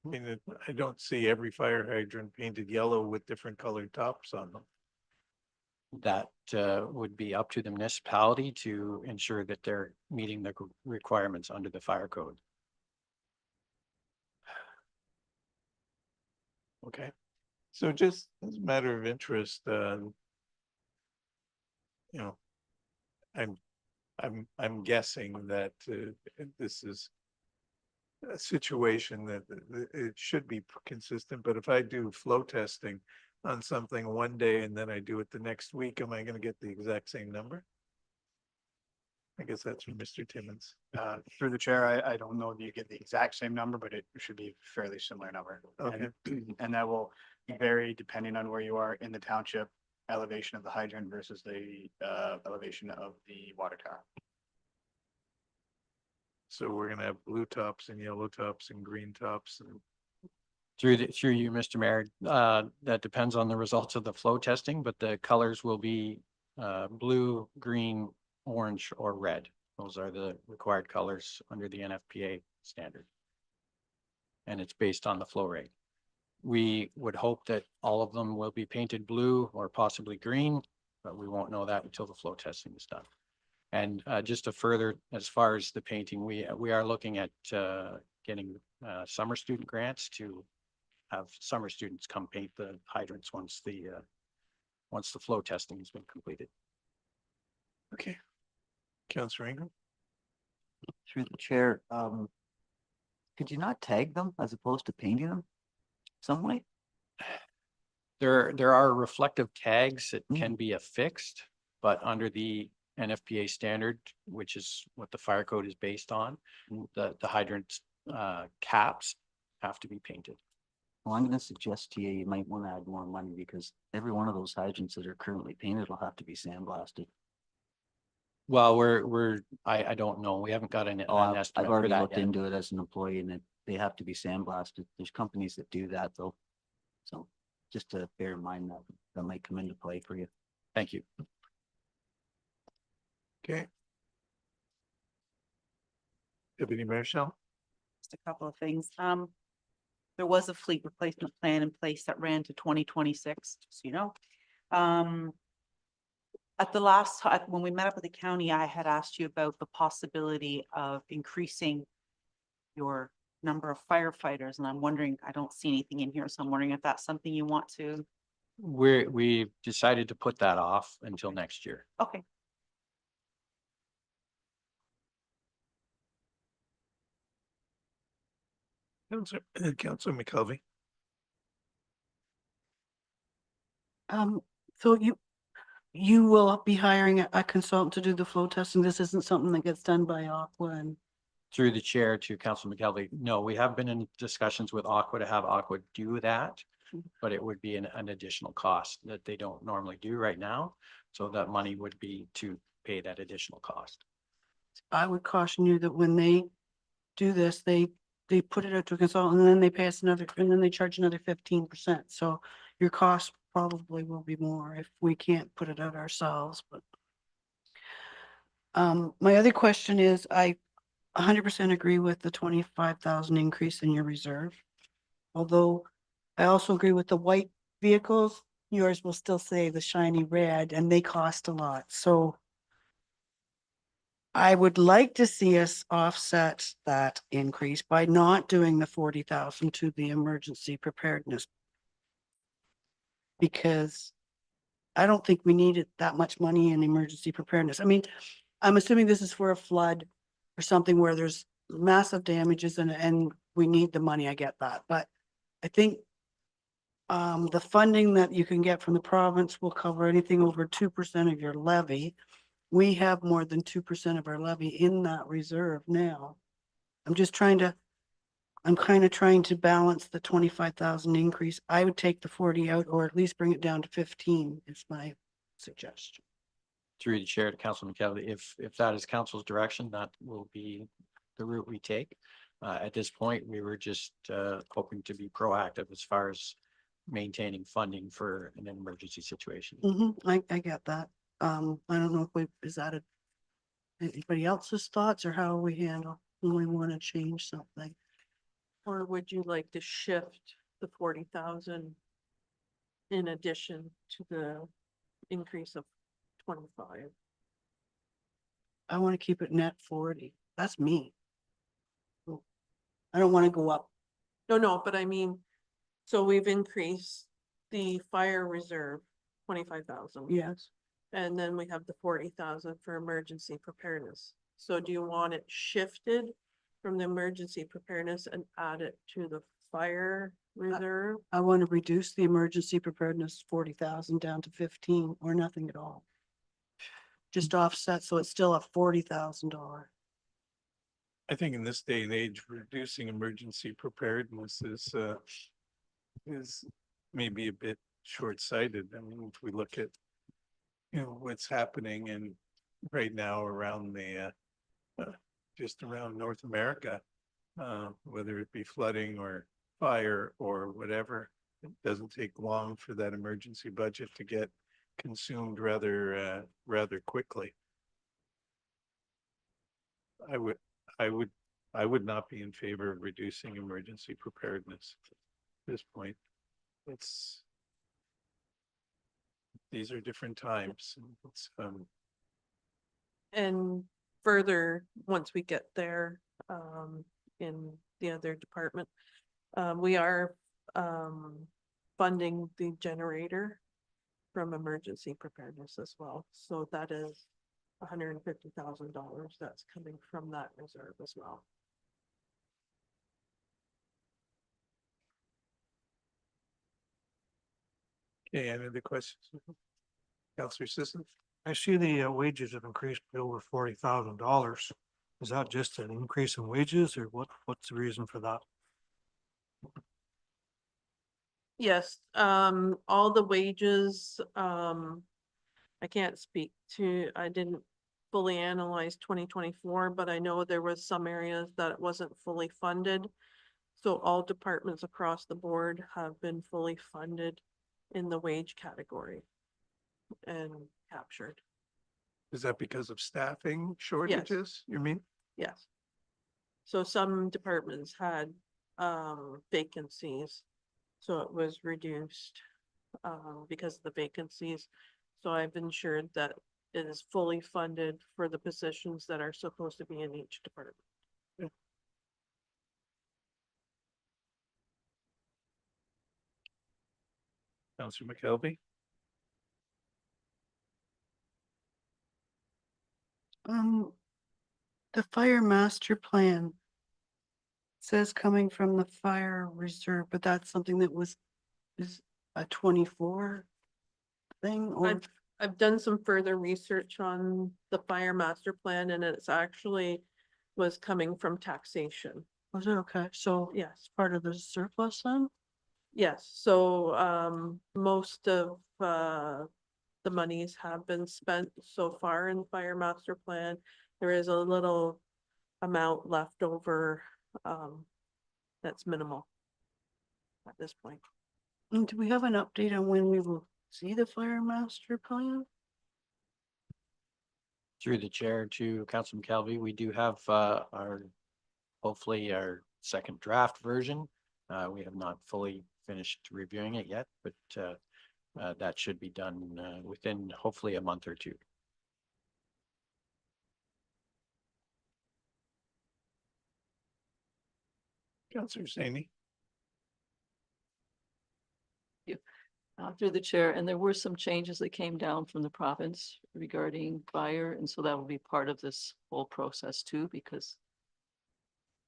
I don't see every fire hydrant painted yellow with different colored tops on them. That would be up to the municipality to ensure that they're meeting the requirements under the fire code. Okay, so just as a matter of interest, I'm guessing that this is a situation that it should be consistent, but if I do flow testing on something one day and then I do it the next week, am I going to get the exact same number? I guess that's from Mr. Timmons. Through the chair, I don't know that you get the exact same number, but it should be a fairly similar number. Okay. And that will vary depending on where you are in the township, elevation of the hydrant versus the elevation of the water tower. So we're gonna have blue tops and yellow tops and green tops and Through you, Mr. Mayor, that depends on the results of the flow testing, but the colors will be blue, green, orange, or red. Those are the required colors under the NFPA standard. And it's based on the flow rate. We would hope that all of them will be painted blue or possibly green, but we won't know that until the flow testing is done. And just to further, as far as the painting, we are looking at getting summer student grants to have summer students come paint the hydrants once the flow testing has been completed. Okay. Councillor Ingram? Through the chair, could you not tag them as opposed to painting them some way? There are reflective tags that can be affixed, but under the NFPA standard, which is what the fire code is based on, the hydrant caps have to be painted. Well, I'm gonna suggest to you, you might want to add more money because every one of those hydrants that are currently painted will have to be sandblasted. Well, I don't know. We haven't got an Oh, I've estimate for already that looked yet. into it as an employee and they have to be sandblasted. There's companies that do that though. So just to bear in mind that that might come into play for you. Thank you. Okay. Deputy Mayor Shell? Just a couple of things. There was a fleet replacement plan in place that ran to 2026, just so you know. At the last, when we met up with the county, I had asked you about the possibility of increasing your number of firefighters, and I'm wondering, I don't see anything in here, so I'm wondering if that's something you want to. We've decided to put that off until next year. Okay. Councillor McKelvey? So you will be hiring a consultant to do the flow testing. This isn't something that gets done by Aqua and. Through the chair to Councilor McKelvey, no, we have been in discussions with Aqua to have Aqua do that, but it would be an additional cost that they don't normally do right now. So that money would be to pay that additional cost. I would caution you that when they do this, they put it out to a consultant and then they pay us and then they charge another 15%. So your cost probably will be more if we can't put it out ourselves, but. My other question is, I 100% agree with the 25,000 increase in your reserve. Although I also agree with the white vehicles, yours will still say the shiny red and they cost a lot. So I would like to see us offset that increase by not doing the 40,000 to the emergency preparedness. Because I don't think we needed that much money in emergency preparedness. I mean, I'm assuming this is for a flood or something where there's massive damages and we need the money. I get that, but I think the funding that you can get from the province will cover anything over 2% of your levy. We have more than 2% of our levy in that reserve now. I'm kind of trying to balance the 25,000 increase. I would take the 40 out or at least bring it down to 15 is my suggestion. Through the chair to Councilor McKelvey, if that is council's direction, that will be the route we take. At this point, we were just hoping to be proactive as far as maintaining funding for an emergency situation. I get that. I don't know if is that anybody else's thoughts or how we handle when we want to change something. Or would you like to shift the 40,000 in addition to the increase of 25? I want to keep it net 40. That's me. I don't want to go up. No, but I mean, so we've increased the fire reserve 25,000. Yes. And then we have the 40,000 for emergency preparedness. So do you want it shifted from the emergency preparedness and add it to the fire reserve? I want to reduce the emergency preparedness 40,000 down to 15 or nothing at all. Just offset, so it's still a $40,000. I think in this day and age, reducing emergency preparedness is maybe a bit short-sighted. I mean, if we look at, what's happening in right now around the just around North America, whether it be flooding or fire or whatever, it doesn't take long for that emergency budget to get consumed rather quickly. I would, I would, I would not be in favor of reducing emergency preparedness at this point. These are different times. It's, And further, once we get there, in the other department, we are, funding the generator from emergency preparedness as well. So that is $150,000 that's coming from that reserve as well. okay, any other questions? Counselor Sisson? I see the wages have increased by over $40,000. Is that just an increase in wages or what's the reason for that? Yes, all the wages, I can't speak to, I didn't fully analyze 2024, but I know there was some areas that it wasn't fully funded. So all departments across the board have been fully funded in the wage category and captured. Is that because of staffing shortages, you mean? Yes. So some departments had vacancies, so it was reduced because of the vacancies. So I've ensured that it is fully funded for the positions that are supposed to be in each department. Counselor McKelvey? The fire master plan says coming from the fire reserve, but that's something that is a 24 thing or? I've done some further research on the fire master plan and it's actually was coming from taxation. Was it okay? So Yes. part of the surplus then? Yes, so most of the monies have been spent so far in fire master plan. There is a little amount left over that's minimal at this point. And do we have an update on when we will see the fire master plan? Through the chair to Councilor McKelvey, we do have hopefully our second draft version. We have not fully finished reviewing it yet, but that should be done within hopefully a month or two. Counselor Saney? Through the chair, and there were some changes that came down from the province regarding fire, and so that will be part of this whole process too, because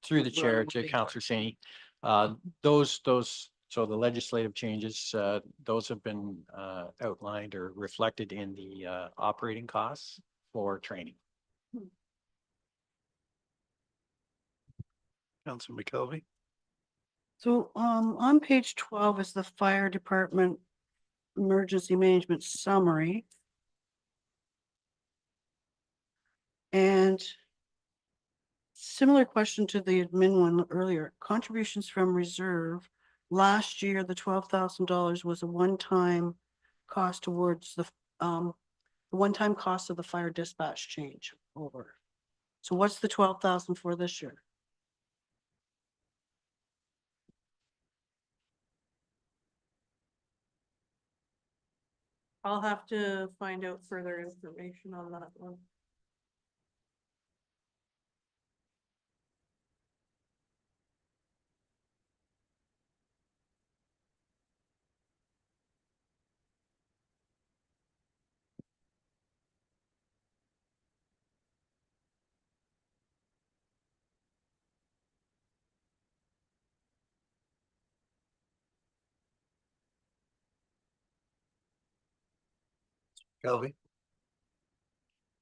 Through the we're chair on a to moving Councilor target. Saney, so the legislative changes, those have been outlined or reflected in the operating costs for training. Counselor McKelvey? So on page 12 is the fire department emergency management summary. And similar question to the admin one earlier, contributions from reserve. Last year, the $12,000 was a one-time cost towards the one-time cost of the fire dispatch change over. So what's the 12,000 for this year? I'll have to find out further information on that one. McKelvey?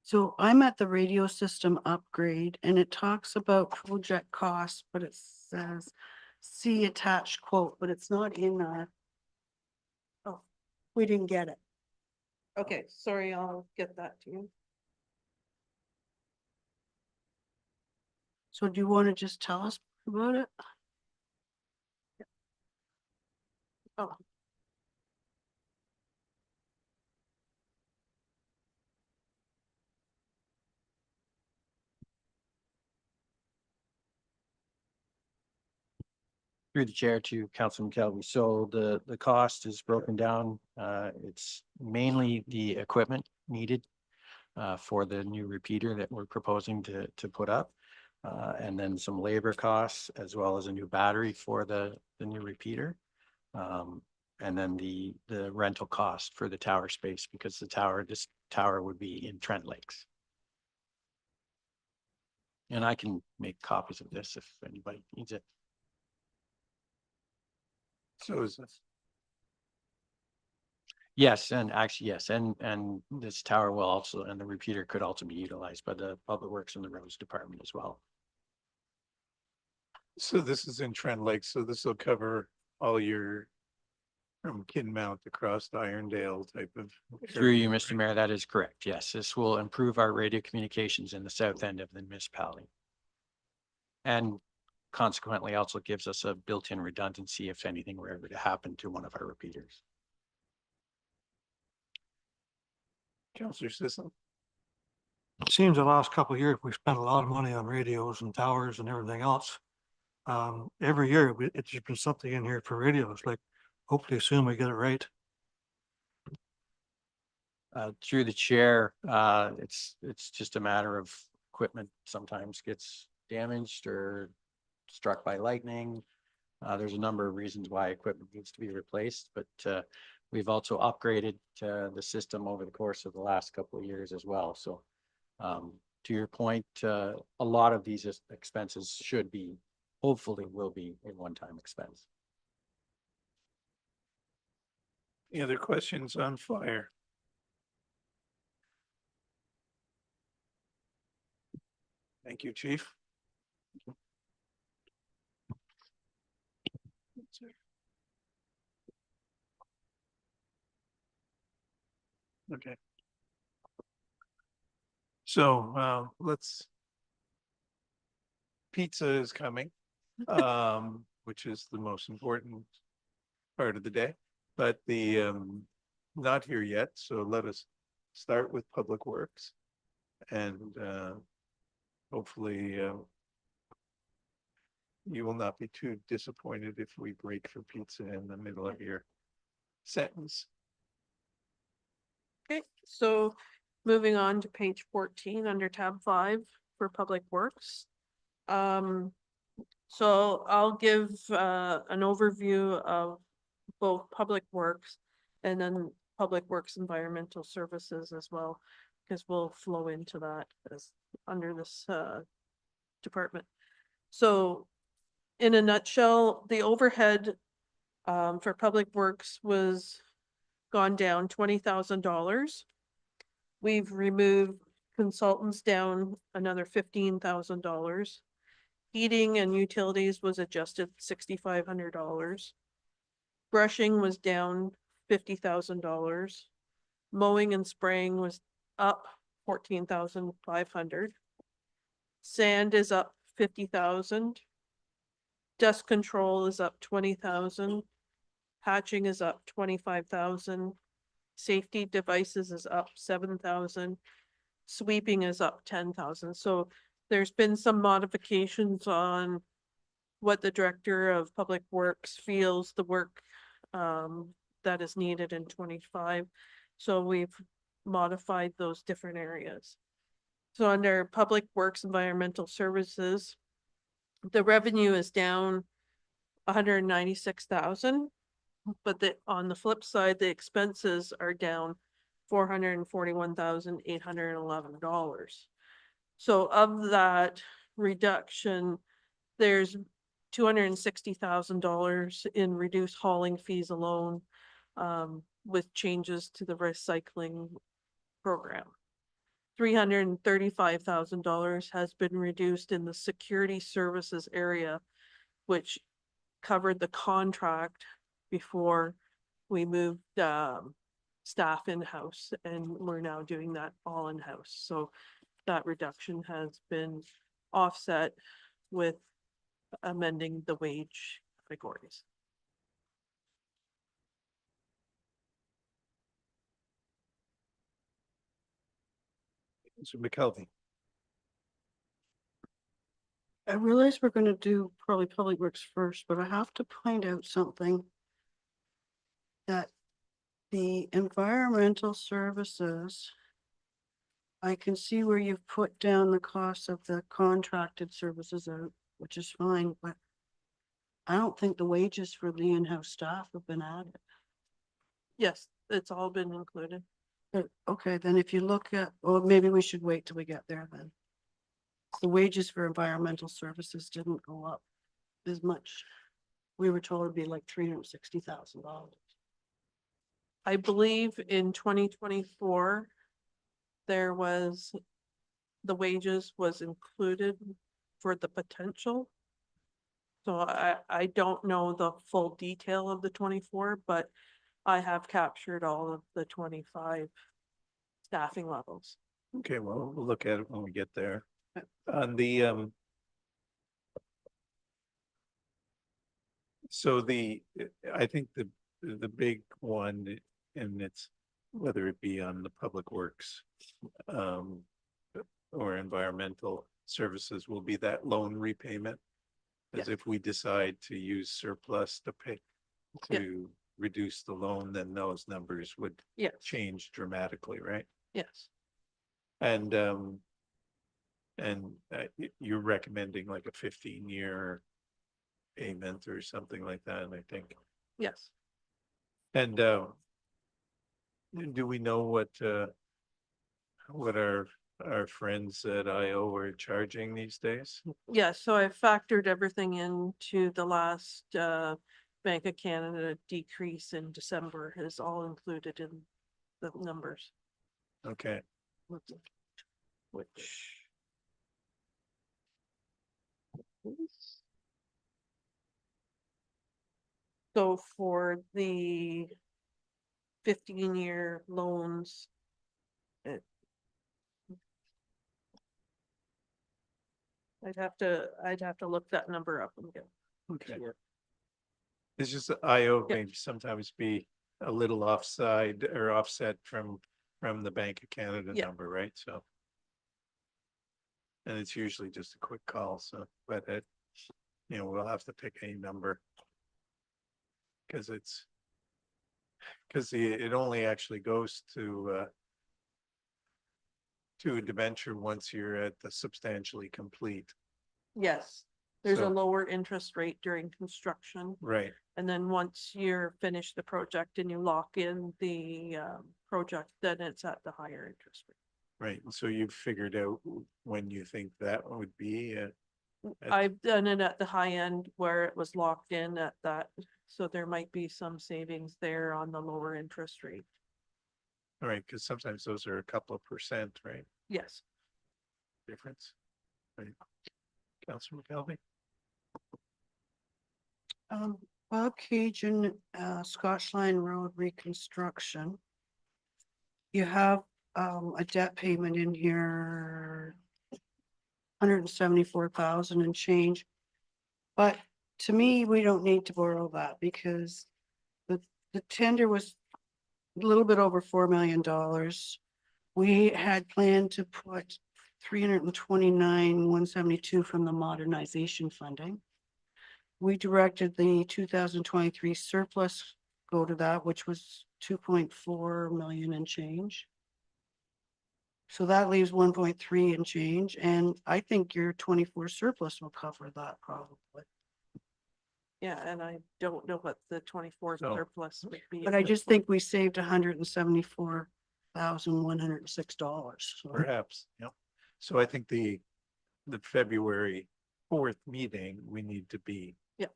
So I'm at the radio system upgrade and it talks about project costs, but it says see attached quote, but it's not in oh, we didn't get it. Okay, sorry, I'll get that to you. So do you want to just tell us about it? Oh. Through the chair to Councilman McKelvey. So the cost is broken down. It's mainly the equipment needed for the new repeater that we're proposing to put up. And then some labor costs as well as a new battery for the new repeater. And then the rental cost for the tower space, because this tower would be in Trent Lakes. And I can make copies of this if anybody needs it. So is this. Yes, and actually, yes, and this tower will also, and the repeater could also be utilized by the Public Works and the Roads Department as well. So this is in Trent Lake, so this will cover all your from Kinmount across to Irondale type of. Through you, area, Mr. right? Mayor, that is correct. Yes, this will improve our radio communications in the south end of the municipality. And consequently also gives us a built-in redundancy if anything were ever to happen to one of our repeaters. Counselor Sisson. It seems the last couple of years, we spent a lot of money on radios and towers and everything else. Every year, it's just been something in here for radios, like hopefully soon we get it right. Through the chair, it's just a matter of equipment sometimes gets damaged or struck by lightning. There's a number of reasons why equipment needs to be replaced, but we've also upgraded the system over the course of the last couple of years as well. So to your point, a lot of these expenses should be, hopefully will be a one-time expense. Any other questions on fire? Thank you, Chief. Okay. So pizza is coming, which is the most important part of the day, but not here yet. So let us start with Public Works and hopefully you will not be too disappointed if we break for pizza in the middle of your sentence. Okay, so moving on to page 14 under tab 5 for Public Works. So I'll give an overview of both Public Works and then Public Works Environmental Services as well, because we'll flow into that as under this department. So in a nutshell, the overhead for Public Works was gone down $20,000. We've removed consultants down another $15,000. Heating and utilities was adjusted $6,500. Brushing was down $50,000. Mowing and spraying was up $14,500. Sand is up $50,000. Dust control is up $20,000. Patching is up $25,000. Safety devices is up $7,000. Sweeping is up $10,000. So there's been some modifications on what the Director of Public Works feels the work that is needed in 25. So we've modified those different areas. So under Public Works Environmental Services, the revenue is down 196,000. But on the flip side, the expenses are down $441,811. So of that reduction, there's $260,000 in reduced hauling fees alone, with changes to the recycling program. $335,000 has been reduced in the security services area, which covered the contract before we moved staff in-house, and we're now doing that all in-house. So that reduction has been offset with amending the wage categories. Mr. McKelvey. I realize we're gonna do probably Public Works first, but I have to point out something. That the environmental services. I can see where you've put down the cost of the contracted services out, which is fine, but. I don't think the wages for the in-house staff have been added. Yes, it's all been included. Okay, then if you look at, well, maybe we should wait till we get there then. The wages for environmental services didn't go up as much. We were told it'd be like $360,000. I believe in 2024, there was, the wages was included for the potential. So I don't know the full detail of the 24, but I have captured all of the 25 staffing levels. Okay, well, we'll look at it when we get there. Okay. On the, so I think the big one, and it's whether it be on the public works, or environmental services, will be that loan repayment. As if we decide to use surplus to pay, to reduce the loan, then those numbers would Yes, change dramatically, right? yes, And you're recommending like a 15-year payment or something like that, I think. yes. And do we know what our friends at IO are charging these days? Yeah, so I factored everything into the last Bank of Canada decrease in December is all included in the numbers. Okay, Which so for the 15-year loans, I'd have to look that number up and get. okay. It's just that IO Yeah. may sometimes be a little offside or offset from the Bank of Canada Yeah. number, right? So. And it's usually just a quick call, so, but we'll have to pick a number. Cause it only actually goes to a debenture once you're at the substantially complete, Yes, there's a So- lower interest rate during construction. right? And then once you're finished the project and you lock in the project, then it's at the higher interest rate. Right, and so you've figured out when you think that would be, at- I've done it at the high end where it was locked in at that, so there might be some savings there on the lower interest rate. all right, because sometimes those are a couple of percent, right, Yes, difference? Right. Councilor McKelvey? Bob Cajun, Scotch Line Road reconstruction. You have, a debt payment in here. 174,000 and change. But to me, we don't need to borrow that because the tender was a little bit over $4 million. We had planned to put 329,172 from the modernization funding. We directed the 2023 surplus go to that, which was 2.4 million and change. So that leaves 1.3 and change, and I think your 24 surplus will cover that probably. yeah, and I don't know what the 24 So- surplus would be. But at I this just point. think we saved $174,106. So Perhaps, yeah. So I think the February 4th meeting, we need to be. Yeah.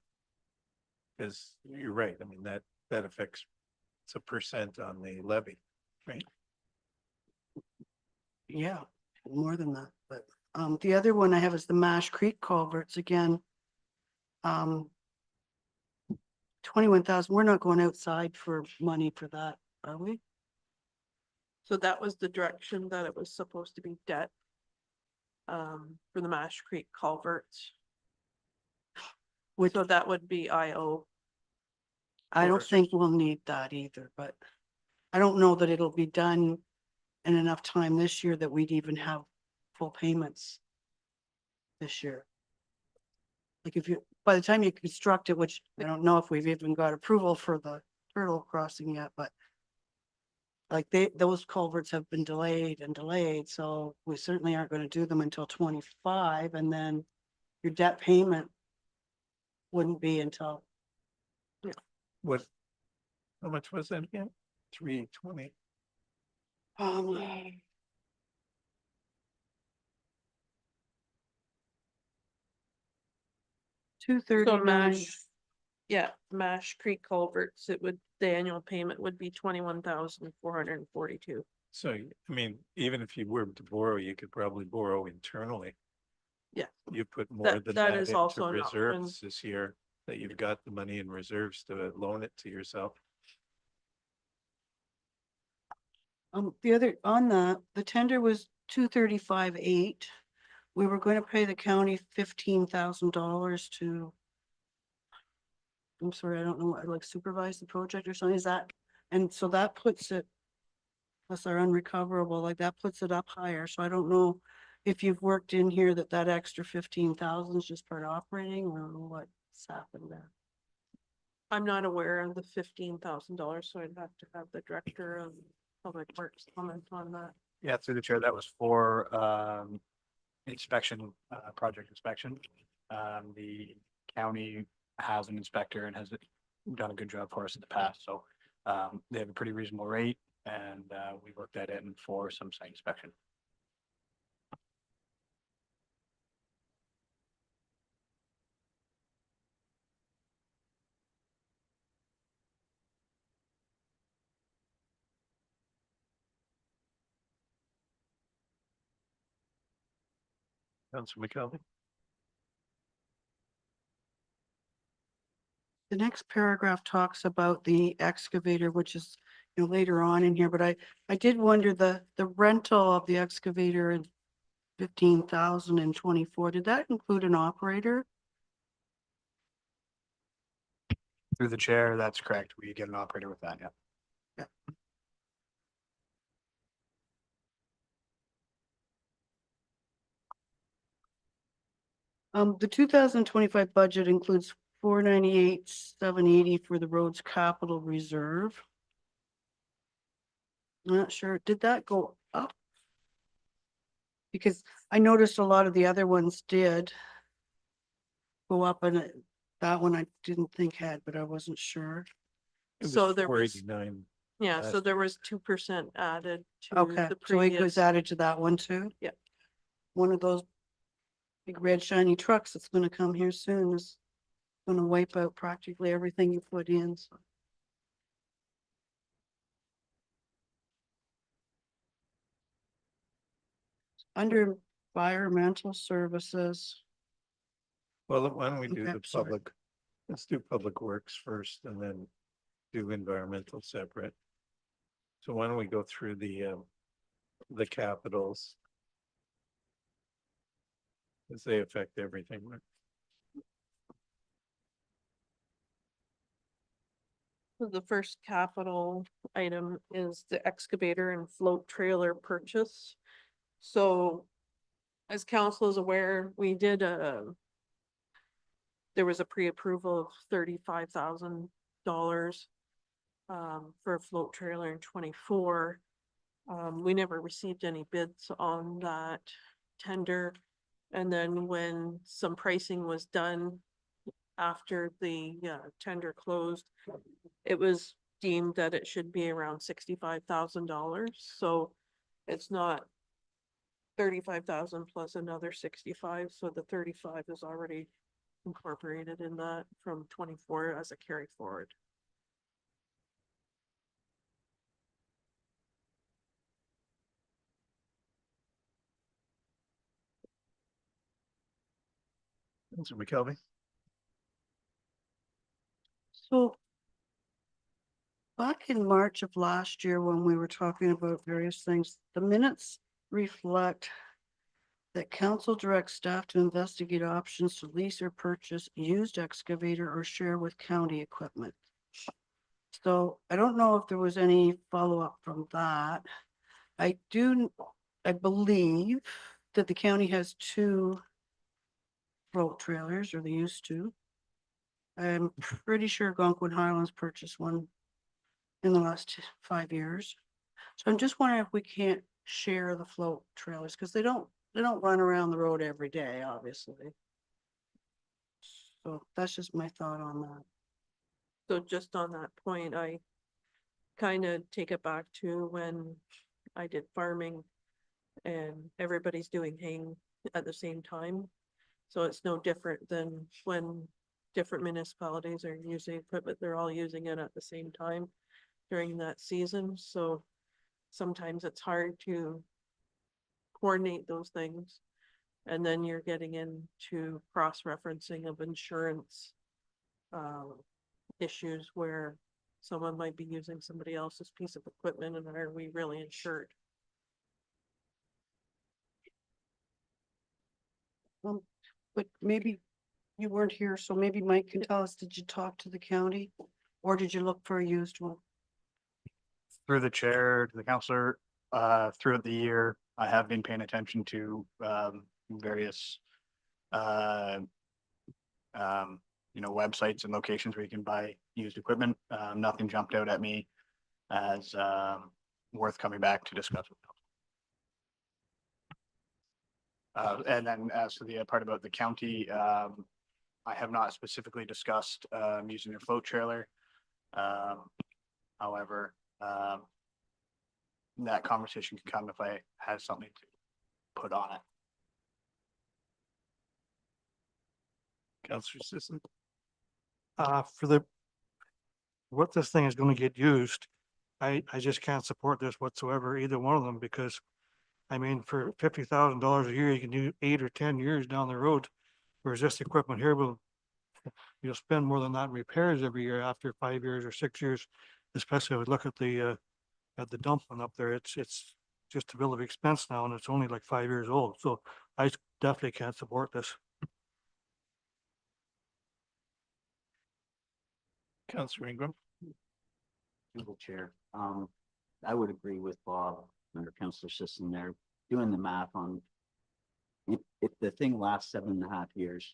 Because you're right, I mean, that affects, it's a percent on the levy, right? yeah, more than that, but the other one I have is the Mash Creek culverts again. 21,000, we're not going outside for money for that, are we? So that was the direction that it was supposed to be debt. For the Mash Creek culverts. Which So that would be IO. I don't Or- think we'll need that either, but I don't know that it'll be done in enough time this year that we'd even have full payments this year. like if you, by the time you construct it, which I don't know if we've even got approval for the turtle crossing yet, but like those culverts have been delayed and delayed, so we certainly aren't gonna do them until 25, and then your debt payment wouldn't be until, What? How much was that again? 320. um, 239. Yeah, Mash Creek culverts, the annual payment would be 21,442. So, I mean, even if you were to borrow, you could probably borrow internally. Yeah. You put more That- than that that is into also an option. reserves this year, that you've got the money in reserves to loan it to yourself. The other, on the tender was 235,800. We were going to pay the county $15,000 to, I'm sorry, I don't know, like supervise the project or something, is that, and so that puts it, plus our unrecoverable, like that puts it up higher, so I don't know if you've worked in here that extra 15,000 is just part operating or what's happened there. I'm not aware of the $15,000, so I'd have to have the director of public works comment on that. Yeah, through the chair, that was for inspection, project inspection. The county has an inspector and has done a good job for us in the past, so they have a pretty reasonable rate, and we worked that in for some site inspection. Councilor McKelvey? The next paragraph talks about the excavator, which is, later on in here, but I did wonder the rental of the excavator in 15,024, did that include an operator? Through the chair, that's correct. We get an operator with that, yeah. The 2025 budget includes 498,780 for the roads capital reserve. I'm not sure, did that go up? Because I noticed a lot of the other ones did go up, and that one I didn't think had, but I wasn't sure. It was So there was, 489. yeah, so last- there was 2% added to Okay, the so it previous. goes added to that one too? Yeah. One of those big red shiny trucks that's gonna come here soon is gonna wipe out practically everything you put in, so. Under environmental services, Well, why don't we do Okay, the sorry. public, let's do public works first and then do environmental separate. So why don't we go through the capitals? As they affect everything. Right? So the first capital item is the excavator and float trailer purchase. So as council is aware, we did there was a pre-approval of $35,000 for a float trailer in 24. We never received any bids on that tender. And then when some pricing was done after the tender closed, it was deemed that it should be around $65,000. So it's not 35,000 plus another 65. So the 35 is already incorporated in that from 24 as a carry forward. Councilor McKelvey? so. Back in March of last year, when we were talking about various things, the minutes reflect that council directs staff to investigate options to lease or purchase used excavator or share with county equipment. So I don't know if there was any follow-up from that. I believe that the county has two float trailers, or they used to. I'm pretty sure Algonquin Highlands purchased one in the last 5 years. So I'm just wondering if we can't share the float trailers, because they don't run around the road every day, obviously. So that's just my thought on that. So just on that point, I kind of take it back to when I did farming and everybody's doing haying at the same time. So it's no different than when different municipalities are using equipment, they're all using it at the same time during that season. So sometimes it's hard to coordinate those things. And then you're getting into cross-referencing of insurance issues where someone might be using somebody else's piece of equipment, and are we really insured? But maybe you weren't here, so maybe Mike can tell us, did you talk to the county? Or did you look for a used one? Through the chair, to the counselor, throughout the year, I have been paying attention to, various, websites and locations where you can buy used equipment. Nothing jumped out at me as, worth coming back to discuss with. And then as to the part about the county, I have not specifically discussed, using their float trailer. However, that conversation can come if I have something to put on it. Counselor Sisson? For the, what this thing is gonna get used, I just can't support this whatsoever, either one of them, because I mean, for $50,000 a year, you can do 8 or 10 years down the road. Whereas this equipment here will, you'll spend more than that in repairs every year after 5 years or 6 years. Especially if we look at the dump one up there, it's just a bill of expense now, and it's only like 5 years old. So I definitely can't support this. Counselor Ingram? Through the chair, I would agree with Bob or Councillor Sisson there, doing the math on if the thing lasts 7.5 years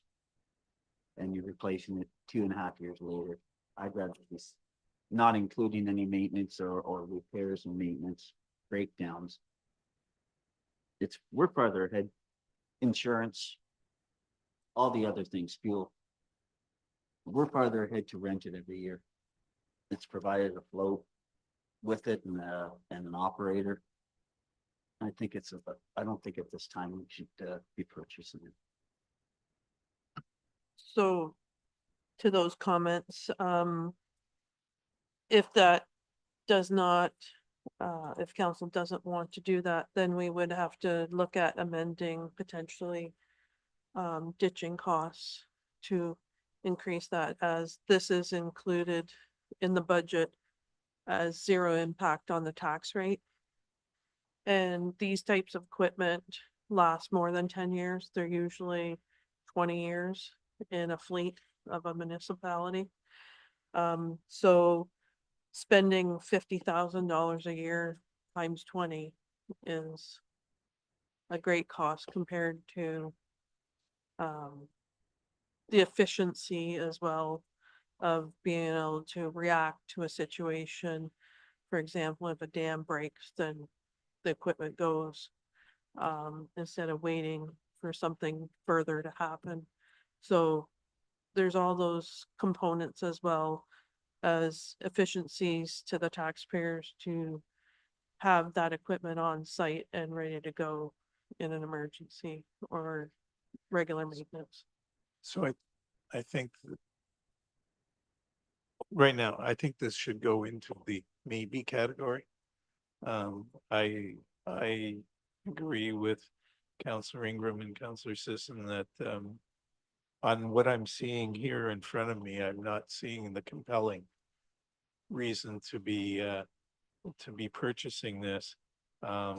and you're replacing it 2.5 years later, I'd rather be not including any maintenance or repairs and maintenance breakdowns. We're farther ahead, insurance, all the other things, fuel. We're farther ahead to rent it every year. It's provided a float with it and an operator. I think I don't think at this time we should be purchasing it. So to those comments, if that does not, if council doesn't want to do that, then we would have to look at amending potentially ditching costs to increase that, as this is included in the budget as zero impact on the tax rate. And these types of equipment last more than 10 years. They're usually 20 years in a fleet of a municipality. So spending $50,000 a year times 20 is a great cost compared to the efficiency as well of being able to react to a situation. For example, if a dam breaks, then the equipment goes, instead of waiting for something further to happen. So there's all those components as well as efficiencies to the taxpayers to have that equipment on site and ready to go in an emergency or regular maintenance. So I think that right now, I think this should go into the maybe category. I agree with Councillor Ingram and Councillor Sisson that on what I'm seeing here in front of me, I'm not seeing the compelling reason to be purchasing this. I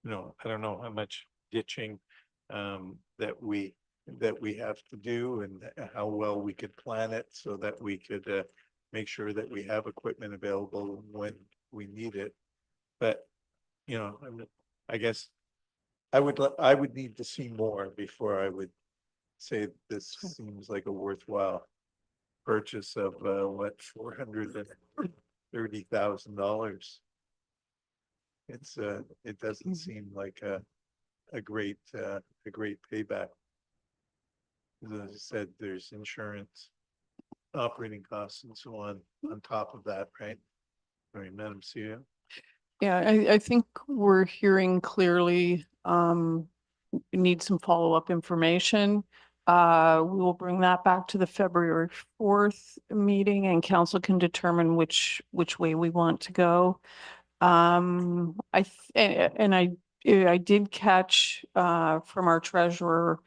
don't know how much ditching that we have to do and how well we could plan it so that we could make sure that we have equipment available when we need it. But I guess I would need to see more before I would say this seems like a worthwhile purchase of, what, $430,000. It doesn't seem like a great payback. As I said, there's insurance, operating costs and so on top of that, right? Right, Madam CEO? Yeah, I think we're hearing clearly, we need some follow-up information. We will bring that back to the February 4th meeting and council can determine which way we want to go. I did catch, from our treasurer,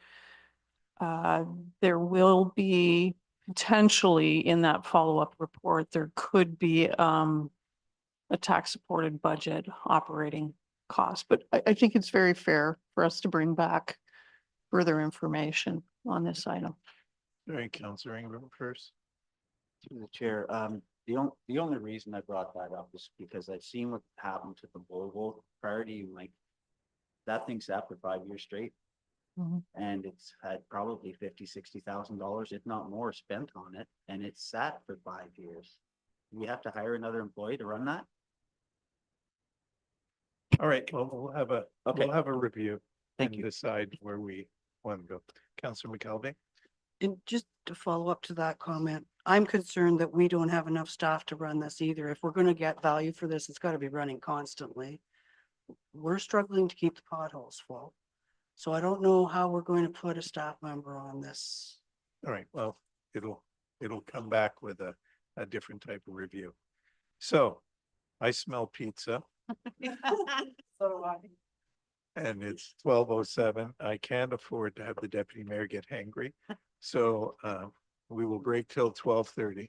there will be potentially in that follow-up report, there could be, a tax-supported budget operating cost, but I think it's very fair for us to bring back further information on this item. All right, Councilor Ingram first. Through the chair, the only reason I brought that up is because I've seen what happened to the Volvo prior to you, Mike. That thing sat for 5 years straight. And it's had probably $50,000-$60,000, if not more, spent on it, and it sat for 5 years. We have to hire another employee to run that? All right, well, we'll have a review. Thank and you. decide where we want to go. Councilor McKelvey? And just to follow up to that comment, I'm concerned that we don't have enough staff to run this either. If we're going to get value for this, it's got to be running constantly. We're struggling to keep the potholes full. So I don't know how we're going to put a staff member on this. All right, well, it'll come back with a different type of review. So I smell pizza So do I. and it's 12:07. I can't afford to have the deputy mayor get hangry. So we will break till 12:30.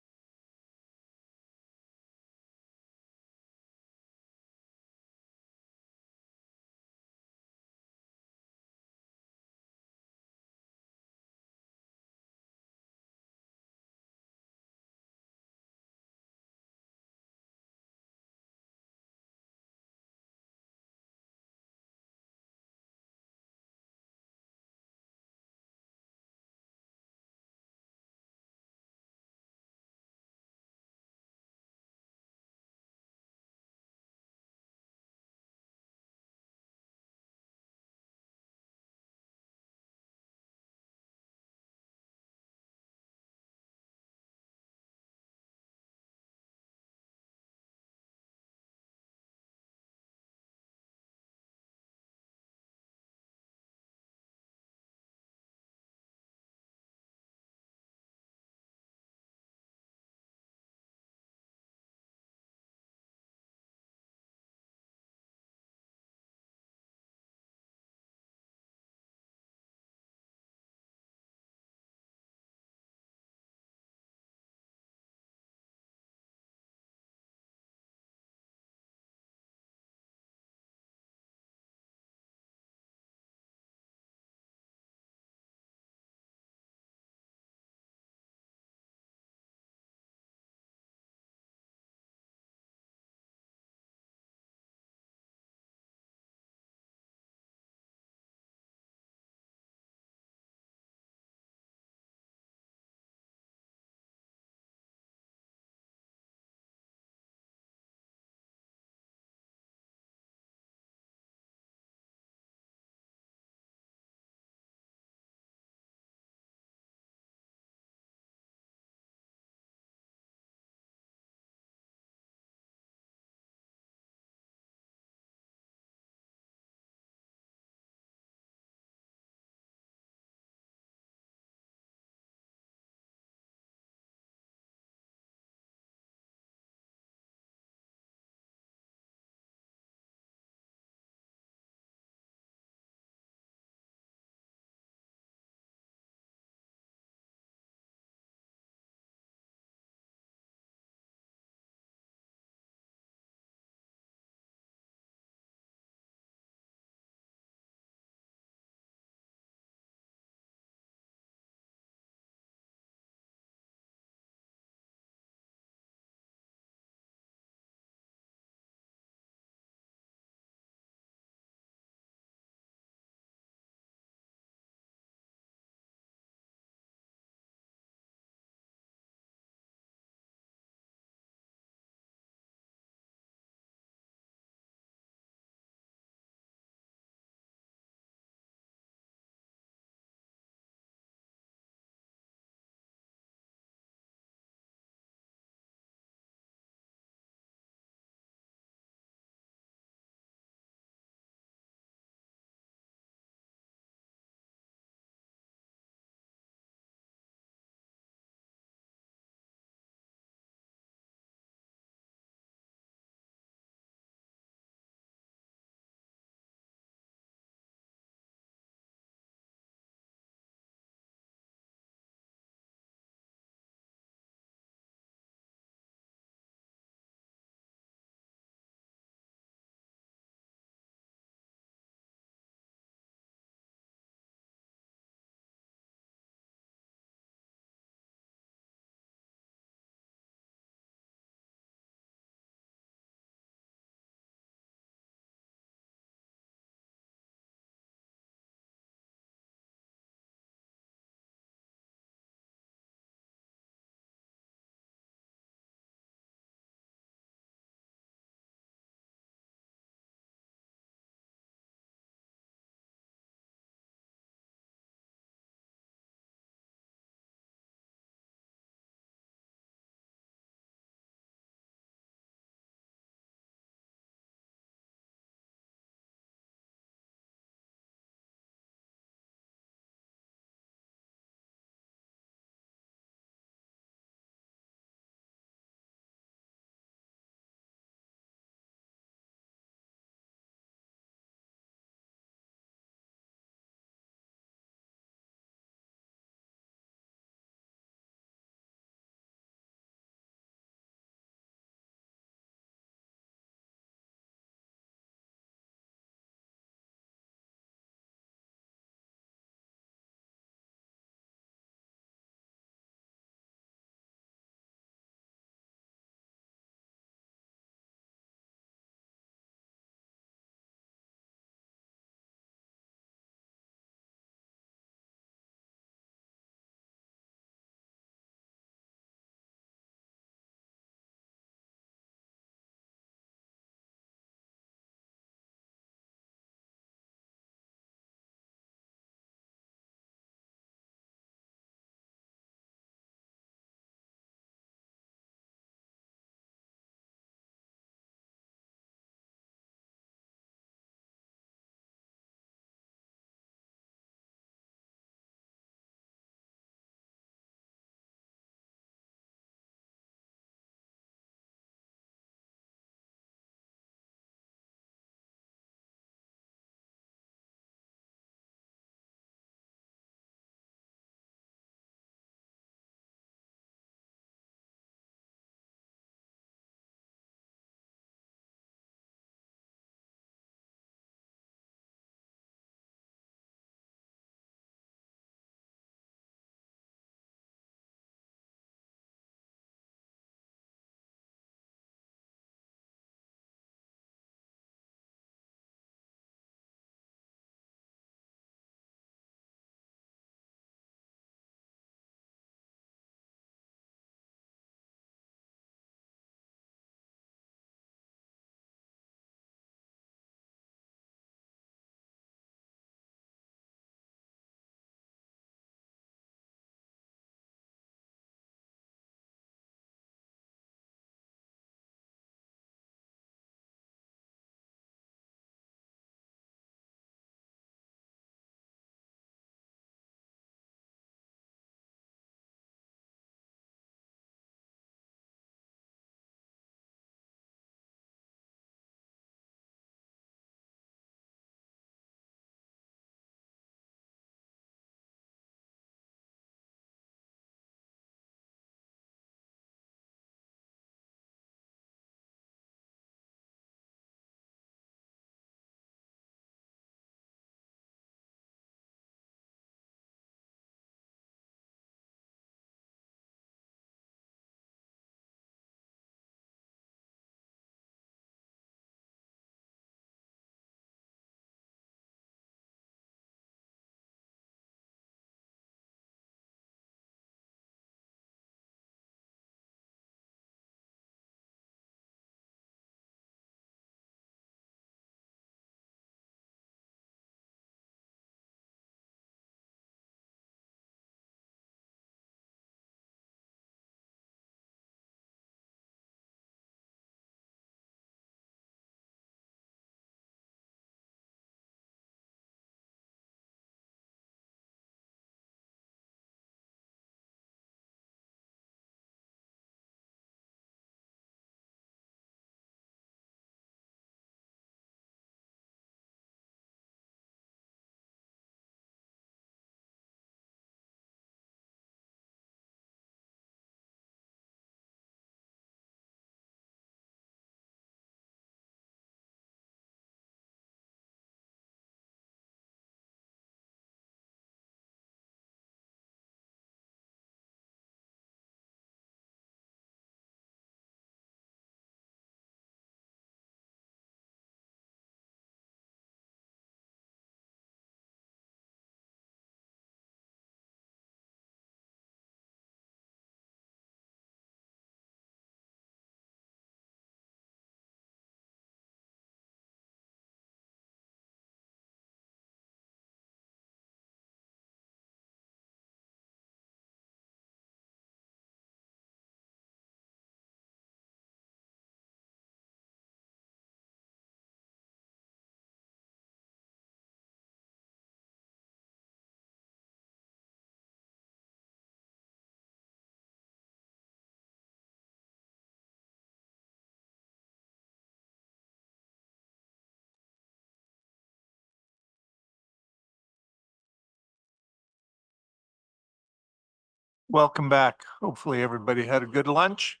Welcome back. Hopefully everybody had a good lunch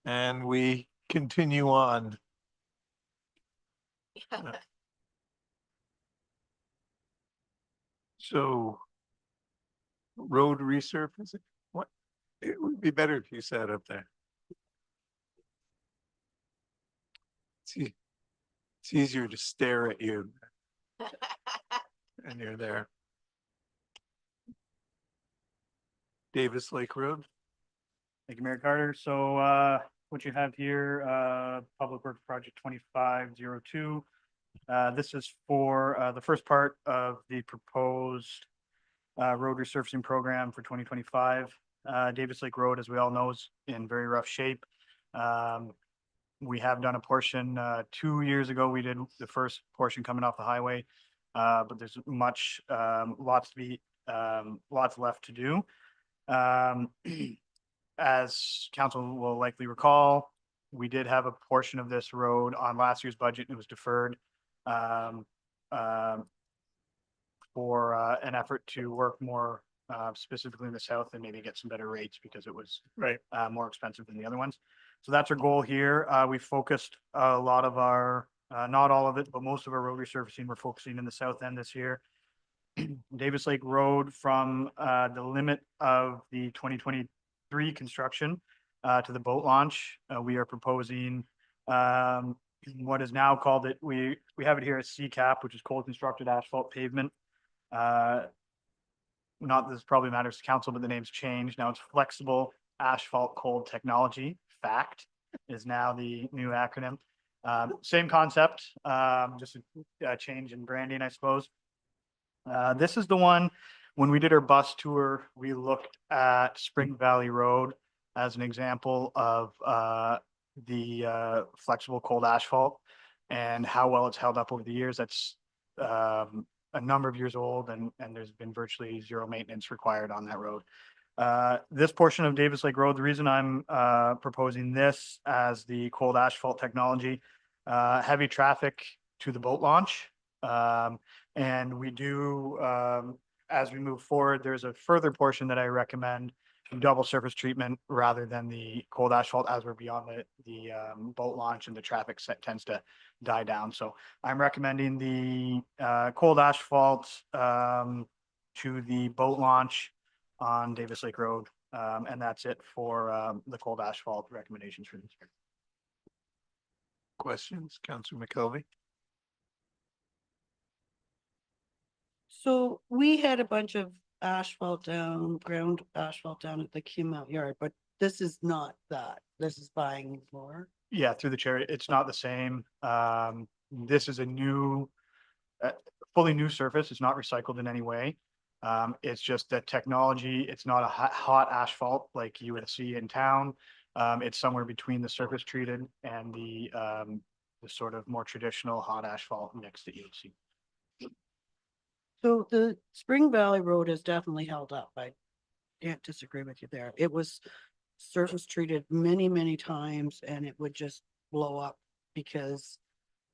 and we continue on. So road resurfacing, what? It would be better if you sat up there. See, it's easier to stare at you and you're there. Davis Lake Road. Thank you, Mayor Carter. So what you have here, Public Works Project 2502. This is for the first part of the proposed road resurfacing program for 2025. Davis Lake Road, as we all know, is in very rough shape. We have done a portion 2 years ago. We did the first portion coming off the highway, but there's lots left to do. As council will likely recall, we did have a portion of this road on last year's budget. It was deferred for an effort to work more specifically in the south and maybe get some better rates because it was more expensive than the other ones. So that's our goal here. We focused a lot of our, not all of it, but most of our road resurfacing, we're focusing in the south end this year. Davis Lake Road from the limit of the 2023 construction to the boat launch. We are proposing what is now called it, we have it here as CCAP, which is cold constructed asphalt pavement. Not this probably matters to council, but the name's changed. Now it's flexible asphalt cold technology. FACT is now the new acronym. Same concept, just a change in branding, I suppose. This is the one, when we did our bus tour, we looked at Spring Valley Road as an example of the flexible cold asphalt and how well it's held up over the years. That's a number of years old and there's been virtually zero maintenance required on that road. This portion of Davis Lake Road, the reason I'm proposing this as the cold asphalt technology, heavy traffic to the boat launch. And we do, as we move forward, there's a further portion that I recommend double surface treatment rather than the cold asphalt as we're beyond the boat launch and the traffic set tends to die down. So I'm recommending the cold asphalt to the boat launch on Davis Lake Road. And that's it for the cold asphalt recommendations for this year. Questions, Councillor McKelvey? So we had a bunch of ground asphalt down at the Kimount Yard, but this is not that. This is buying more. Yeah, through the chair, it's not the same. This is a new, fully new surface. It's not recycled in any way. It's just that technology, it's not a hot asphalt like you would see in town. It's somewhere between the surface treated and the sort of more traditional hot asphalt mix that you would see. So the Spring Valley Road has definitely held up. I can't disagree with you there. It was surface treated many, many times and it would just blow up because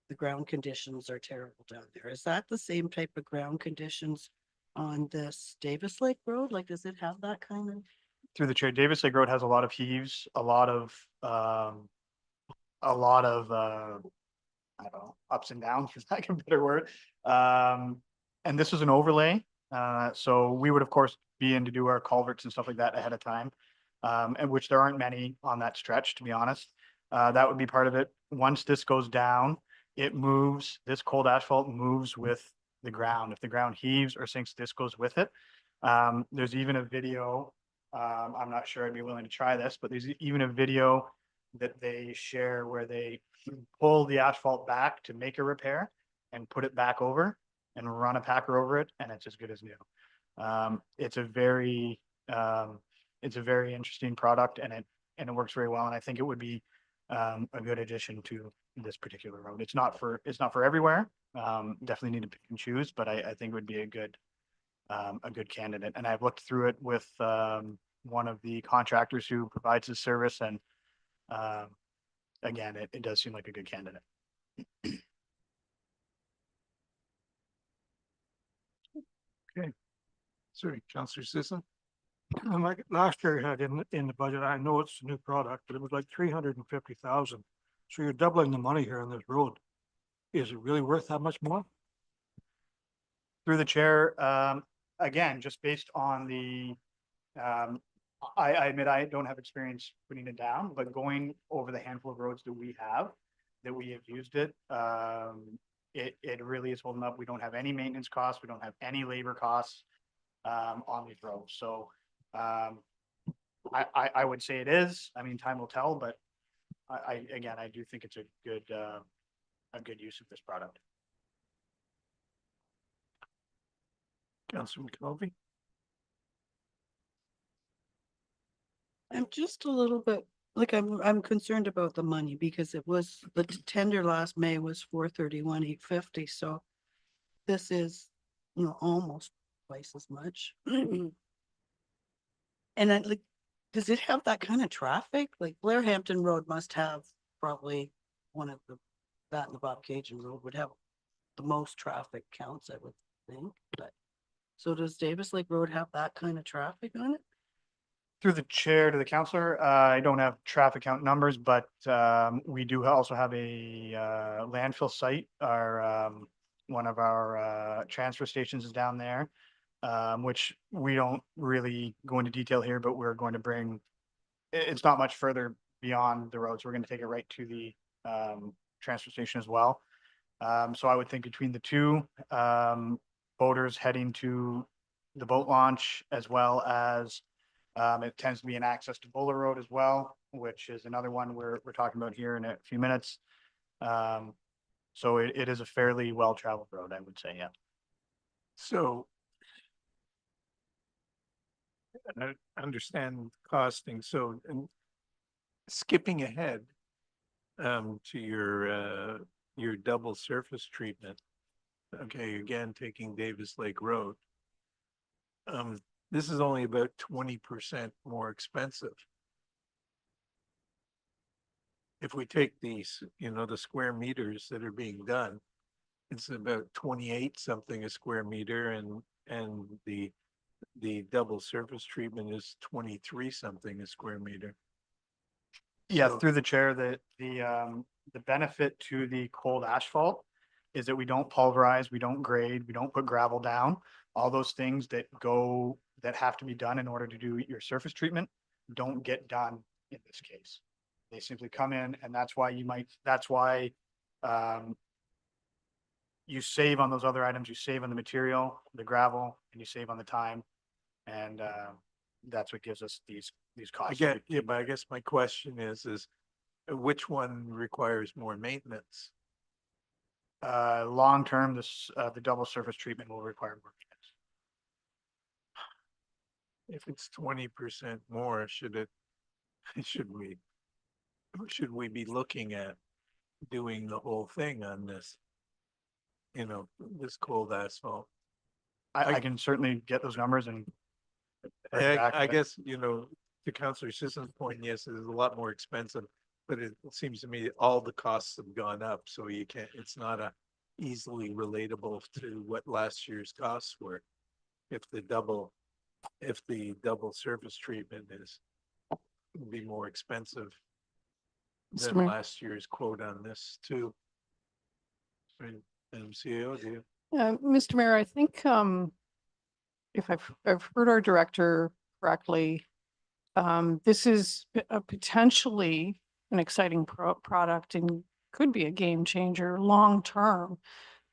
the ground conditions are terrible down there. Is that the same type of ground conditions on this Davis Lake Road? Like, does it have that kind of? Through the chair, Davis Lake Road has a lot of heaves, a lot of I don't know, ups and downs, for lack of a better word. And this is an overlay. So we would, of course, be in to do our culverts and stuff like that ahead of time, and which there aren't many on that stretch, to be honest. That would be part of it. Once this goes down, it moves, this cold asphalt moves with the ground. If the ground heaves or sinks, this goes with it. There's even a video, I'm not sure I'd be willing to try this, but there's even a video that they share where they pull the asphalt back to make a repair and put it back over and run a packer over it, and it's as good as new. It's a very interesting product, and it works very well. And I think it would be a good addition to this particular road. It's not for everywhere. Definitely need to pick and choose, but I think it would be a good candidate. And I've looked through it with one of the contractors who provides this service, and again, it does seem like a good candidate. Okay. Sorry, Councillor Sisson? And like last year you had in the budget, I know it's a new product, but it was like 350,000. So you're doubling the money here on this road. Is it really worth that much more? Through the chair, again, just based on I admit I don't have experience putting it down, but going over the handful of roads that we have used it, it really is holding up. We don't have any maintenance costs. We don't have any labor costs on these roads. So I would say it is. I mean, time will tell, but again, I do think it's a good use of this product. Councilor McKelvey? I'm just a little bit, like, I'm concerned about the money because it was, the tender last May was 431,850, so this is, almost twice as much. And I like, does it have that kind of traffic? Like Blairhampton Road must have probably one of that and the Bob Cajun Road would have the most traffic counts, I would think, but. So does Davis Lake Road have that kind of traffic on it? Through the chair to the counselor, I don't have traffic count numbers, but we do also have a landfill site. One of our transfer stations is down there, which we don't really go into detail here, but we're going to bring, it's not much further beyond the roads. We're going to take it right to the transfer station as well. So I would think between the two, boaters heading to the boat launch, as well as it tends to be an access to Bowler Road as well, which is another one we're talking about here in a few minutes. So it is a fairly well-traveled road, I would say, yeah. So I understand costing, so and skipping ahead to your double surface treatment. Okay, again, taking Davis Lake Road. This is only about 20% more expensive. If we take these, the square meters that are being done, it's about 28 something a square meter, and the double surface treatment is 23 something a square meter. Yeah, So- through the chair, the benefit to the cold asphalt is that we don't pulverize, we don't grade, we don't put gravel down. All those things that have to be done in order to do your surface treatment don't get done in this case. They simply come in, and that's why you save on those other items, you save on the material, the gravel, and you save on the time. And that's what gives us these costs. But I guess my question is which one requires more maintenance? Long term, the double surface treatment will require more maintenance. If it's 20% more, should we be looking at doing the whole thing on this? This cold asphalt. I can certainly get those numbers and. bring it back, I but- guess, to Councillor Sisson's point, yes, it is a lot more expensive, but it seems to me all the costs have gone up, so it's not easily relatable to what last year's costs were. If the double surface treatment would be more expensive Mr. than Mayor. last year's quote on this too. Right, MCAO, do you? Mr. Mayor, I think, if I've heard our director correctly, this is potentially an exciting product and could be a game changer long term.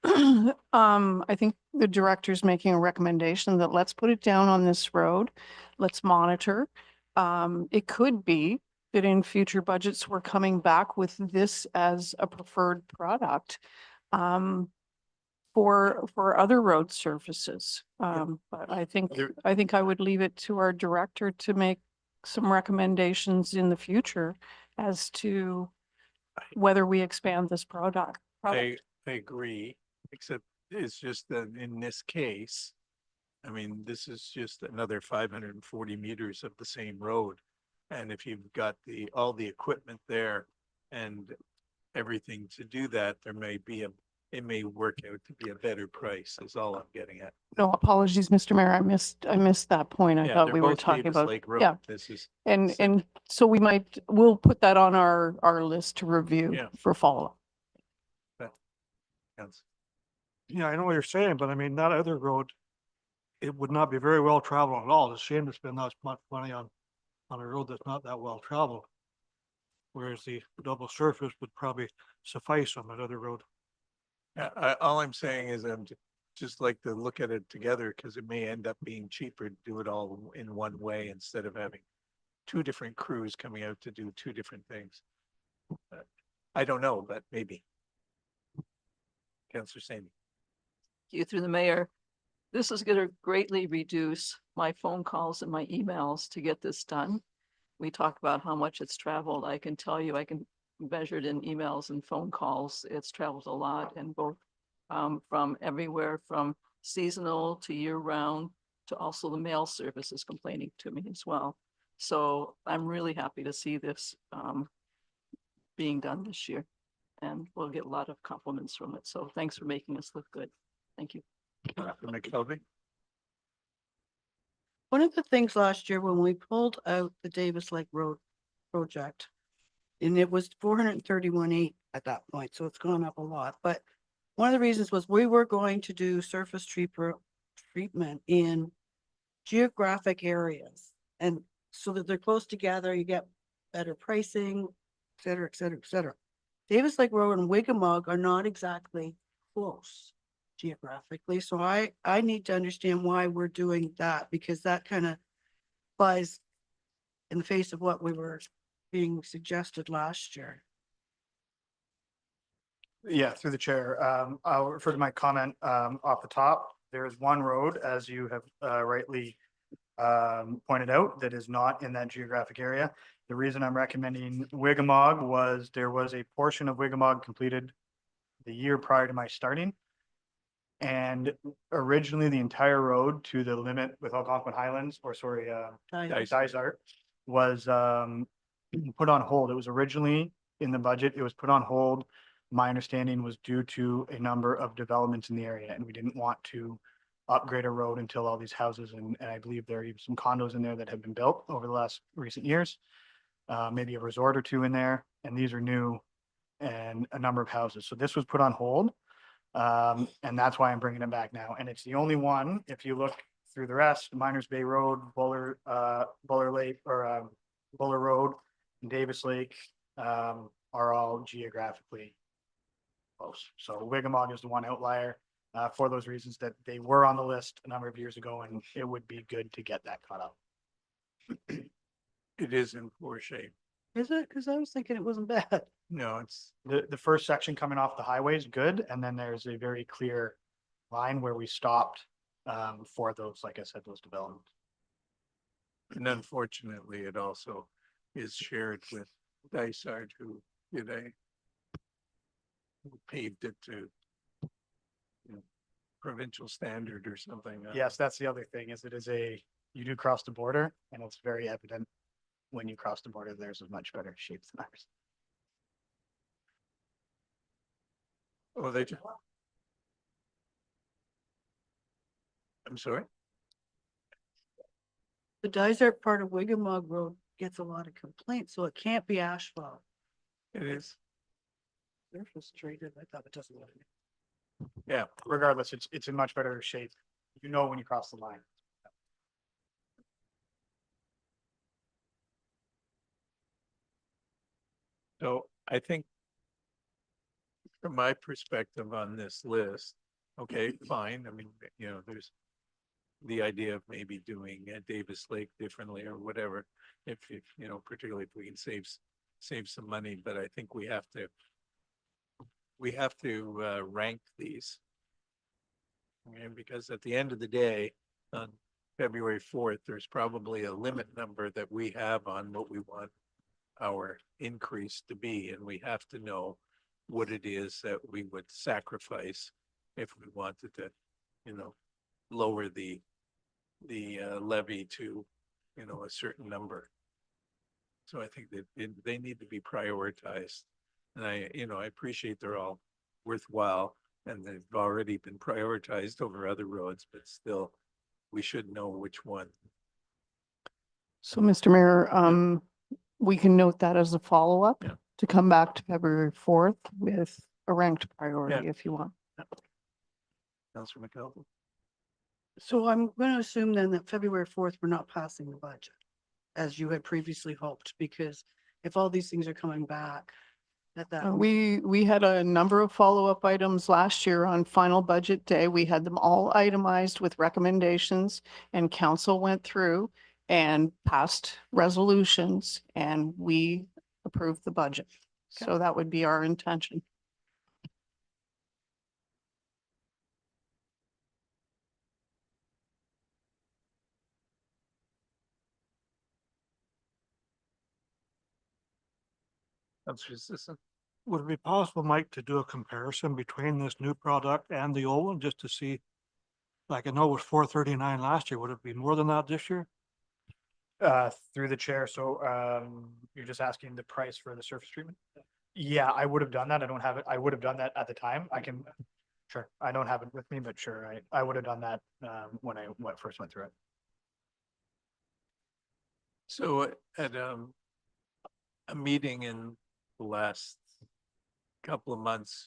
I think the director's making a recommendation that let's put it down on this road. Let's monitor. It could be that in future budgets, we're coming back with this as a preferred product. For other road surfaces. But I think I would leave it to our director to make some recommendations in the future as to whether we expand this product. I agree, except it's just that in this case, I mean, this is just another 540 meters of the same road. And if you've got all the equipment there and everything to do that, there may be it may work out to be a better price is all I'm getting at. No, apologies, Mr. Mayor. I missed that point. I Yeah, thought they're we were both talking Davis about, Lake Road. yeah. This is. And, Same. and so we'll put that on our list to review Yeah. for follow-up. Yes. Yeah, I know what you're saying, but I mean, that other road, it would not be very well traveled at all. It's a shame to spend that much money on a road that's not that well traveled. Whereas the double surface would probably suffice on that other road. All I'm saying is just like to look at it together because it may end up being cheaper to do it all in one way instead of having two different crews coming out to do two different things. I don't know, but maybe. Councillor Sandy. You through the mayor. This is going to greatly reduce my phone calls and my emails to get this done. We talked about how much it's traveled. I can tell you, I can measure it in emails and phone calls. It's traveled a lot and both from everywhere from seasonal to year round to also the mail service is complaining to me as well. So I'm really happy to see this being done this year. And we'll get a lot of compliments from it. So thanks for making us look good. Thank you. McKelvey. One of the things last year when we pulled out the Davis Lake Road project, and it was 431.8 at that point, so it's gone up a lot, but one of the reasons was we were going to do surface treatment in geographic areas. And so that they're close together, you get better pricing, et cetera, et cetera, et cetera. Davis Lake Road and Wigamog are not exactly close geographically. So I need to understand why we're doing that, because that kind of flies in the face of what we were being suggested last year. Yeah, through the chair. I'll refer to my comment off the top. There is one road, as you have rightly pointed out, that is not in that geographic area. The reason I'm recommending Wigamog was there was a portion of Wigamog completed the year prior to my starting. And originally the entire road to the limit with Algonquin Highlands, or sorry, Dysart, was put on hold. It was originally in the budget. It was put on hold. My understanding was due to a number of developments in the area, and we didn't want to upgrade a road until all these houses, and I believe there are even some condos in there that have been built over the last recent years. Maybe a resort or two in there, and these are new and a number of houses. So this was put on hold. And that's why I'm bringing it back now. And it's the only one, if you look through the rest, Miners Bay Road, Buller Lake, or Buller Road, and Davis Lake, are all geographically close. So Wigamog is the one outlier, for those reasons that they were on the list a number of years ago, and it would be good to get that caught up. It is in poor shape. Is it? Because I was thinking it wasn't bad. No, it's, The first section coming off the highway is good, and then there's a very clear line where we stopped for those, like I said, those developments. and unfortunately, it also is shared with Dysart who who paved it to provincial standard or something. Yes, that's the other thing, is you do cross the border, and it's very evident when you cross the border, theirs is much better shape than ours. Oh, I'm sorry? The Dysart part of Wigamog Road gets a lot of complaints, so it can't be asphalt. It is. They're frustrated. I thought it doesn't look. Yeah, regardless, it's in much better shape. You know when you cross the line. So I think from my perspective on this list, okay, fine. I mean, there's the idea of maybe doing Davis Lake differently or whatever, if particularly if we can save some money, but I think we have to rank these. Okay, because at the end of the day, on February 4th, there's probably a limit number that we have on what we want our increase to be, and we have to know what it is that we would sacrifice if we wanted to, lower the levy to, a certain number. So I think that they need to be prioritized. And I appreciate they're all worthwhile. and they've already been prioritized over other roads, but still, we should know which one. So, Mr. Mayor, we can note that as a follow-up Yeah. to come back to February 4th with a ranked priority if you want. Councillor McKelvey? So I'm going to assume then that February 4th, we're not passing the budget as you had previously hoped, because if all these things are coming back, that. We had a number of follow-up items last year on final budget day. We had them all itemized with recommendations, and council went through and passed resolutions, and we approved the budget. So that would be our intention. Councillor Sisson? Would it be possible, Mike, to do a comparison between this new product and the old one, just to see? Like I know it was 439 last year. Would it be more than that this year? Through the chair, so you're just asking the price for the surface treatment? Yeah, I would have done that. I don't have it. I would have done that at the time. I can, sure, I don't have it with me, but sure, I would have done that when I first went through it. So at a meeting in the last couple of months,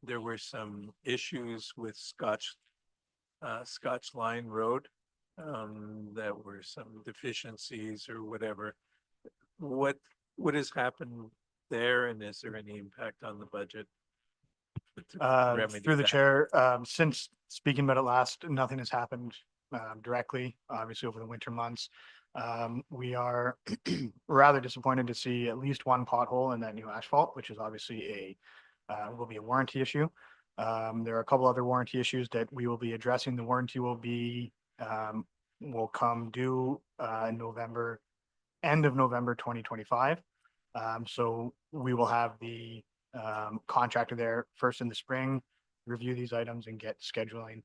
there were some issues with Scotch Line Road. That were some deficiencies or whatever. What has happened there, and is there any impact on the budget? to remedy Through the that? chair, since speaking about it last, nothing has happened directly, obviously over the winter months. We are rather disappointed to see at least one pothole in that new asphalt, which is obviously will be a warranty issue. There are a couple other warranty issues that we will be addressing. The warranty will come due in November, end of November 2025. So we will have the contractor there first in the spring, review these items and get scheduling.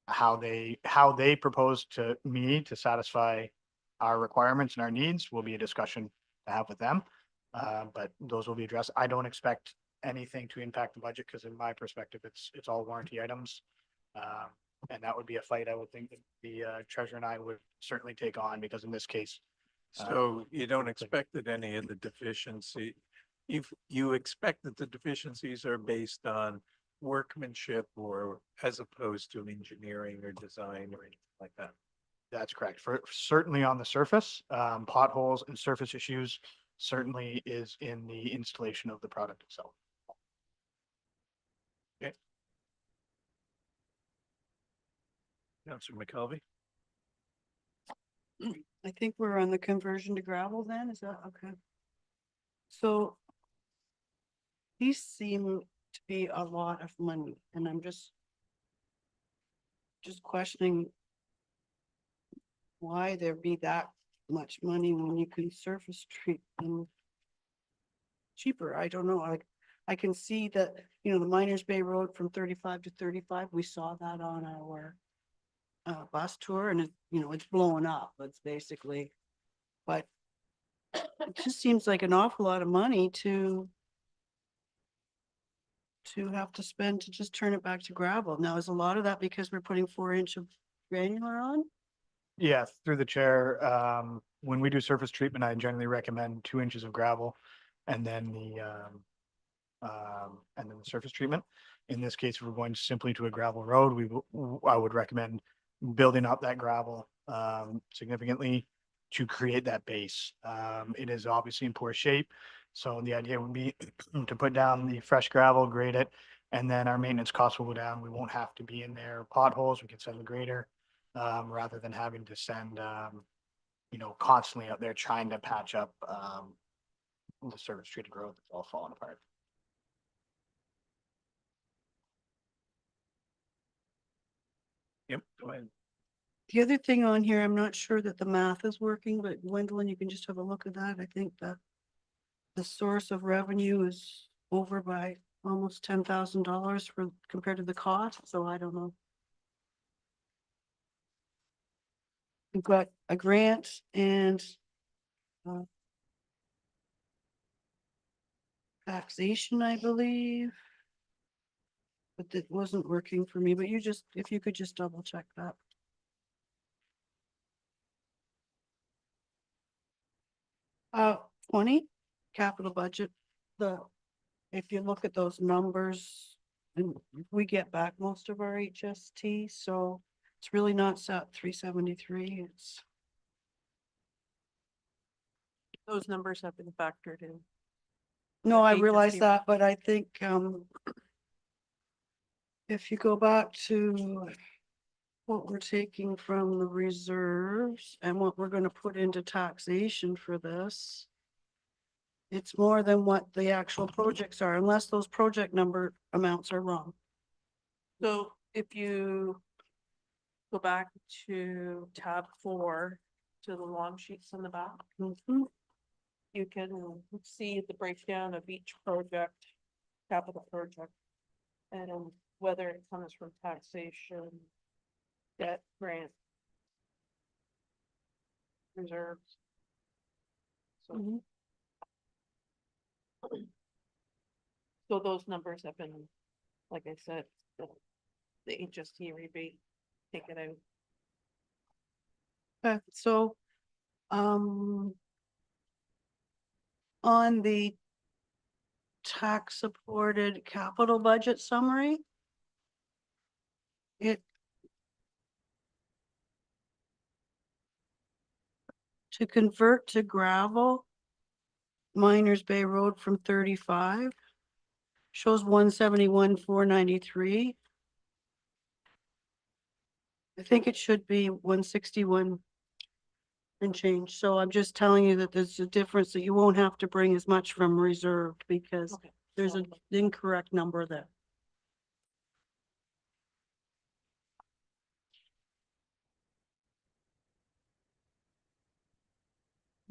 How they propose to me to satisfy our requirements and our needs will be a discussion to have with them. But those will be addressed. I don't expect anything to impact the budget because in my perspective, it's all warranty items. And that would be a fight I would think that the treasurer and I would certainly take on, because in this case. So you don't expect that any of the deficiency, if you expect that the deficiencies are based on workmanship or as opposed to engineering or design or anything like that? That's correct. For certainly on the surface, potholes and surface issues certainly is in the installation of the product itself. Okay. Councillor McKelvey? I think we're on the conversion to gravel then, is that okay? So these seem to be a lot of money, and I'm just questioning why there be that much money when you can surface treat them cheaper. I don't know. I can see that, the Miners Bay Road from 35 to 35, we saw that on our bus tour, and it's blowing up. It's basically, but it just seems like an awful lot of money to have to spend to just turn it back to gravel. Now, is a lot of that because we're putting 4-inch of granular on? Yeah, through the chair, when we do surface treatment, I generally recommend 2 inches of gravel and then the surface treatment. In this case, if we're going simply to a gravel road, I would recommend building up that gravel significantly to create that base. It is obviously in poor shape. So the idea would be to put down the fresh gravel, grade it, and then our maintenance costs will go down. We won't have to be in there potholes. We can send the grader rather than having to send, constantly out there trying to patch up the surface treated road that's all falling apart. Yep, go ahead. The other thing on here, I'm not sure that the math is working, but Gwendolyn, you can just have a look at that. I think that the source of revenue is over by almost $10,000 compared to the cost, so I don't know. We've got a grant and taxation, I believe. but it wasn't working for me, but you just, if you could just double check that. 20 capital budget, if you look at those numbers, and we get back most of our HST, so it's really not set 373, it's. Those numbers have been factored in. No, I HST realize that, but I think, if you go back to what we're taking from the reserves and what we're gonna put into taxation for this, it's more than what the actual projects are, unless those project number amounts are wrong. So if you go back to tab 4, to the long sheets on the back, Mhm. you can see the breakdown of each project, capital project. And whether it comes from taxation, debt, grant, reserves. So. So those numbers have been, like I said, the HST rebate, take it out. Okay, so, on the tax supported capital budget summary, it to convert to gravel, Miners Bay Road from 35 shows 171,493. I think it should be 161 and change. So I'm just telling you that there's a difference, that you won't have to bring as much from reserved because Okay. there's an incorrect number there.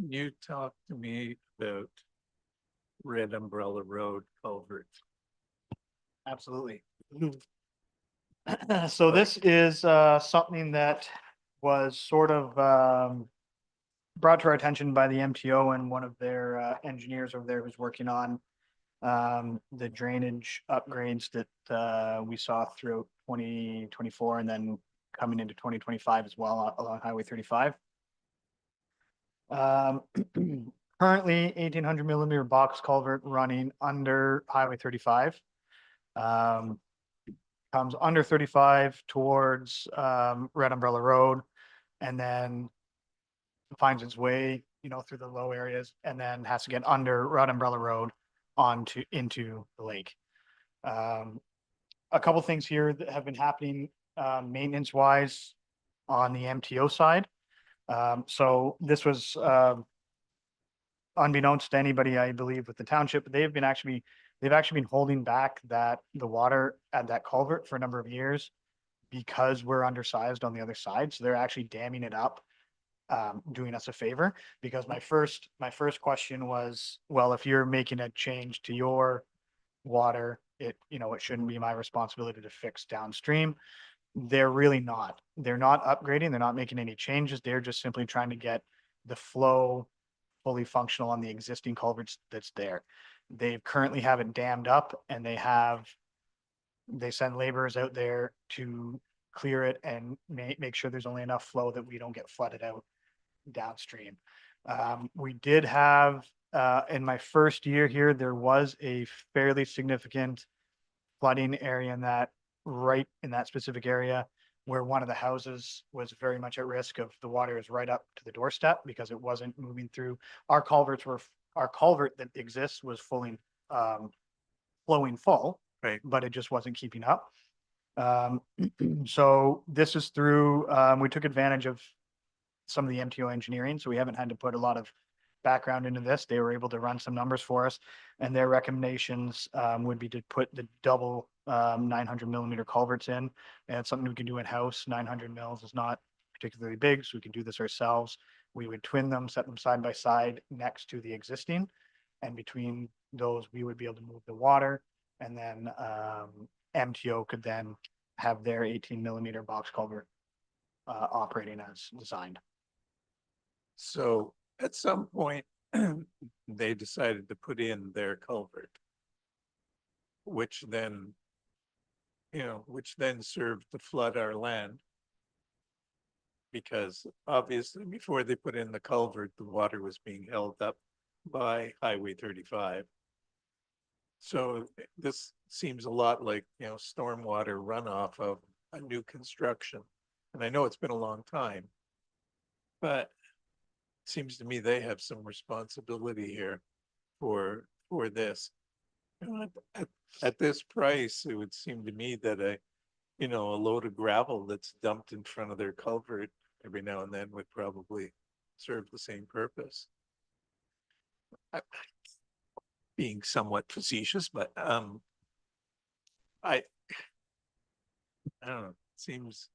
You talked to me about Red Umbrella Road culvert. Absolutely. So this is something that was sort of brought to our attention by the MTO and one of their engineers over there who's working on the drainage upgrades that we saw throughout 2024 and then coming into 2025 as well along Highway 35. Currently 1800 millimeter box culvert running under Highway 35. Comes under 35 towards Red Umbrella Road and then finds its way, through the low areas and then has to get under Red Umbrella Road into the lake. A couple things here that have been happening maintenance wise on the MTO side. So this was unbeknownst to anybody, I believe, with the township, they've actually been holding back the water at that culvert for a number of years because we're undersized on the other side. So they're actually damming it up, doing us a favor. Because my first question was, well, if you're making a change to your water, it shouldn't be my responsibility to fix downstream. They're really not. They're not upgrading. They're not making any changes. They're just simply trying to get the flow fully functional on the existing culverts that's there. They currently have it dammed up and they send laborers out there to clear it and make sure there's only enough flow that we don't get flooded out downstream. We did have, in my first year here, there was a fairly significant flooding area right in that specific area where one of the houses was very much at risk of the water is right up to the doorstep because it wasn't moving through. Our culvert that exists was flowing full, Right. but it just wasn't keeping up. So this is through, we took advantage of some of the MTO engineering, so we haven't had to put a lot of background into this. They were able to run some numbers for us and their recommendations would be to put the double 900 millimeter culverts in. And it's something we can do in-house. 900 mils is not particularly big, so we can do this ourselves. We would twin them, set them side by side next to the existing. And between those, we would be able to move the water. And then MTO could then have their 18 millimeter box culvert operating as designed. So at some point, they decided to put in their culvert, which then which then served to flood our land. Because obviously before they put in the culvert, the water was being held up by Highway 35. So this seems a lot like, stormwater runoff of a new construction. And I know it's been a long time, but it seems to me they have some responsibility here for this. At this price, it would seem to me that a load of gravel that's dumped in front of their culvert every now and then would probably serve the same purpose. Being somewhat facetious, but I don't know, seems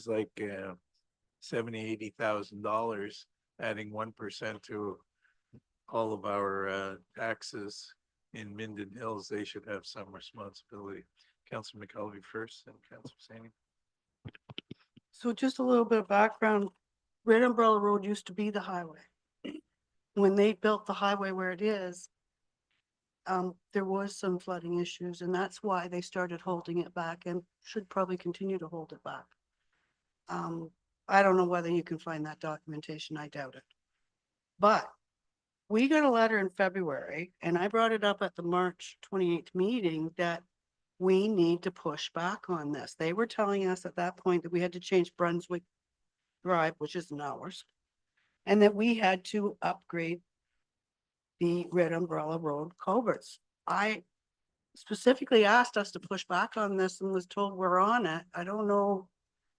like $70,000-$80,000 adding 1% to all of our taxes in Minden Hills. They should have some responsibility. Councilor McKelvey first and Councilor Sani. So just a little bit of background, Red Umbrella Road used to be the highway. When they built the highway where it is, there was some flooding issues, and that's why they started holding it back and should probably continue to hold it back. I don't know whether you can find that documentation, I doubt it. But we got a letter in February, and I brought it up at the March 28th meeting that we need to push back on this. They were telling us at that point that we had to change Brunswick Drive, which is ours, and that we had to upgrade the Red Umbrella Road culverts. I specifically asked us to push back on this and was told we're on it. I don't know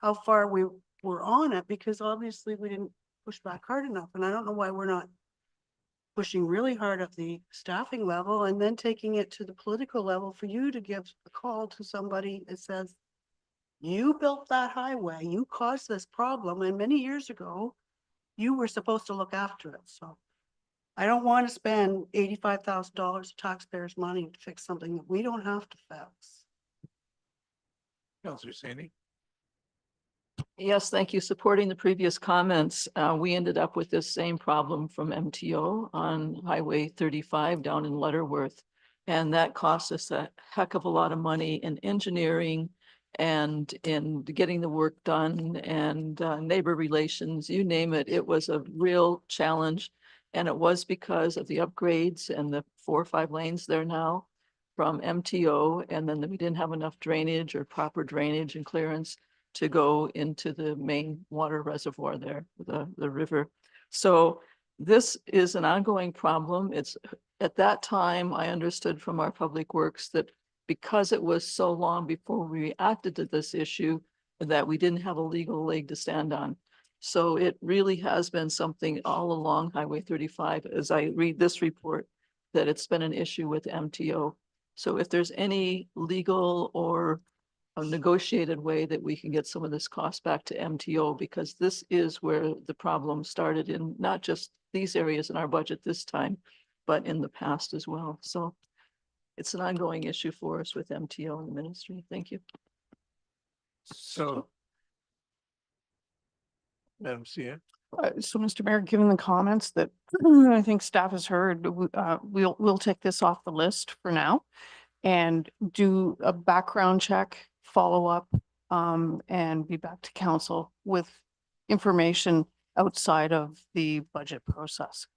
how far we were on it because obviously we didn't push back hard enough. And I don't know why we're not pushing really hard at the staffing level and then taking it to the political level for you to give a call to somebody that says, you built that highway, you caused this problem, and many years ago, you were supposed to look after it. So I don't want to spend $85,000 of taxpayers' money to fix something that we don't have to fix. Councilor Sani. Yes, thank you. Supporting the previous comments, we ended up with this same problem from MTO on Highway 35 down in Lutterworth. And that cost us a heck of a lot of money in engineering and in getting the work done and neighbor relations, you name it. It was a real challenge. And it was because of the upgrades and the 4 or 5 lanes there now from MTO. And then we didn't have enough drainage or proper drainage and clearance to go into the main water reservoir there, the river. So this is an ongoing problem. It's at that time, I understood from our public works that because it was so long before we reacted to this issue, that we didn't have a legal leg to stand on. So it really has been something all along Highway 35, as I read this report, that it's been an issue with MTO. So if there's any legal or a negotiated way that we can get some of this cost back to MTO, because this is where the problem started in not just these areas in our budget this time, but in the past as well. So it's an ongoing issue for us with MTO and the ministry. Thank you. So, Madam Sia. So, Mr. Mayor, given the comments that I think staff has heard, we'll take this off the list for now and do a background check, follow up, and be back to council with information outside of the budget process.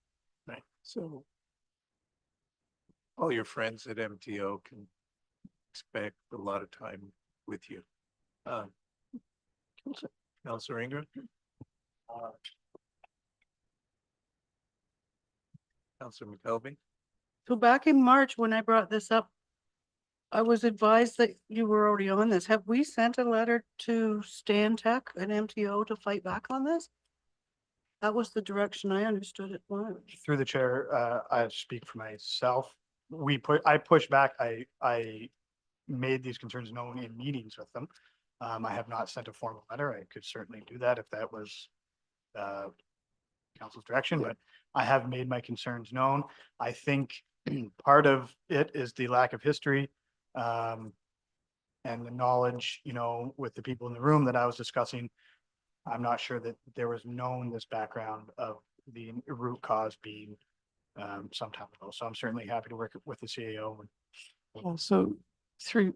Right. So all your friends at MTO can expect a lot of time with you. Councilor Ingram. Councilor McKelvey. So back in March, when I brought this up, I was advised that you were already on this. Have we sent a letter to Stan Tech and MTO to fight back on this? That was the direction I understood it was. Through the chair, I speak for myself. I pushed back. I made these concerns known in meetings with them. I have not sent a formal letter. I could certainly do that if that was council's direction, but I have made my concerns known. I think part of it is the lack of history and the knowledge, with the people in the room that I was discussing. I'm not sure that there was known this background of the root cause being some time ago. So I'm certainly happy to work with the CAO. Also, through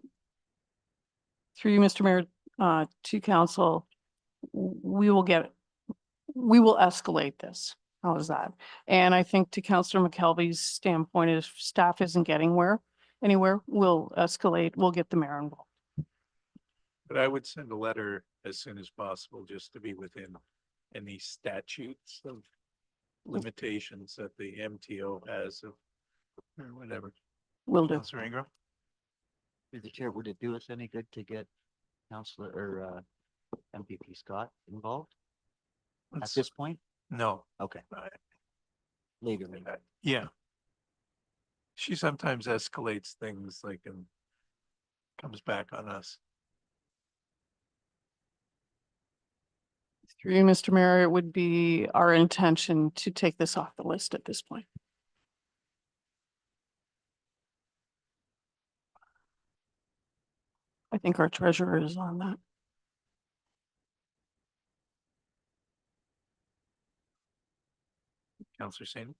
Through you, Mr. Mayor, to council, we will escalate this. How is that? And I think to Councillor McKelvey's standpoint, if staff isn't getting anywhere, we'll escalate, we'll get the mayor involved. But I would send a letter as soon as possible, just to be within any statutes of limitations that the MTO has of, or whatever. Will do. Councillor Ingram? Through the chair, would it do us any good to get Councillor or MPP Scott involved at this point? No. Okay, I- later. maybe. Yeah. She sometimes escalates things like and comes back on us. Through you, Mr. Mayor, it would be our intention to take this off the list at this point. I think our treasurer is on that. Councillor Sanders?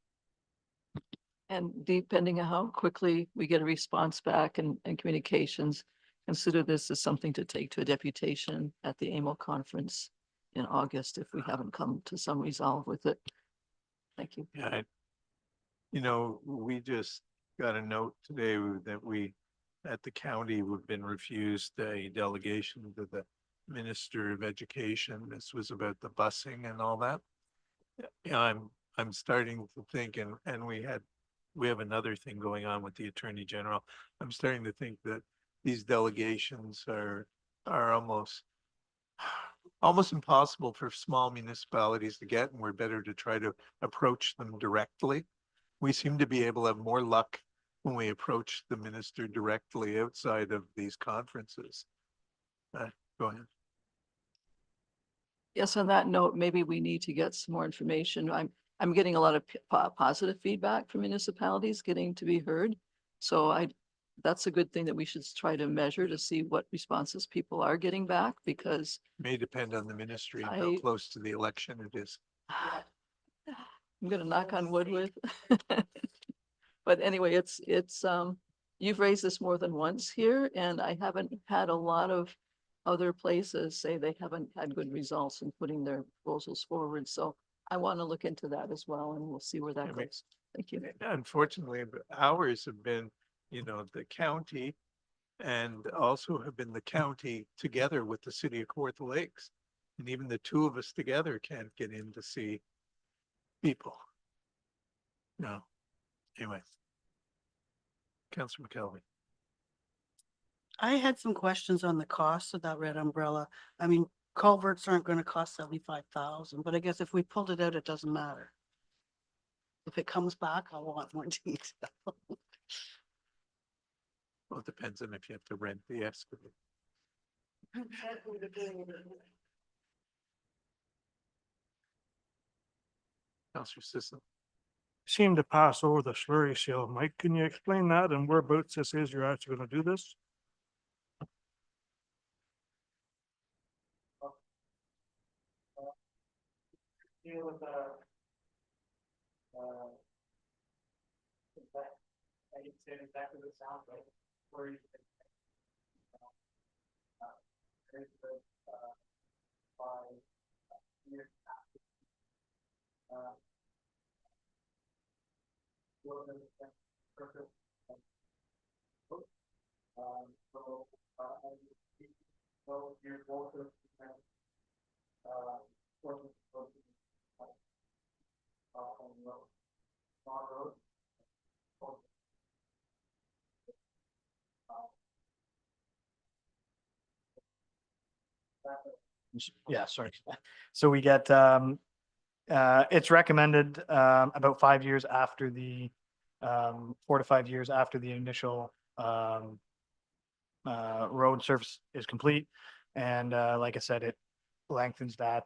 And depending on how quickly we get a response back and communications, consider this as something to take to a deputation at the AMO conference in August if we haven't come to some resolve with it. Thank you. Yeah, we just got a note today that we, at the county, we've been refused a delegation to the Minister of Education. This was about the busing and all that. Yeah, I'm starting to think, and we have another thing going on with the Attorney General. I'm starting to think that these delegations are almost impossible for small municipalities to get, and we're better to try to approach them directly. We seem to be able to have more luck when we approach the minister directly outside of these conferences. Go ahead. Yes, on that note, maybe we need to get some more information. I'm getting a lot of positive feedback from municipalities getting to be heard. So that's a good thing that we should try to measure to see what responses people are getting back, because May depend on the ministry and how close to the election it is. I'm gonna knock on wood with. But anyway, you've raised this more than once here, and I haven't had a lot of other places say they haven't had good results in putting their proposals forward. So I want to look into that as well, and we'll see where that goes. Thank you. Unfortunately, but ours have been, the county and also have been the county together with the city of Kawartha Lakes. And even the two of us together can't get in to see people. No. Anyway. Councillor McKelvey. I had some questions on the cost of that red umbrella. I mean, culverts aren't gonna cost 75,000, but I guess if we pulled it out, it doesn't matter. If it comes back, I want more detail. Well, it depends on if you have to rent the excavator. Councillor Sisson. Seem to pass over the slurry seal. Mike, can you explain that and whereabouts this is you're actually gonna do this? Yeah, sorry. So we get, it's recommended, about 5 years after the, 4 to 5 years after the initial, road surface is complete. And, like I said, it lengthens that,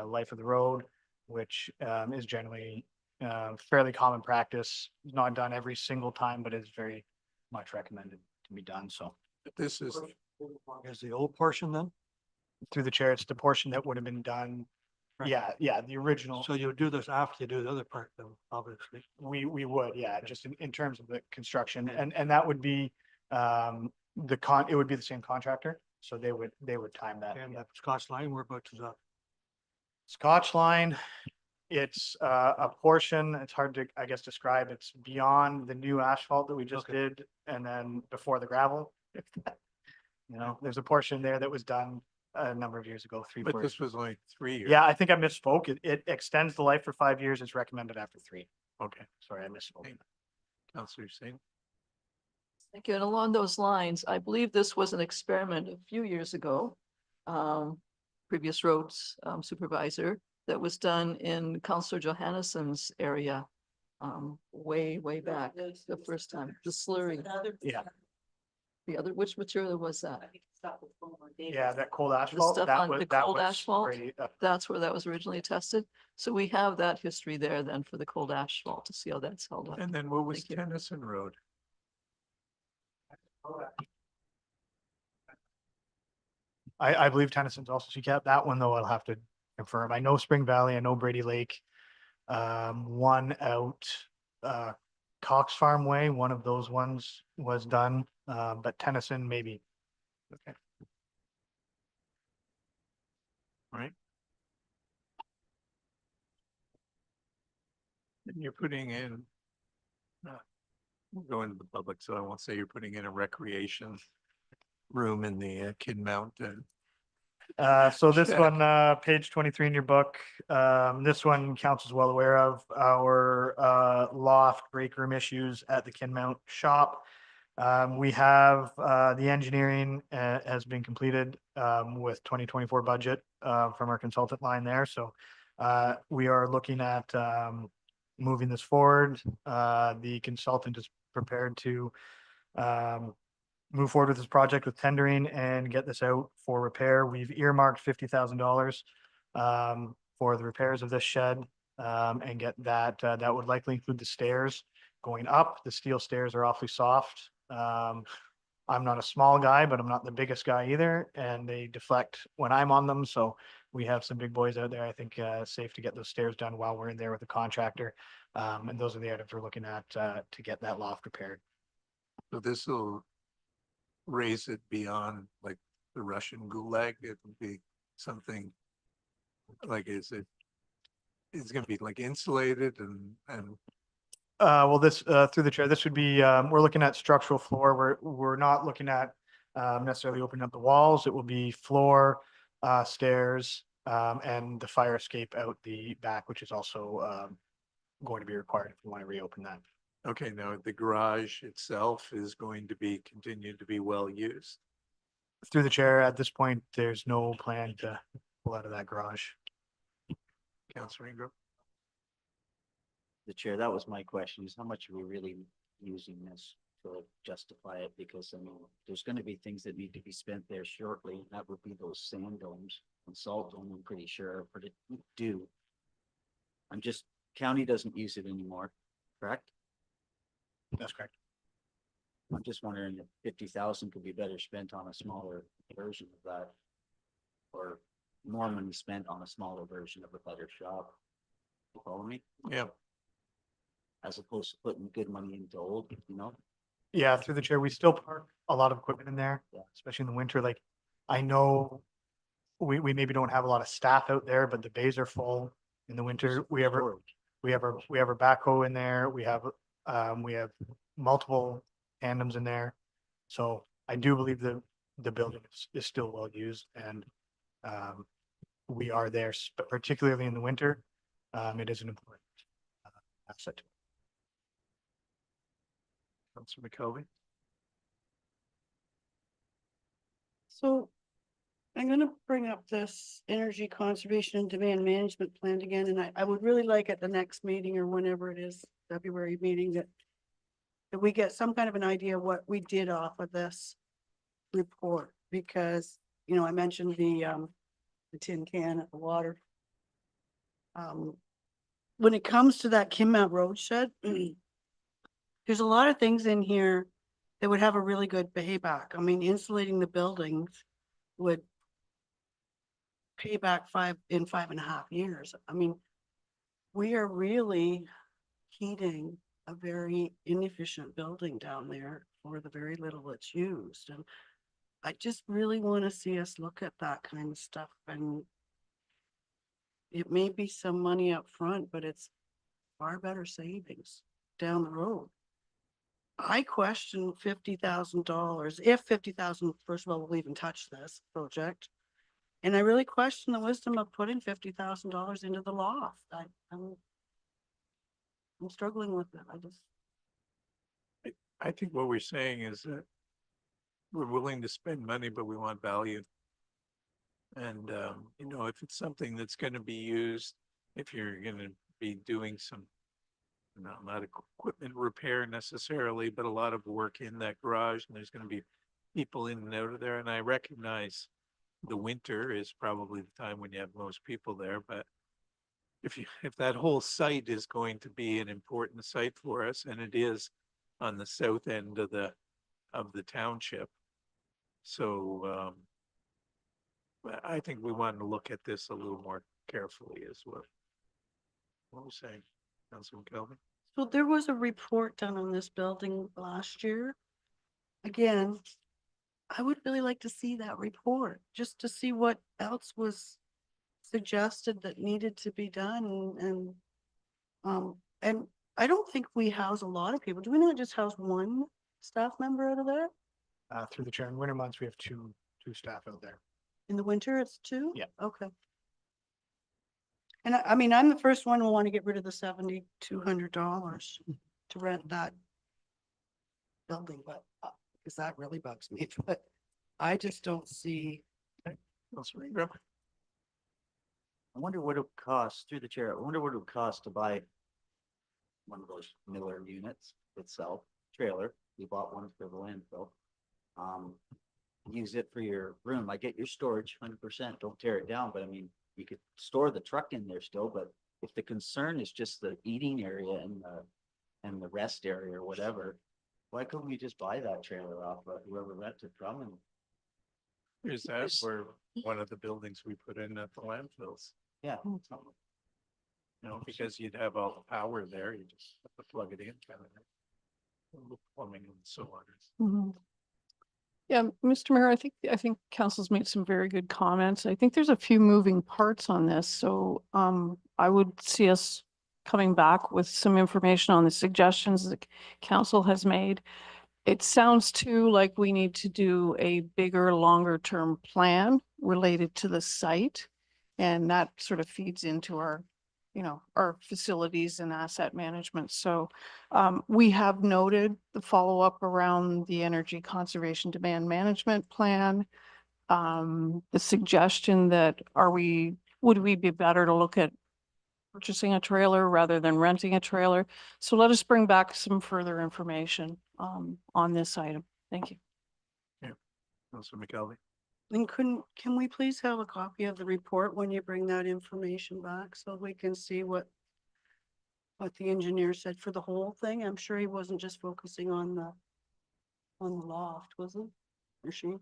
life of the road, which, is generally, fairly common practice. It's not done every single time, but is very much recommended to be done. So This is, The old portion then? through the chair, it's the portion that would have been done. Right. Yeah, the original. So you'll do this after you do the other part though, obviously. We would, yeah, just in terms of the construction, and that would be, it would be the same contractor. So they would time that. And yeah. that Scotch line, whereabouts is that? Scotch line, it's a portion, it's hard to, I guess, describe. It's beyond the new asphalt that we just Okay. did and then before the gravel. You know, there's a portion there that was done a number of years ago, But 4 this was only 3 years. Yeah, I think I misspoke. It extends the life for 5 years. It's recommended after 3. Okay. Sorry, I misspoke. Counselor Singh. Thank you. And along those lines, I believe this was an experiment a few years ago. Previous roads supervisor that was done in Councillor Johannesson's area. Way back, the first time, the slurry, Yeah, the other, which material was that? yeah, that cold The asphalt, stuff that on was, the that cold was asphalt? pretty, That's where that was originally tested. So we have that history there then for the cold asphalt to see how that's held up. And then what was Thank you. Tennyson Road? I believe Tennyson's also CCAP. That one though, I'll have to confirm. I know Spring Valley, I know Brady Lake. One out, Cox Farm Way, one of those ones was done, but Tennyson maybe. Okay. Right. And you're putting in, we'll go into the public, so I won't say you're putting in a recreation room in the Kid Mountain. So this Check. one, page 23 in your book, this one council's well aware of our, loft break room issues at the Kinmount shop. We have, the engineering, has been completed, with 2024 budget, from our consultant line there. So, we are looking at, moving this forward. The consultant is prepared to, move forward with this project with tendering and get this out for repair. We've earmarked $50,000 for the repairs of this shed and get that. That would likely include the stairs going up. The steel stairs are awfully soft. I'm not a small guy, but I'm not the biggest guy either, and they deflect when I'm on them. So we have some big boys out there. I think it's safe to get those stairs done while we're in there with the contractor. And those are the items we're looking at to get that loft repaired. So this will raise it beyond like the Russian gulag. It will be something like, is it, it's gonna be like insulated and Well, this, through the chair, this would be, we're looking at structural floor. We're not looking at necessarily opening up the walls. It will be floor, stairs, and the fire escape out the back, which is also going to be required if we want to reopen that. okay, now the garage itself is going to be continued to be well used. Through the chair, at this point, there's no plan to pull out of that garage. Councilor Ingram. The chair, that was my question, is how much are we really using this to justify it? Because I mean, there's gonna be things that need to be spent there shortly. and That would be those sand domes and salt dome, I'm pretty sure, but it do. I'm just, county doesn't use it anymore, correct? That's correct. I'm just wondering if 50,000 could be better spent on a smaller version of that. Or more money spent on a smaller version of a better shop. You follow me? Yeah, As opposed to putting good money into old, you know? Yeah, through the chair, we still park a lot of equipment in there, Yeah. especially in the winter. Like, I know we maybe don't have a lot of staff out there, but the bays are full in the winter. We have our backhoe in there. We have multiple tandems in there. So I do believe the building is still well used and we are there, particularly in the winter. It is an important asset. Councilor McKelvey. So I'm gonna bring up this energy conservation and demand management plan again, and I would really like at the next meeting or whenever it is, February meeting, that we get some kind of an idea what we did off of this report, because, you know, I mentioned the tin can at the water. When it comes to that Kinmount Road shed, there's a lot of things in here that would have a really good payback. I mean, insulating the buildings would pay back 5.5 years. I mean, we are really heating a very inefficient building down there for the very little it's used. And I just really want to see us look at that kind of stuff, and it may be some money up front, but it's far better savings down the road. I question $50,000, if 50,000, first of all, will even touch this project. And I really question the wisdom of putting $50,000 into the loft. I'm struggling with it. I think what we're saying is that we're willing to spend money, but we want value. And, you know, if it's something that's gonna be used, if you're gonna be doing some, not equipment repair necessarily, but a lot of work in that garage, and there's gonna be people in and out of there, and I recognize the winter is probably the time when you have most people there, but if that whole site is going to be an important site for us, and it is on the south end of the township. So, I think we want to look at this a little more carefully as well. What was saying, Councilman Kelvin? So there was a report done on this building last year. Again, I would really like to see that report, just to see what else was suggested that needed to be done, and I don't think we house a lot of people. Do we not just house one staff member out of there? Through the chair, in winter months, we have two staff out there. In the winter, it's two? Yeah. Okay. And I mean, I'm the first one who want to get rid of the $7,200 to rent that building, but, because that really bugs me, but I just don't see. Councilman Ingram? I wonder what it would cost, through the chair, I wonder what it would cost to buy one of those Miller units itself, trailer. We bought one for the landfill. Use it for your room. I get your storage 100%, don't tear it down, but I mean, you could store the truck in there still, but if the concern is just the eating area and the rest area or whatever, why couldn't we just buy that trailer off of whoever rented from and Is that where one of the buildings we put in at the landfills? yeah. You know, because you'd have all the power there, you just have to plug it in kind of thing. Plumbing and so on. Mhm. Yeah, Mr. Mayor, I think council's made some very good comments. I think there's a few moving parts on this, so I would see us coming back with some information on the suggestions that council has made. It sounds too like we need to do a bigger, longer term plan related to the site. And that sort of feeds into our, you know, our facilities and asset management. So we have noted the follow-up around the energy conservation demand management plan. The suggestion that would we be better to look at purchasing a trailer rather than renting a trailer? So let us bring back some further information on this item. Thank you. Councilman McKelvey? And can we please have a copy of the report when you bring that information back so we can see what the engineer said for the whole thing? I'm sure he wasn't just focusing on the loft, was he? Or she?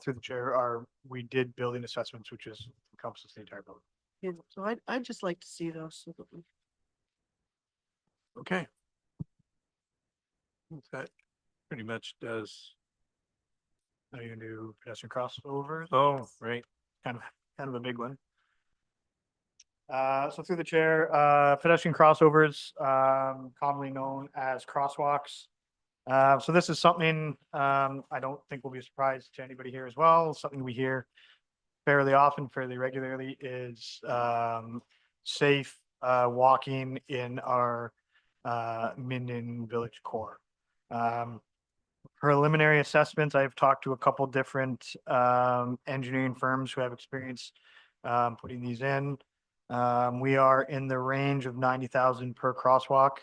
Through the chair, we did building assessments, which encompasses the entire building. Yeah, so I'd just like to see those so that we. Okay. That pretty much does. Now you can do pedestrian crossovers. Oh, right. Kind of a big one. So through the chair, pedestrian crossovers, commonly known as crosswalks. So this is something, I don't think will be a surprise to anybody here as well. Something we hear fairly often, fairly regularly is, safe, walking in our, Minden Village core. Preliminary assessments, I've talked to a couple different engineering firms who have experience putting these in. We are in the range of 90,000 per crosswalk.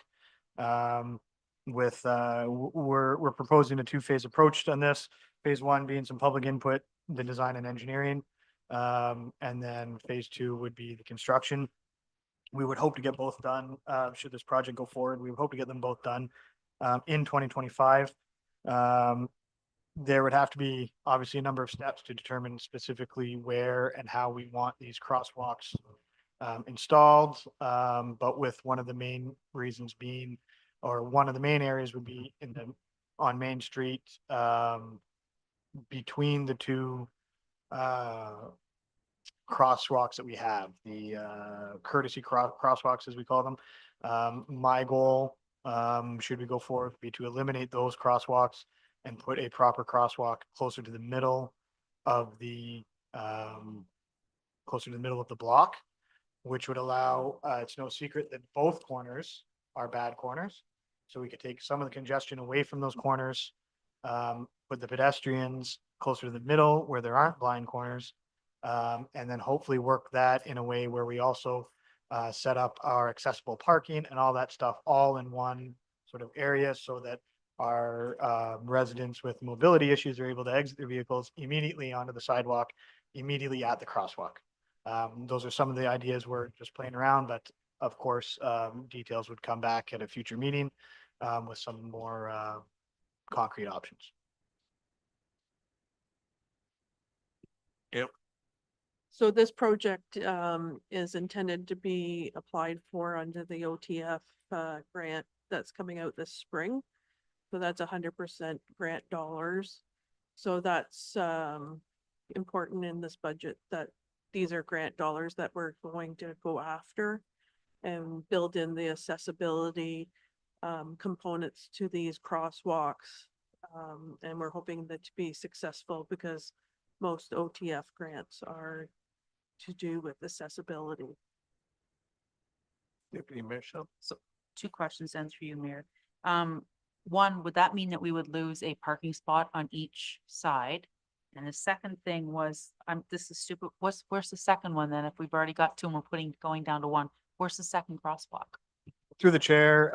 We're proposing a two-phase approach on this. Phase one being some public input, the design and engineering. And then phase two would be the construction. We would hope to get both done, should this project go forward. We would hope to get them both done in 2025. There would have to be obviously a number of steps to determine specifically where and how we want these crosswalks installed. But with one of the main reasons being, or one of the main areas would be on Main Street, between the two crosswalks that we have, the courtesy crosswalks, as we call them. My goal, should we go forward, would be to eliminate those crosswalks and put a proper crosswalk closer to the middle of the block, which would allow, it's no secret that both corners are bad corners. So we could take some of the congestion away from those corners, put the pedestrians closer to the middle where there aren't blind corners. And then hopefully work that in a way where we also set up our accessible parking and all that stuff all in one sort of area, so that our residents with mobility issues are able to exit their vehicles immediately onto the sidewalk, immediately at the crosswalk. Those are some of the ideas we're just playing around, but of course, details would come back at a future meeting with some more concrete options. Yep. So this project is intended to be applied for under the OTF grant that's coming out this spring. So that's 100% grant dollars. So that's important in this budget, that these are grant dollars that we're going to go after and build in the accessibility components to these crosswalks. And we're hoping that to be successful, because most OTF grants are to do with accessibility. Deputy Mayor Shell. So 2 questions then for you, Mayor. One, would that mean that we would lose a parking spot on each side? And the second thing was, this is stupid. Where's the second one then? If we've already got 2 and we're going down to 1, where's the second crosswalk? Through the chair,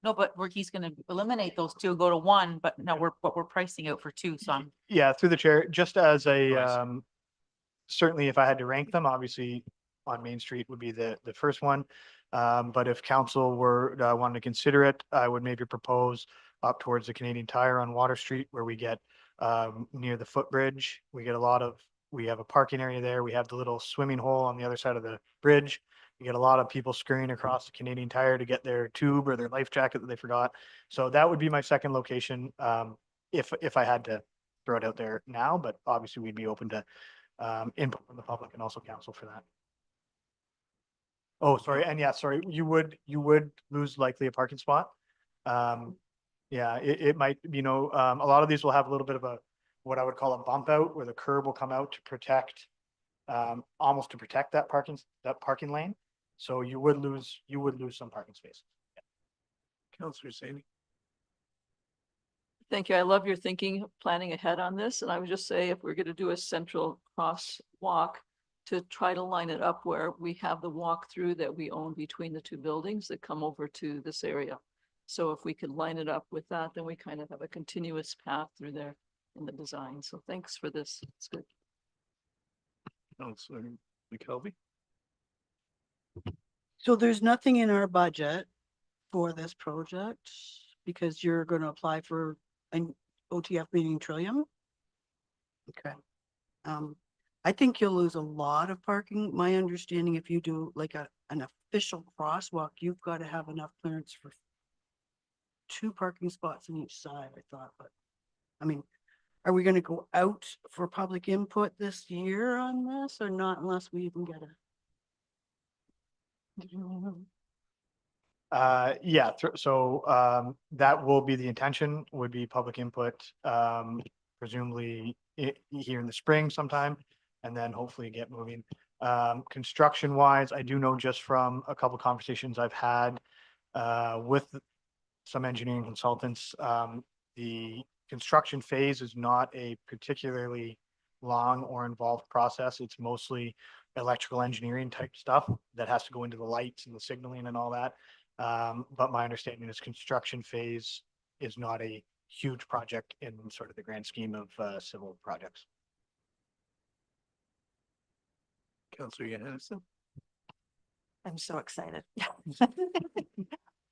No, but he's gonna eliminate those 2, go to 1, but no, we're pricing out for 2, so I'm. yeah, through the chair, just as a, Nice. certainly if I had to rank them, obviously on Main Street would be the first one. But if council were, wanted to consider it, I would maybe propose up towards the Canadian Tire on Water Street, where we get near the footbridge. We get we have a parking area there. We have the little swimming hole on the other side of the bridge. You get a lot of people scurrying across the Canadian Tire to get their tube or their life jacket that they forgot. So that would be my second location, if I had to throw it out there now, but obviously we'd be open to input from the public and also council for that. Oh, sorry, and yeah, sorry, you would lose likely a parking spot. Yeah, it might, a lot of these will have a little bit of what I would call a bump out, where the curb will come out to protect, almost to protect that parking lane. So you would lose some parking space. Councillor Sadie. Thank you. I love your thinking, planning ahead on this. And I would just say, if we're going to do a central crosswalk, to try to line it up where we have the walk-through that we own between the 2 buildings that come over to this area. So if we could line it up with that, then we kind of have a continuous path through there in the design. So thanks for this. It's good. Councillor McKelvey. So there's nothing in our budget for this project because you're going to apply for an OTF meeting Trillium? Okay. I think you'll lose a lot of parking. My understanding, if you do like an official crosswalk, you've got to have enough clearance for 2 parking spots on each side, I thought, but I mean, are we going to go out for public input this year on this or not, unless we even get Yeah, so that will be the intention, would be public input, presumably here in the spring sometime, and then hopefully get moving. Construction wise, I do know just from a couple conversations I've had with some engineering consultants, the construction phase is not a particularly long or involved process. It's mostly electrical engineering type stuff that has to go into the lights and the signaling and all that. But my understanding is construction phase is not a huge project in sort of the grand scheme of civil projects. Councillor Johansson. I'm so excited.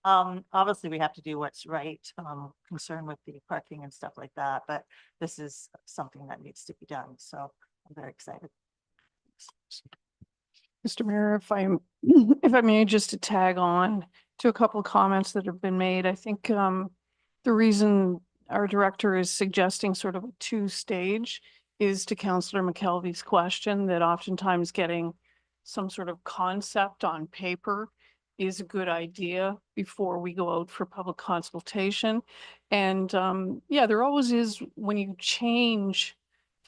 Obviously we have to do what's right, concerned with the parking and stuff like that, but this is something that needs to be done. So I'm very excited. Mr. Mayor, if I may, just to tag on to a couple of comments that have been made, I think the reason our director is suggesting sort of a two-stage is to Councillor McKelvey's question that oftentimes getting some sort of concept on paper is a good idea before we go out for public consultation. And yeah, there always is, when you change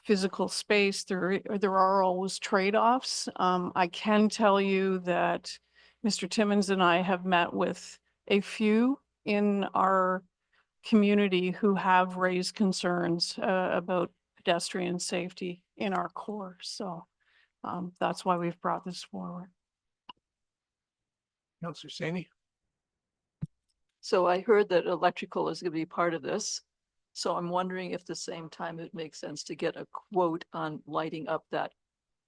physical space, there are always trade-offs. I can tell you that Mr. Timmons and I have met with a few in our community who have raised concerns about pedestrian safety in our core. So that's why we've brought this forward. Councillor Saney? So I heard that electrical is going to be part of this. So I'm wondering if at the same time it makes sense to get a quote on lighting up that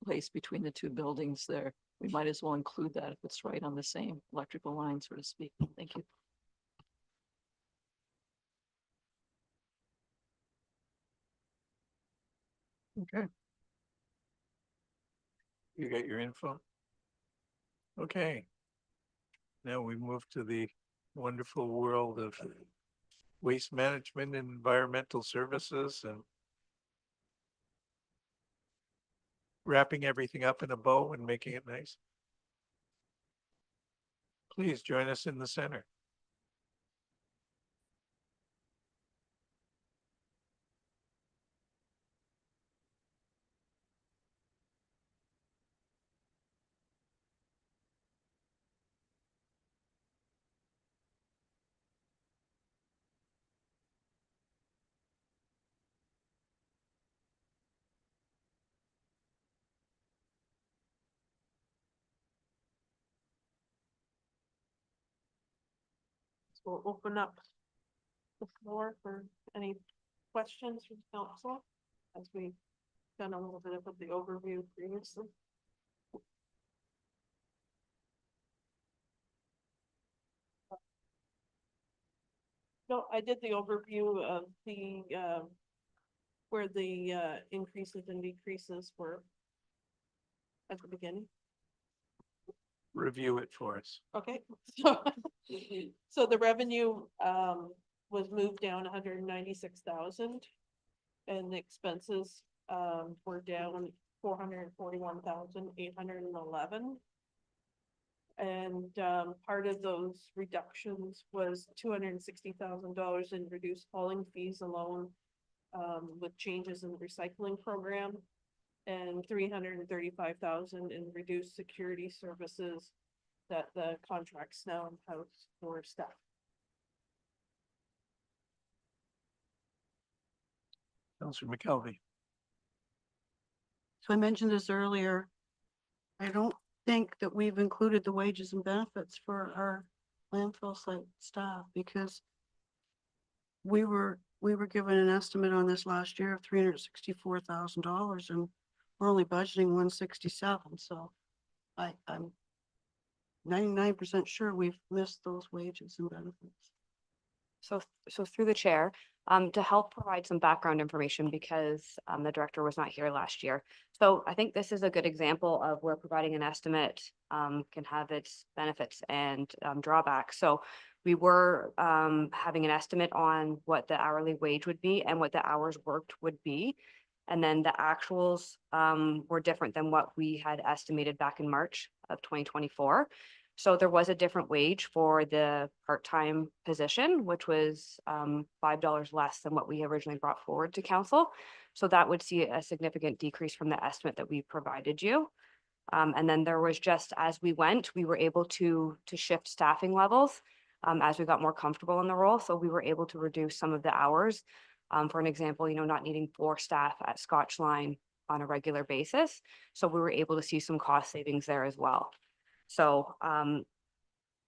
place between the two buildings there. We might as well include that if it's right on the same electrical line, so to speak. Thank you. Okay. You got your info? Okay. Now we move to the wonderful world of waste management and environmental services and wrapping everything up in a bow and making it nice. Please join us in the center. So we'll open up the floor for any questions from council as we've done a little bit of the overview previously. No, I did the overview of the, where the, increases and decreases were at the beginning. Review it for us. Okay, so, so the revenue, was moved down 196,000. And the expenses, were down 441,811. And part of those reductions was $260,000 in reduced hauling fees alone, with changes in the recycling program, and 335,000 in reduced security services that the contracts now in-house for staff. Councillor McKelvey. So I mentioned this earlier. I don't think that we've included the wages and benefits for our landfill site staff because we were given an estimate on this last year of $364,000 and we're only budgeting 167. So I'm 99% sure we've missed those wages and benefits. So through the chair, to help provide some background information because the director was not here last year. So I think this is a good example of where providing an estimate can have its benefits and drawbacks. So we were having an estimate on what the hourly wage would be and what the hours worked would be. And then the actuals were different than what we had estimated back in March of 2024. So there was a different wage for the part-time position, which was $5 less than what we originally brought forward to council. So that would see a significant decrease from the estimate that we provided you. And then there was just, as we went, we were able to shift staffing levels as we got more comfortable in the role. So we were able to reduce some of the hours. For an example, not needing 4 staff at Scotch Line on a regular basis. So we were able to see some cost savings there as well. So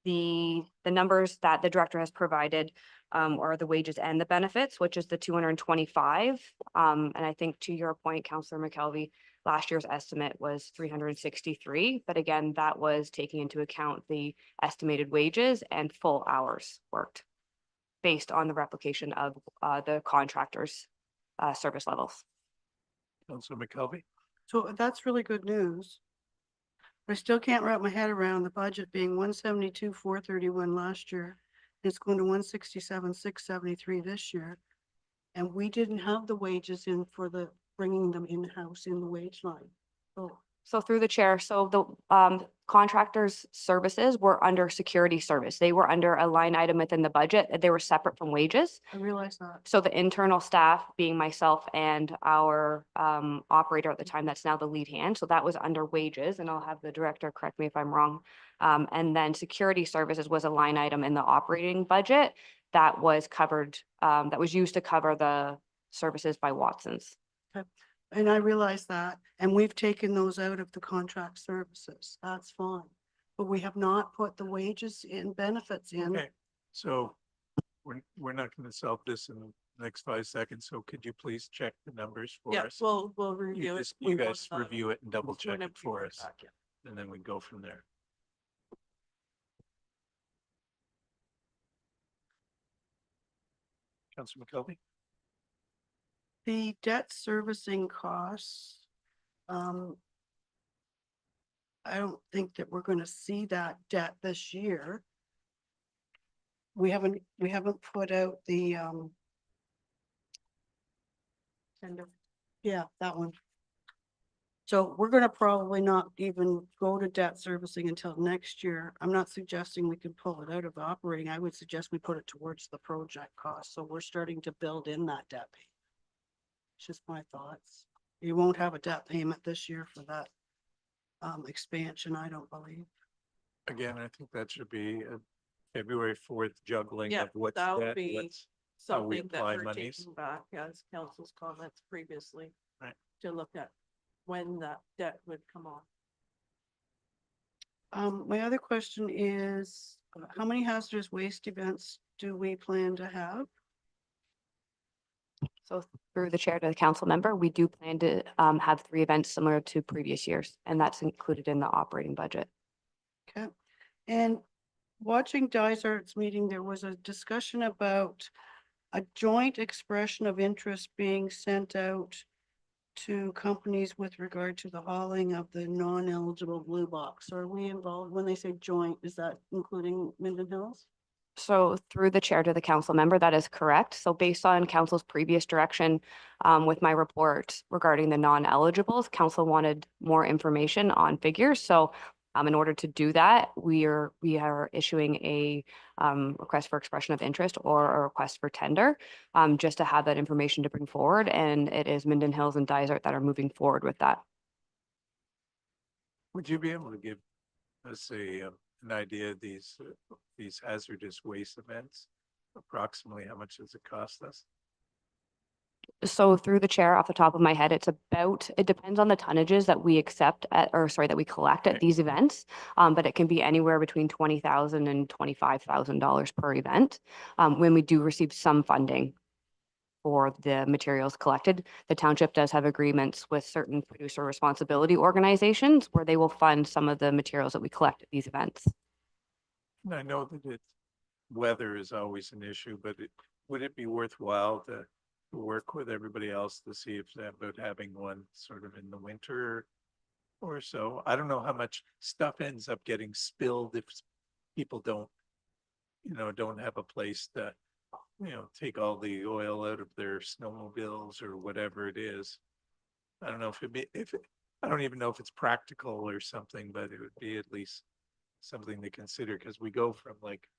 the numbers that the director has provided are the wages and the benefits, which is the 225. And I think to your point, Councillor McKelvey, last year's estimate was 363. But again, that was taking into account the estimated wages and full hours worked based on the replication of the contractor's service levels. Councillor McKelvey. So that's really good news. I still can't wrap my head around the budget being 172,431 last year. It's going to 167,673 this year. And we didn't have the wages in for the, bringing them in-house in the wage line. So So through the chair, so the contractors' services were under security service. They were under a line item within the budget. They were separate from wages. I realize that. So the internal staff being myself and our operator at the time, that's now the lead hand. So that was under wages, and I'll have the director correct me if I'm wrong. And then security services was a line item in the operating budget that was covered, that was used to cover the services by Watson's. And I realize that, and we've taken those out of the contract services. That's fine. But we have not put the wages in, benefits in. Okay, so we're not gonna solve this in the next 5 seconds, so could you please check the numbers for Yeah, us? we'll You review it. just, you We guys want, review it and double check whenever it you for get us, back, yeah. and then we go from there. Councilor McKelvey? The debt servicing costs, I don't think that we're gonna see that debt this year. We haven't put out the, yeah, that one. So we're gonna probably not even go to debt servicing until next year. I'm not suggesting we can pull it out of operating. I would suggest we put it towards the project cost. So we're starting to build in that debt payment. It's just my thoughts. You won't have a debt payment this year for that expansion, I don't believe. Again, I think that should be a February 4th juggling Yeah, of what's that would debt, be what's, how we Something that apply we're monies. taking back as council's comments previously. Right. To look at when that debt would come off. My other question is, how many hazardous waste events do we plan to have? So through the chair to the council member, we do plan to have 3 events similar to previous years, and that's included in the operating budget. Okay, and watching Dysart's meeting, there was a discussion about a joint expression of interest being sent out to companies with regard to the hauling of the non-eligible blue box. Are we involved when they say joint? Is that including Minden Hills? So through the chair to the council member, that is correct. So based on council's previous direction with my report regarding the non-eligibles, council wanted more information on figures. So in order to do that, we are issuing a request for expression of interest or a request for tender just to have that information to bring forward. And it is Minden Hills and Dysart that are moving forward with that. Would you be able to give us an idea of these hazardous waste events? Approximately how much does it cost us? So through the chair, off the top of my head, it depends on the tonnages that we accept that we collect at these events. But it can be anywhere between $20,000 and $25,000 per event. When we do receive some funding for the materials collected, the township does have agreements with certain producer responsibility organizations where they will fund some of the materials that we collect at these events. And I know that weather is always an issue, but would it be worthwhile to work with everybody else to see if about having one sort of in the winter or so? I don't know how much stuff ends up getting spilled if people don't have a place to, take all the oil out of their snowmobiles or whatever it is. I don't know I don't even know if it's practical or something, but it would be at least something to consider, because we go from like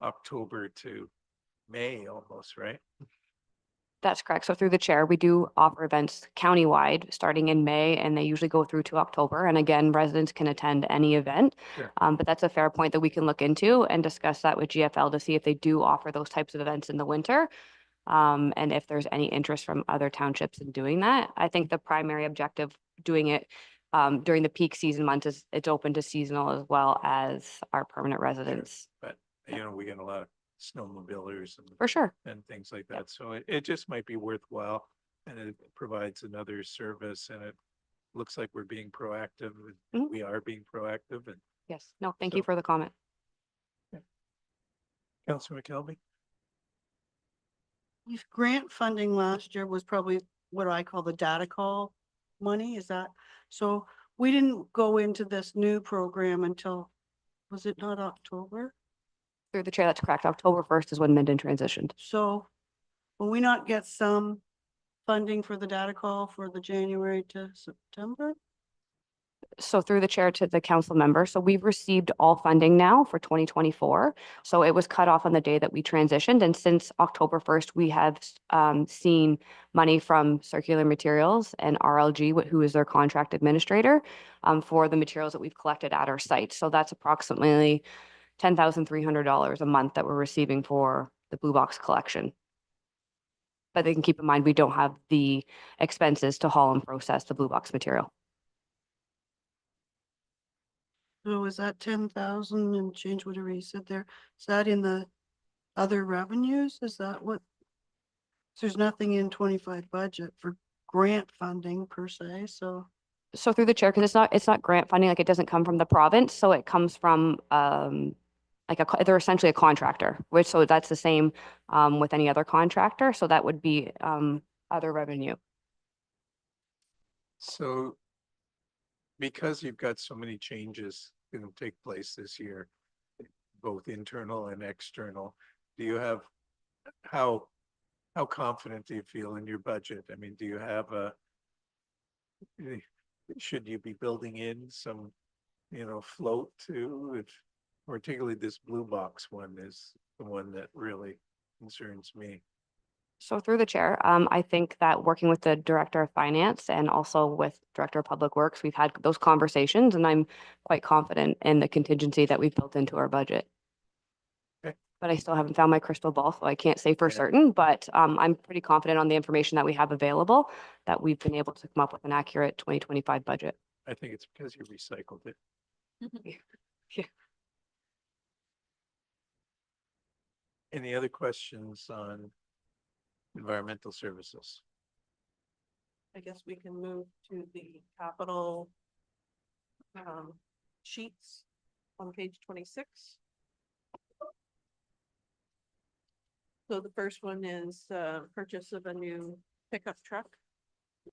October to May almost, right? That's correct. So through the chair, we do offer events countywide starting in May, and they usually go through to October. And again, residents can attend any event. Sure. But that's a fair point that we can look into and discuss that with GFL to see if they do offer those types of events in the winter. And if there's any interest from other townships in doing that. I think the primary objective doing it during the peak season months is it's open to seasonal as well as our permanent residents. But, we get a lot of snowmobilers and For sure. and things like that. So it just might be worthwhile, and it provides another service, and it looks like we're being proactive. And Mhm. we are being proactive. And Yes. No, thank you So- for the comment. Councilor McKelvey? Grant funding last year was probably what I call the data call money, is that? So we didn't go into this new program until, was it not October? Through the chair, that's correct. October 1st is when Minden transitioned. So will we not get some funding for the data call for the January to September? So through the chair to the council member, so we've received all funding now for 2024. So it was cut off on the day that we transitioned, and since October 1st, we have seen money from Circular Materials and RLG, who is their contract administrator, for the materials that we've collected at our site. So that's approximately $10,300 a month that we're receiving for the blue box collection. But they can keep in mind, we don't have the expenses to haul and process the blue box material. So is that 10,000 and change whatever you said there? Is that in the other revenues? Is that what? So there's nothing in 25 budget for grant funding per se, so. So through the chair, because it's not grant funding, like it doesn't come from the province, so it comes from they're essentially a contractor, which so that's the same with any other contractor, so that would be other revenue. So because you've got so many changes going to take place this year, both internal and external, do you have, how confident do you feel in your budget? I mean, do you have should you be building in some, float to it? Particularly this blue box one is the one that really concerns me. So through the chair, I think that working with the Director of Finance and also with Director of Public Works, we've had those conversations, and I'm quite confident in the contingency that we've built into our budget. Okay. But I still haven't found my crystal ball, so I can't say for Yeah. certain, but I'm pretty confident on the information that we have available, that we've been able to come up with an accurate 2025 budget. I think it's because you recycled it. Yeah. Any other questions on environmental services? I guess we can move to the capital sheets on page 26. So the first one is purchase of a new pickup truck,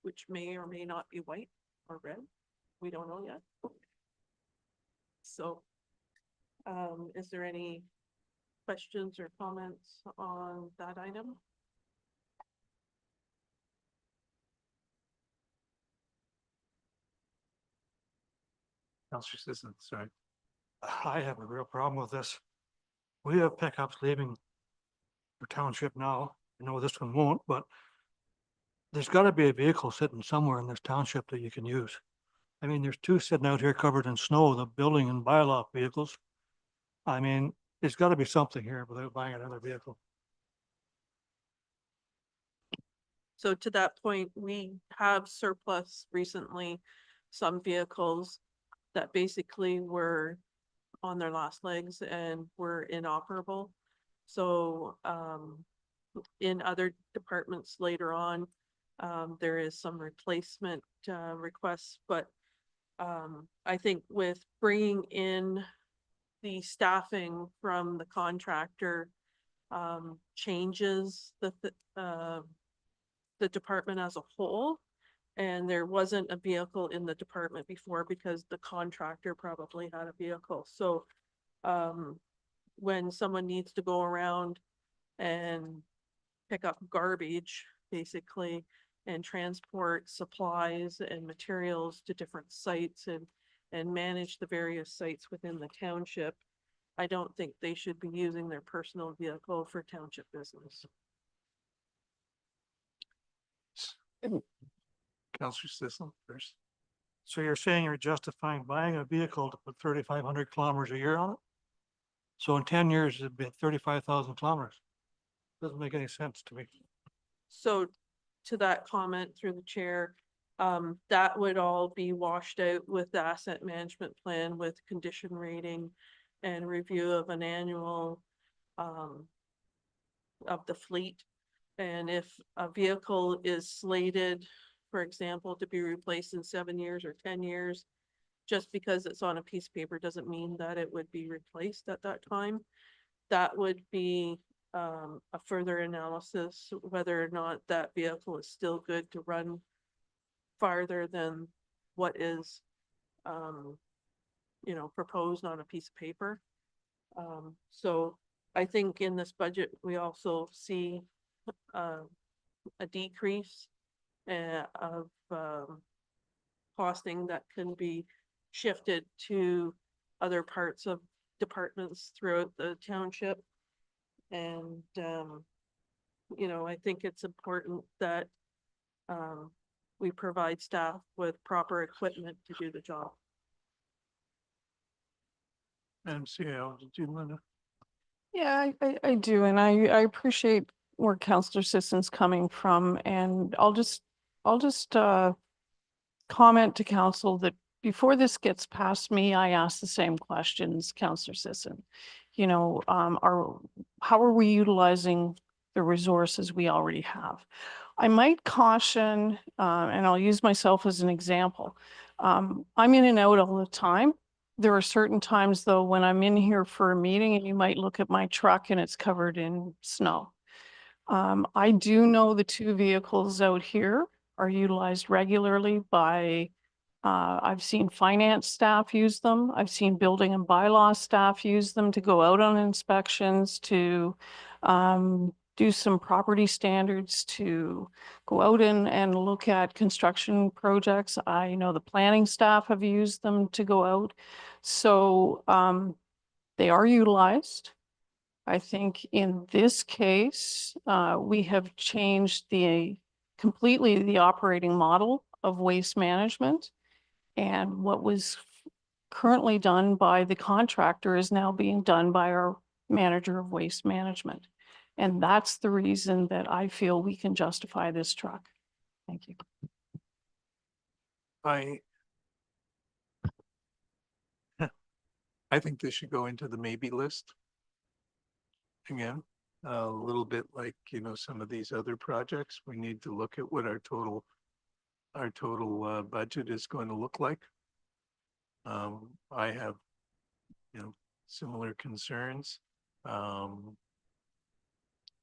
which may or may not be white or red. We don't know yet. So is there any questions or comments on that item? Counselor Sisson, sorry. I have a real problem with this. We have pickups leaving the township now. I know this one won't, but there's gotta be a vehicle sitting somewhere in this township that you can use. I mean, there's two sitting out here covered in snow, the building and bylaw vehicles. I mean, there's gotta be something here without buying another vehicle. So to that point, we have surplus recently some vehicles that basically were on their last legs and were inoperable. So in other departments later on, there is some replacement requests, but I think with bringing in the staffing from the contractor changes the department as a whole. And there wasn't a vehicle in the department before because the contractor probably had a vehicle. So when someone needs to go around and pick up garbage, basically, and transport supplies and materials to different sites and manage the various sites within the township, I don't think they should be using their personal vehicle for township business. Counselor Sisson first. So you're saying you're justifying buying a vehicle to put 3,500 kilometers a year on it? So in 10 years, it'd be 35,000 kilometers. Doesn't make any sense to me. So to that comment through the chair, that would all be washed out with the asset management plan with condition rating and review of an annual of the fleet. And if a vehicle is slated, for example, to be replaced in 7 years or 10 years, just because it's on a piece of paper doesn't mean that it would be replaced at that time. That would be a further analysis, whether or not that vehicle is still good to run farther than what is, proposed on a piece of paper. So I think in this budget, we also see a decrease of costing that can be shifted to other parts of departments throughout the township. And, you know, I think it's important that we provide staff with proper equipment to do the job. Madam CEO, did you want to? Yeah, I do, and I appreciate where Counselor Sisson's coming from, and I'll just comment to council that before this gets past me, I ask the same questions, Counselor Sisson. You know, how are we utilizing the resources we already have? I might caution, and I'll use myself as an example. I'm in and out all the time. There are certain times though, when I'm in here for a meeting and you might look at my truck and it's covered in snow. I do know the two vehicles out here are utilized regularly by, I've seen finance staff use them. I've seen building and bylaw staff use them to go out on inspections, to do some property standards, to go out and look at construction projects. I know the planning staff have used them to go out. So they are utilized. I think in this case, we have changed completely the operating model of waste management. And what was currently done by the contractor is now being done by our manager of waste management. And that's the reason that I feel we can justify this truck. Thank you. I think this should go into the maybe list. Again, a little bit like, you know, some of these other projects, we need to look at what our total budget is going to look like. I have, you know, similar concerns.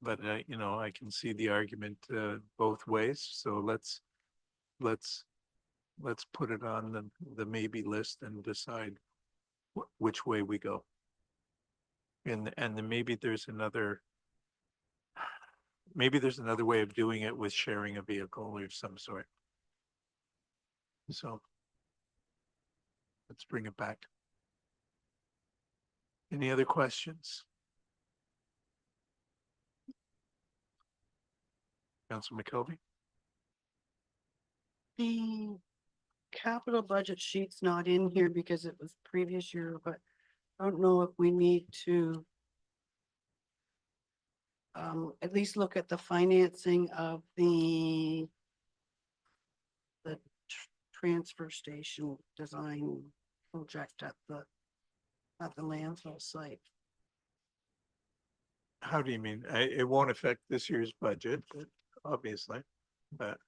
But you know, I can see the argument both ways. So let's put it on the maybe list and decide which way we go. And then maybe there's another way of doing it with sharing a vehicle of some sort. So let's bring it back. Any other questions? Councilor McKelvey? The capital budget sheet's not in here because it was previous year, but I don't know if we need to at least look at the financing of the transfer station design project at the landfill site. How do you mean? It won't affect this year's budget, obviously, but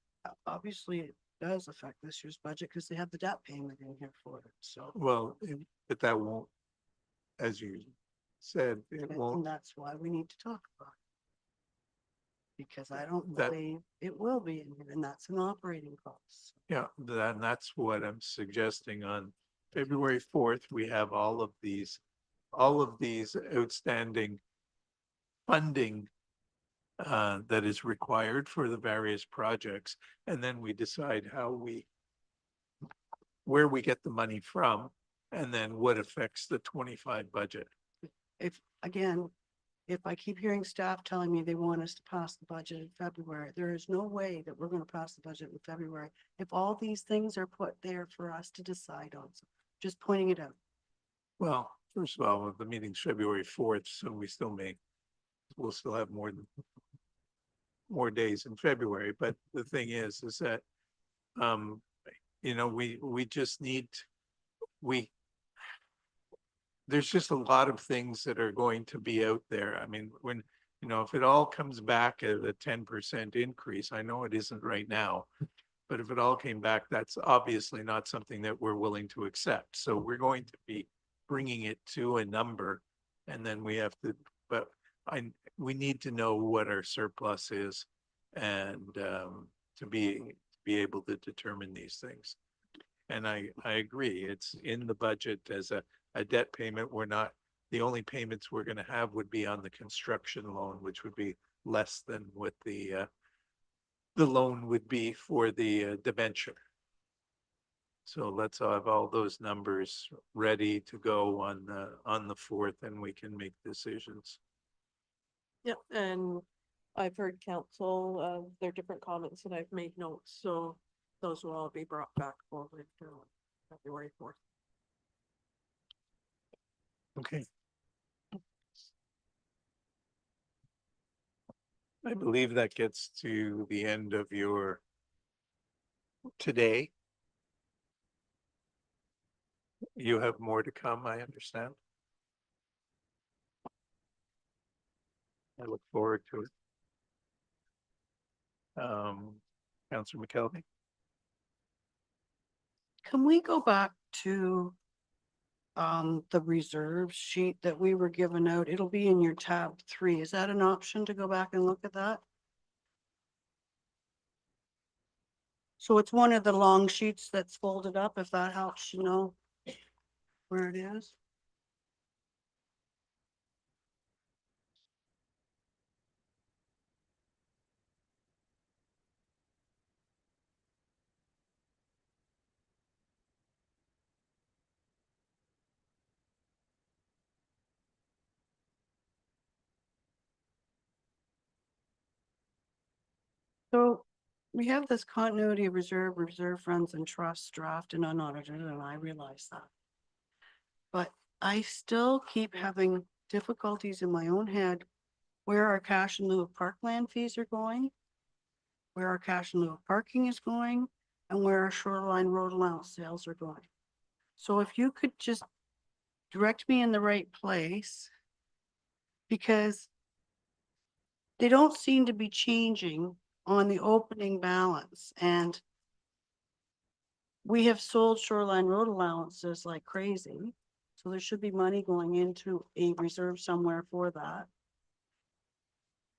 Obviously, it does affect this year's budget because they have the debt payment in here for it, so. well, but that won't, as you said, it And won't. that's why we need to talk about it. Because I don't That- believe it will be in here, and that's an operating cost. Yeah, that's what I'm suggesting. On February 4th, we have all of these outstanding funding that is required for the various projects. And then we decide where we get the money from, and then what affects the 25 budget. If I keep hearing staff telling me they want us to pass the budget in February, there is no way that we're gonna pass the budget in February. If all these things are put there for us to decide on, so just pointing it out. Well, first of all, the meeting's February 4th, so we'll still have more days in February. But the thing is that, you know, we just need, there's just a lot of things that are going to be out there. I mean, when, you know, if it all comes back at a 10% increase, I know it isn't right now, but if it all came back, that's obviously not something that we're willing to accept. So we're going to be bringing it to a number, and then we have to, but we need to know what our surplus is, and to be able to determine these things. And I agree, it's in the budget as a debt payment. We're not, the only payments we're gonna have would be on the construction loan, which would be less than what the loan would be for the debenture. So let's have all those numbers ready to go on the fourth, and we can make decisions. Yep, and I've heard council, their different comments and I've made notes, so those will all be brought back forward February 4th. Okay. I believe that gets to the end of your today. You have more to come, I understand. I look forward to it. Councillor McKelvey? Can we go back to the reserve sheet that we were given out? It'll be in your tab 3. Is that an option to go back and look at that? So it's one of the long sheets that's folded up, if that helps you know where it is. So we have this continuity of reserve funds and trusts draft and unaudited, and I realize that. But I still keep having difficulties in my own head where our cash in lieu of parkland fees are going, where our cash in lieu of parking is going, and where our shoreline road allowance sales are going. So if you could just direct me in the right place, because they don't seem to be changing on the opening balance, and we have sold shoreline road allowances like crazy. So there should be money going into a reserve somewhere for that.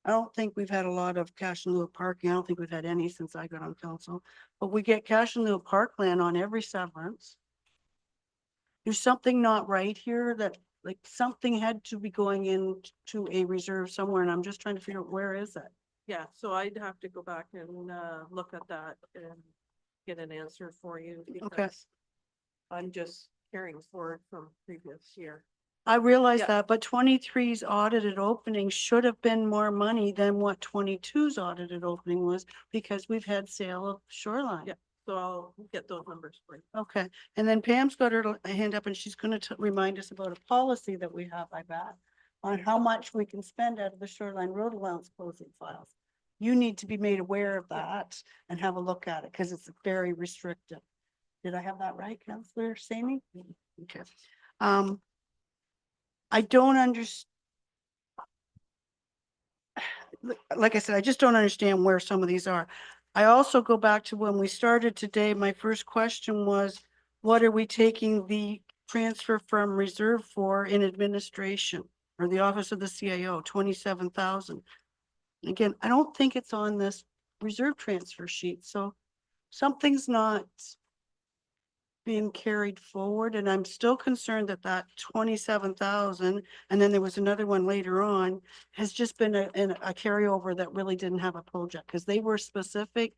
I don't think we've had a lot of cash in lieu of parking. I don't think we've had any since I got on council, but we get cash in lieu of parkland on every severance. There's something not right here, that like something had to be going into a reserve somewhere, and I'm just trying to figure out where is it? Yeah, so I'd have to go back and look at that and get an answer for you. Okay. Because I'm just carrying forward from previous year. I realize Yeah. that, but 23's audited opening should have been more money than what 22's audited opening was, because we've had sale of shoreline. Yeah. So I'll get those numbers for you. Okay, and then Pam's got her hand up and she's gonna remind us about a policy that we have, I bet, on how much we can spend out of the shoreline road allowance closing files. You need to be made aware of that and have a look at it, because it's very restrictive. Did I have that right, Councillor Samey? Okay. I don't understand. Like I said, I just don't understand where some of these are. I also go back to when we started today, my first question was, what are we taking the transfer from reserve for in administration or the office of the CIO, 27,000? Again, I don't think it's on this reserve transfer sheet, so something's not being carried forward, and I'm still concerned that that 27,000, and then there was another one later on, has just been a carryover that really didn't have a project, because they were specific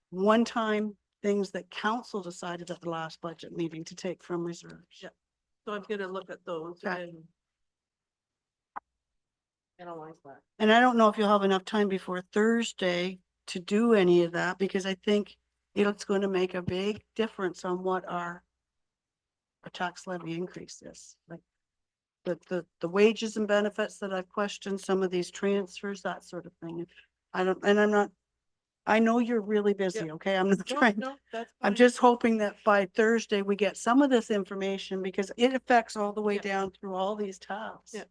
one-time things that council decided at the last budget meeting to take from reserves. Yeah. So I'm gonna look at those Okay. and analyze that. And I don't know if you'll have enough time before Thursday to do any of that, because I think it's going to make a big difference on what our tax levy increase is. Like the wages and benefits that I've questioned, some of these transfers, that sort of thing. I know you're really busy, Yeah. okay? I'm not No, trying, no, that's I'm fine. just hoping that by Thursday we get some of this information, because it affects all the way Yeah. down through all these tabs. Yeah.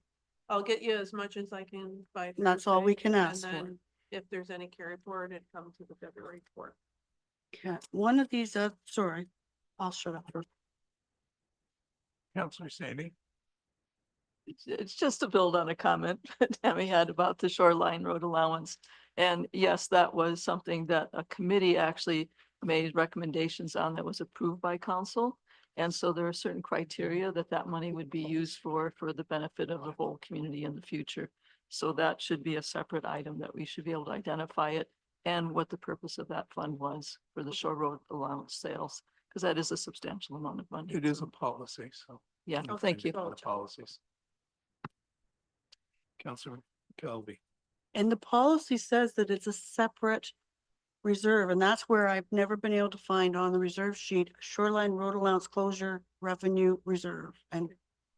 I'll get you as much as I can by. And that's all we Thursday, can and ask for. then If there's any carry forward, it comes to the February 4th. Okay, one of these, sorry, I'll shut up for. Councillor Sandy? It's just to build on a comment Tammy had about the shoreline road allowance. And yes, that was something that a committee actually made recommendations on that was approved by council. And so there are certain criteria that that money would be used for the benefit of the whole community in the future. So that should be a separate item that we should be able to identify it and what the purpose of that fund was for the shore road allowance sales, because that is a substantial amount of money. It is a So, policy, so. yeah, we'll thank find you. out the Policies. Councilor Kelby. And the policy says that it's a separate reserve, and that's where I've never been able to find on the reserve sheet, shoreline road allowance closure revenue reserve.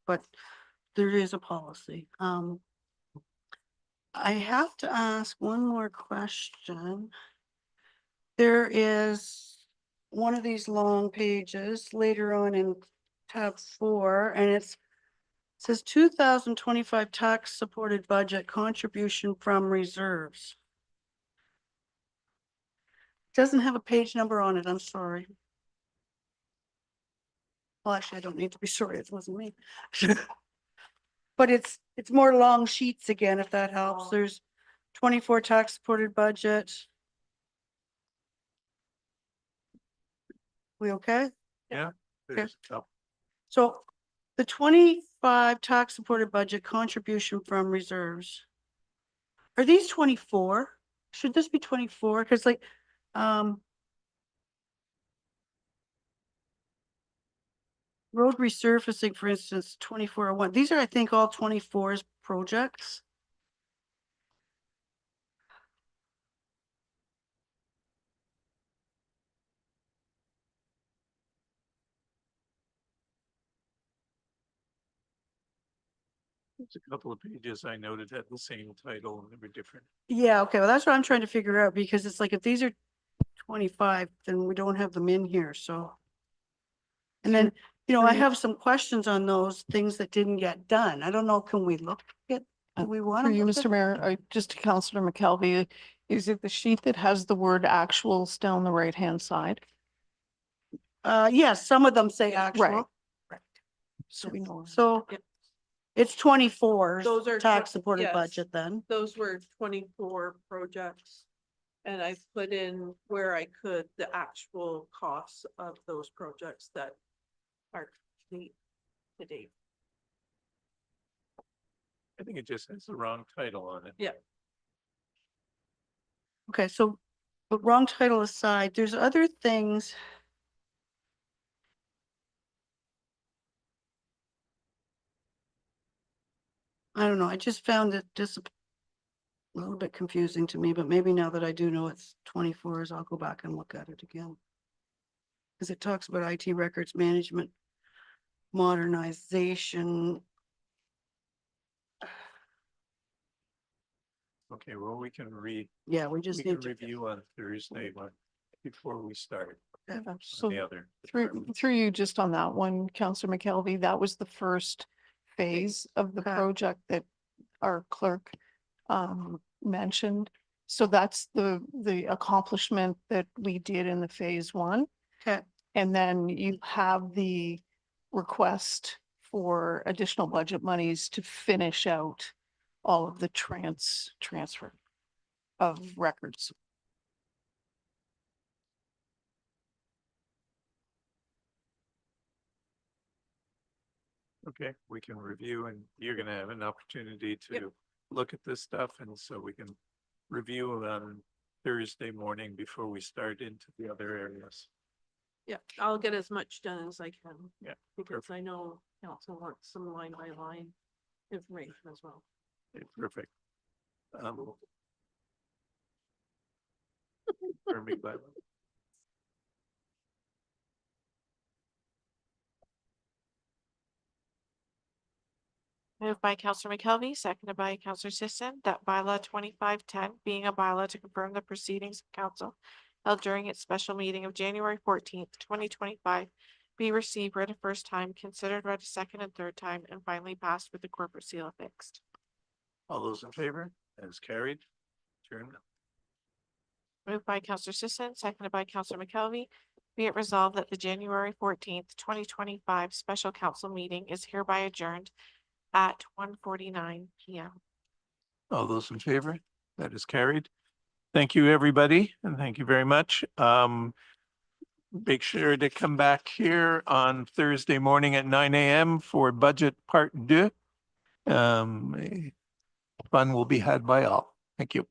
But there is a policy. I have to ask one more question. There is one of these long pages later on in tab 4, and it says 2025 tax supported budget contribution from reserves. Doesn't have a page number on it, I'm sorry. Well, actually, I don't need to be sorry, it wasn't me. But it's more long sheets again, if that helps. There's 24 tax supported budget. We okay? Yeah. Okay. Oh, So the 25 tax supported budget contribution from reserves. Are these 24? Should this be 24? Because like, road resurfacing, for instance, 2401. These are, I think, all 24's projects. There's a couple of pages I noted had the same title and they were different. Yeah, okay, well, that's what I'm trying to figure out, because it's like, if these are 25, then we don't have them in here, so. And then, I have some questions on those things that didn't get done. I don't know, can we look at, do we want For to? you, Mr. Mayor, just to Councillor McKelvey, is it the sheet that has the word actuals down the right-hand side? Yes, some of them say actual. Right. So we know. So Yep. it's 24 Those are tax supported yes. budget then. Those were 24 projects. And I put in where I could the actual costs of those projects that are complete to date. I think it just has the wrong title on it. Yeah. Okay, so, but wrong title aside, there's other things. I don't know, I just found it just a little bit confusing to me, but maybe now that I do know it's 24s, I'll go back and look at it again. Because it talks about IT records management modernization. Okay, well, we can Yeah, we we just can need to. review on Thursday before we start. Yeah. on So The other. through you just on that one, Councillor McKelvey, that was the first phase of the Okay. project that our clerk mentioned. So that's the accomplishment that we did in the phase 1. Okay, And then you have the request for additional budget monies to finish out all of the transfer of records. Okay, we can review and you're gonna have an opportunity to look at this stuff, and so we can review on Thursday morning before we start into the other areas. Yeah, I'll get as much done as I can. Yeah, Because I know council wants some line by line information as well. Okay, perfect. Or me, but- Moved by Counselor McKelvey, seconded by Counselor Sisson, that bylaw 2510 being a bylaw to confirm the proceedings of council held during its special meeting of January 14th, 2025, be received, read a first time, considered, read a second and third time, and finally passed with the corporate seal affixed. All those in favor? That is carried. Turn. Moved by Counselor Sisson, seconded by Counselor McKelvey. Be it resolved that the January 14th, 2025 special council meeting is hereby adjourned at 1:49 PM. All those in favor? That is carried. Thank you, everybody, and thank you very much. make sure to come back here on Thursday morning at 9 a.m. for budget part 2. Fun will be had by all. Thank you.